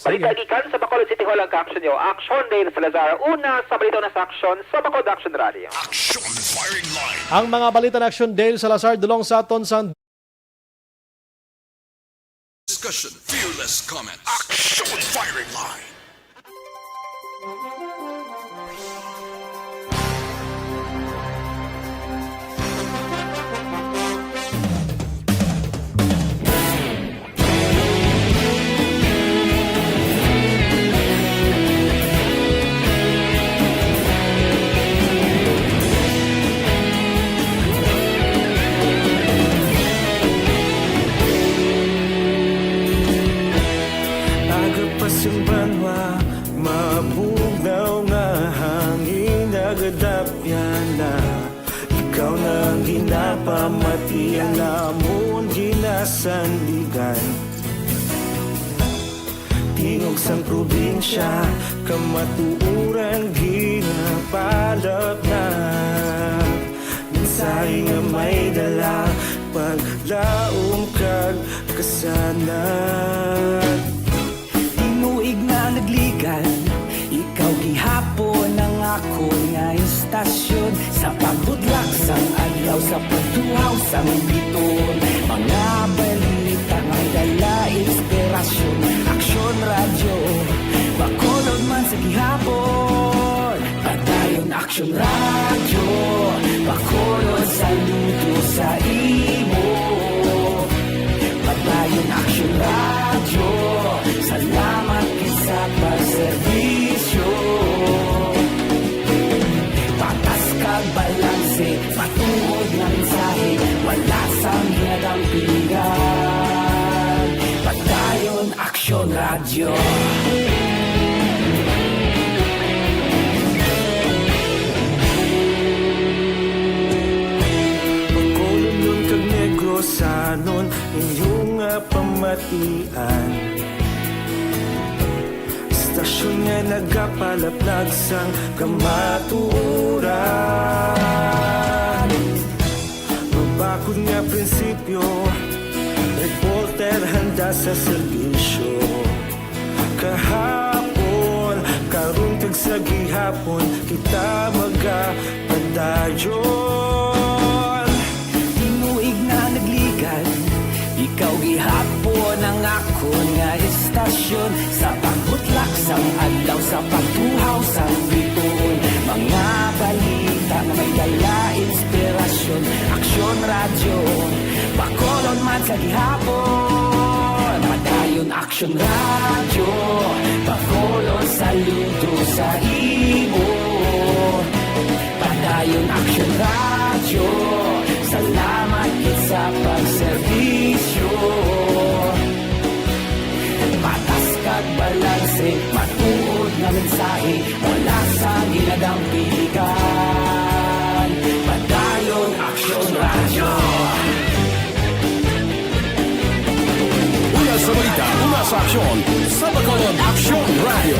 [SPEAKER 15] Balita gikan sa Bacolod City Hall ang ka-action nyo. Action Dale Salazar, una sa balita na sa action sa Bacolod Action Radio.
[SPEAKER 6] Action Firing Line.
[SPEAKER 4] Ang mga balita ng Action Dale Salazar dulong sa aton sa
[SPEAKER 9] Discussion, fearless comment.
[SPEAKER 6] Action Firing Line.
[SPEAKER 17] sandigan. Tingog sang probinsya, kamatuuran ginapalap na. Minsay nga may dala, paglaom kag kasanan.
[SPEAKER 18] Tinuig na nagligan, ikaw gihapon ang ako nga istasyon. Sa pagbudlak sang adlaw, sa pagtuhaw sang biton. Mga balita nga dala inspirasyon. Aksyon radyo, bakolod man sa gihapon. Padayon aksyon radyo, bakolod saludo sa imo. Padayon aksyon radyo, salamat sa pagserbisyo. Patas kag balanse, patuod na mensahe, wala sang hinagang pinggan. Padayon aksyon radyo.
[SPEAKER 17] Pagkolon kag Negros sanon, inyong pamatian. Istasyon nga nagapalaplag sang kamatuuran. Mabakod nga prinsipyo, reporter handa sa serbisyo. Kahapon, karong kag sa gihapon, kita magapadayon.
[SPEAKER 18] Tinuig na nagligan, ikaw gihapon ang ako nga istasyon. Sa pagbutlak sang adlaw, sa pagtuhaw sang biton. Mga balita nga may dala inspirasyon. Aksyon radyo, bakolon man sa gihapon. Padayon aksyon radyo, bakolon saludo sa imo. Padayon aksyon radyo, salamat sa pagserbisyo. Patas kag balanse, matuod na mensahe, wala sa ginagang piligan. Padayon aksyon radyo.
[SPEAKER 6] Una sa balita, una sa aksyon, sa Bacolod Aksyon Radio.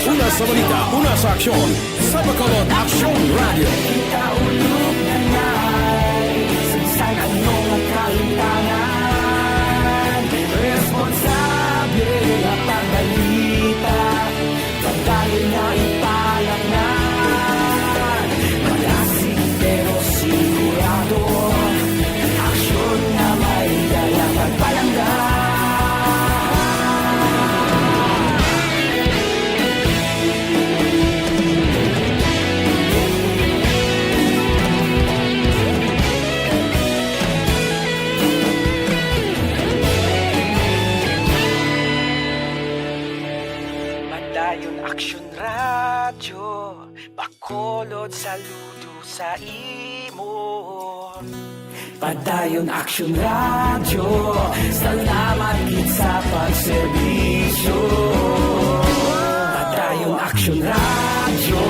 [SPEAKER 6] Una sa balita, una sa aksyon, sa Bacolod Aksyon Radio.
[SPEAKER 18] Kaulog na na'y sagsang anong nagkaintangan. Responsable na pagbalita, pagdayon na ipalaknan. Malasig pero sigurado, aksyon na may dalang pagpalanggan. Padayon aksyon radyo, bakolod saludo sa imo. Padayon aksyon radyo, salamat gid sa pagserbisyo. Padayon aksyon radyo,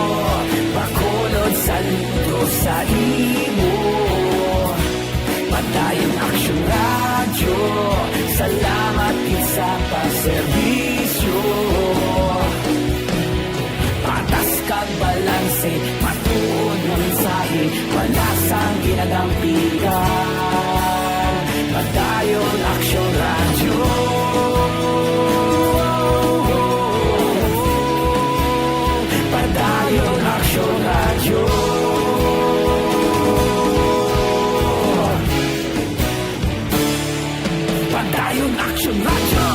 [SPEAKER 18] bakolod saludo sa imo. Padayon aksyon radyo, salamat gid sa pagserbisyo. Patas kag balanse, matuod na mensahe, wala sang ginagang piligan. Padayon aksyon radyo. Padayon aksyon radyo. Padayon aksyon radyo.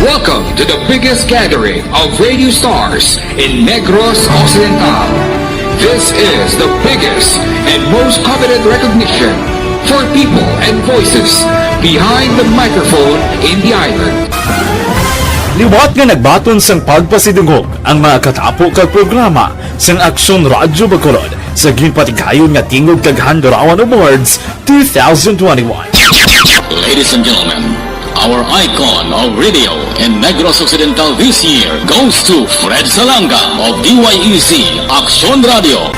[SPEAKER 19] Welcome to the biggest gathering of radio stars in Negros Occidental. This is the biggest and most coveted recognition for people and voices behind the microphone in the island.
[SPEAKER 20] Liwat nga nagbaton sang pagpasidungog ang mga katapo kag programa sang Aksyon Radyo Bacolod sa ginpatigayon nga Tingog kag Handurawan Awards 2021.
[SPEAKER 21] Ladies and gentlemen, our icon of radio in Negros Occidental this year goes to Fred Salanga of DYEZ Aksyon Radio.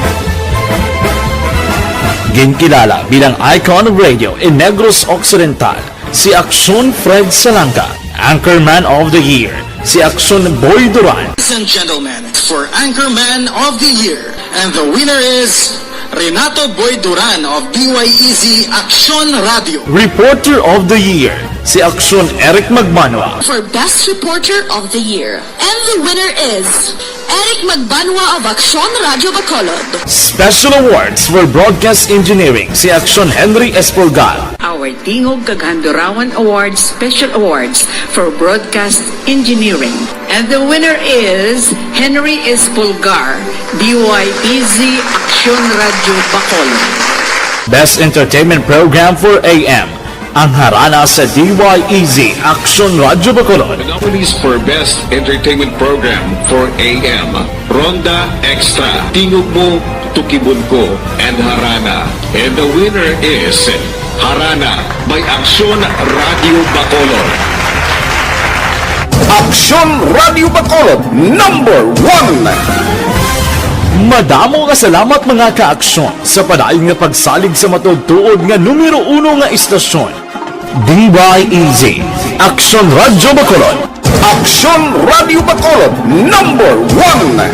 [SPEAKER 20] Ginkilala bilang icon of radio in Negros Occidental, si Aksyon Fred Salanga. Anchorman of the Year, si Aksyon Boy Duran.
[SPEAKER 21] Ladies and gentlemen, for Anchorman of the Year, and the winner is Renato Boy Duran of DYEZ Aksyon Radio.
[SPEAKER 20] Reporter of the Year, si Aksyon Eric Magbanwa.
[SPEAKER 22] For Best Reporter of the Year, and the winner is Eric Magbanwa of Aksyon Radio Bacolod.
[SPEAKER 20] Special awards for broadcast engineering, si Aksyon Henry Espolgar.
[SPEAKER 23] Our Tingog kag Handurawan Awards Special Awards for Broadcast Engineering. And the winner is Henry Espolgar, DYEZ Aksyon Radio Bacolod.
[SPEAKER 20] Best Entertainment Program for AM, ang harana sa DYEZ Aksyon Radio Bacolod.
[SPEAKER 1] The nominees for Best Entertainment Program for AM, Ronda Extra, Tingog Mo, Tukibon Ko, and Harana. And the winner is Harana by Aksyon Radio Bacolod. Aksyon Radio Bacolod, #1.
[SPEAKER 20] Madamo nga salamat mga ka-aksyon sa padayon nga pagsalig sa matudtuod nga numero 1 nga istasyon. DYEZ Aksyon Radio Bacolod.
[SPEAKER 1] Aksyon Radio Bacolod, #1.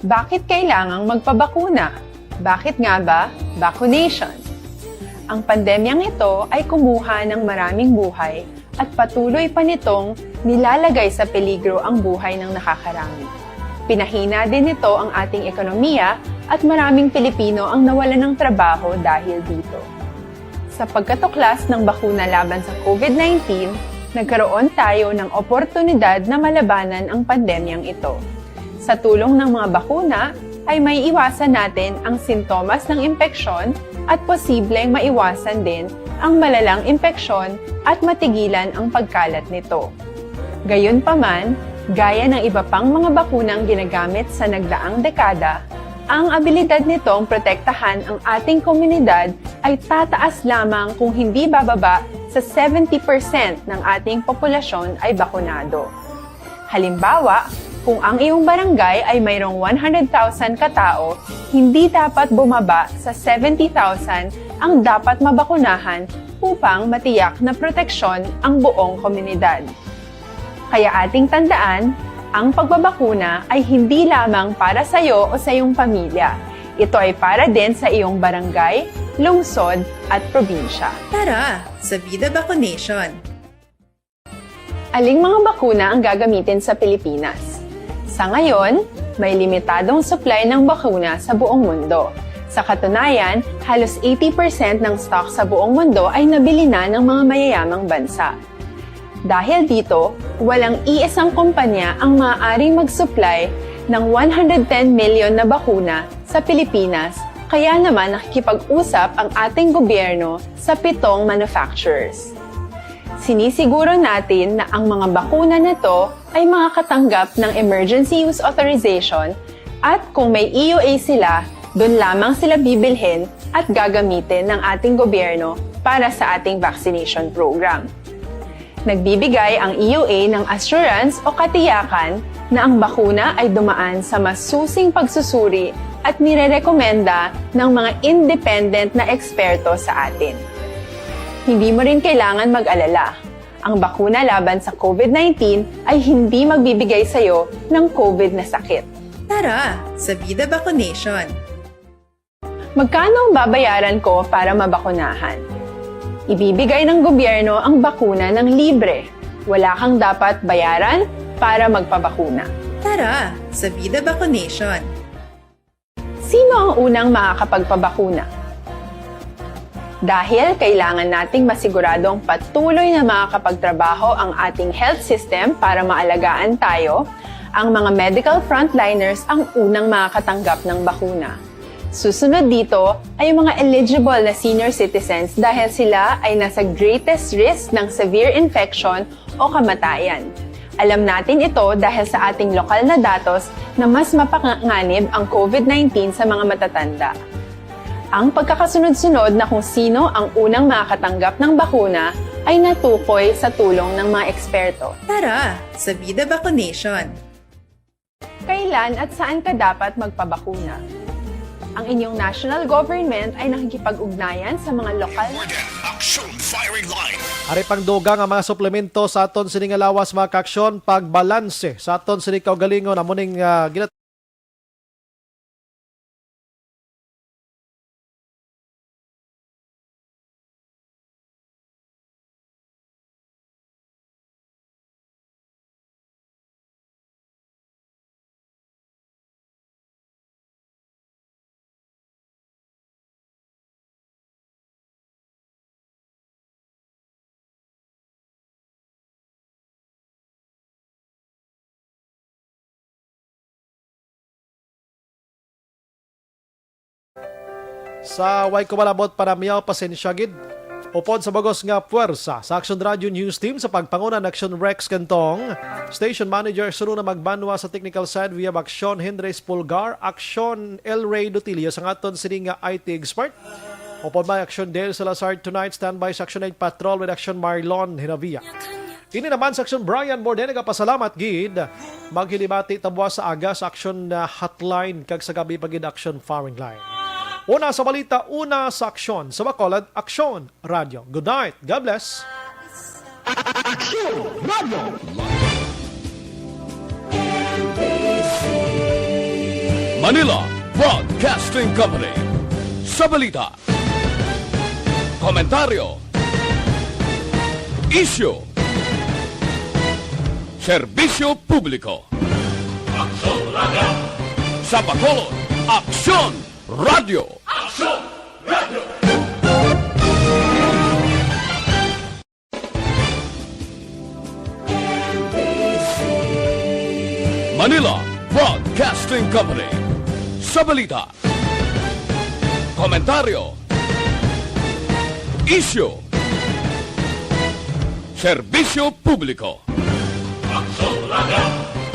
[SPEAKER 12] Bakit kailangang magpabakuna? Bakit nga ba vaccination? Ang pandemyang ito ay kumuha ng maraming buhay at patuloy pa nitong nilalagay sa peligro ang buhay ng nakakarami. Pinahina din nito ang ating ekonomiya at maraming Pilipino ang nawalan ng trabaho dahil dito. Sa pagkatuklas ng bakuna laban sa COVID-19, nagkaroon tayo ng oportunidad na malabanan ang pandemyang ito. Sa tulong ng mga bakuna, ay may iwasan natin ang sintomas ng impeksyon at posibleng maiwasan din ang malalang impeksyon at matigilan ang pagkalat nito. Gayunpaman, gaya ng iba pang mga bakunang ginagamit sa nagdaang dekada, ang abilidad nitong protektahan ang ating komunidad ay tataas lamang kung hindi bababa sa 70% ng ating populasyon ay bakunado. Halimbawa, kung ang iyong barangay ay mayroong 100,000 katao, hindi dapat bumaba sa 70,000 ang dapat mabakunahan upang matiyak na proteksyon ang buong komunidad. Kaya ating tandaan, ang pagbabakuna ay hindi lamang para sa iyo o sa iyong pamilya. Ito ay para din sa iyong barangay, lungsod at probinsya.
[SPEAKER 13] Tara, sa Vida Vaccination!
[SPEAKER 12] Aling mga bakuna ang gagamitin sa Pilipinas? Sa ngayon, may limitadong supply ng bakuna sa buong mundo. Sa katunayan, halos 80% ng stock sa buong mundo ay nabili na ng mga mayayamang bansa. Dahil dito, walang iisang kumpanya ang maaaring mag-supply ng 110 million na bakuna sa Pilipinas, kaya naman nakikipag-usap ang ating gobyerno sa 7 manufacturers. Sinisiguro natin na ang mga bakuna na to ay makakatanggap ng Emergency Use Authorization at kung may EUA sila, doon lamang sila bibilhin at gagamitin ng ating gobyerno para sa ating vaccination program. Nagbibigay ang EUA ng assurance o katiyakan na ang bakuna ay dumaan sa masusing pagsusuri at nirerekomenda ng mga independent na eksperto sa atin. Hindi mo rin kailangan mag-alala. Ang bakuna laban sa COVID-19 ay hindi magbibigay sa iyo ng COVID na sakit.
[SPEAKER 13] Tara, sa Vida Vaccination!
[SPEAKER 12] Magkano ang babayaran ko para mabakunahan? Ibibigay ng gobyerno ang bakuna ng libre. Wala kang dapat bayaran para magpabakuna.
[SPEAKER 13] Tara, sa Vida Vaccination!
[SPEAKER 12] Sino ang unang makakapagpabakuna? Dahil kailangan nating masiguradong patuloy na makakapagtrabaho ang ating health system para maalagaan tayo, ang mga medical frontliners ang unang makakatanggap ng bakuna. Susunod dito ay yung mga eligible na senior citizens dahil sila ay nasa greatest risk ng severe infection o kamatayan. Alam natin ito dahil sa ating lokal na datos na mas mapanganib ang COVID-19 sa mga matatanda. Ang pagkakasunod-sunod na kung sino ang unang makakatanggap ng bakuna ay natukoy sa tulong ng mga eksperto.
[SPEAKER 13] Tara, sa Vida Vaccination!
[SPEAKER 12] Kailan at saan ka dapat magpabakuna? Ang inyong national government ay nakikipag-ugnayan sa mga lokal na
[SPEAKER 6] Action Firing Line.
[SPEAKER 4] Ari pangdugang ang mga suplemento sa aton sining lawas mga kaaksyon pagbalanse sa aton sining kaugalingon amuning ginat sa way kumalabot para miyaw pasensya gid. Upod sa bagos nga puwersa sa Action Radio News Team sa pagpanguna ng Action Rex Cantong, Station Manager sunod na magbanwa sa technical side via Action Henry Pulgar, Action El Ray Dutilio sa aton sining nga IT expert. Upod may Action Dale Salazar tonight, standby sa Action 8 Patrol with Action Marlon Hinavia. Ini naman sa Action Brian Borden nagapasalamat gid maghilibati tabwa sa aga sa Action hotline kag sa gabi pagid Action firing line. Una sa balita, una sa aksyon. Sa Bacolod, Action Radio. Good night. God bless.
[SPEAKER 18] Action Radio.
[SPEAKER 9] Manila Broadcasting Company. Sa balita, komentaryo, issue, serbisyo publiko. Action Radio. Sa Bacolod, Action Radio. Action Radio. Manila Broadcasting Company. Sa balita, komentaryo, issue, serbisyo publiko. Action Radio.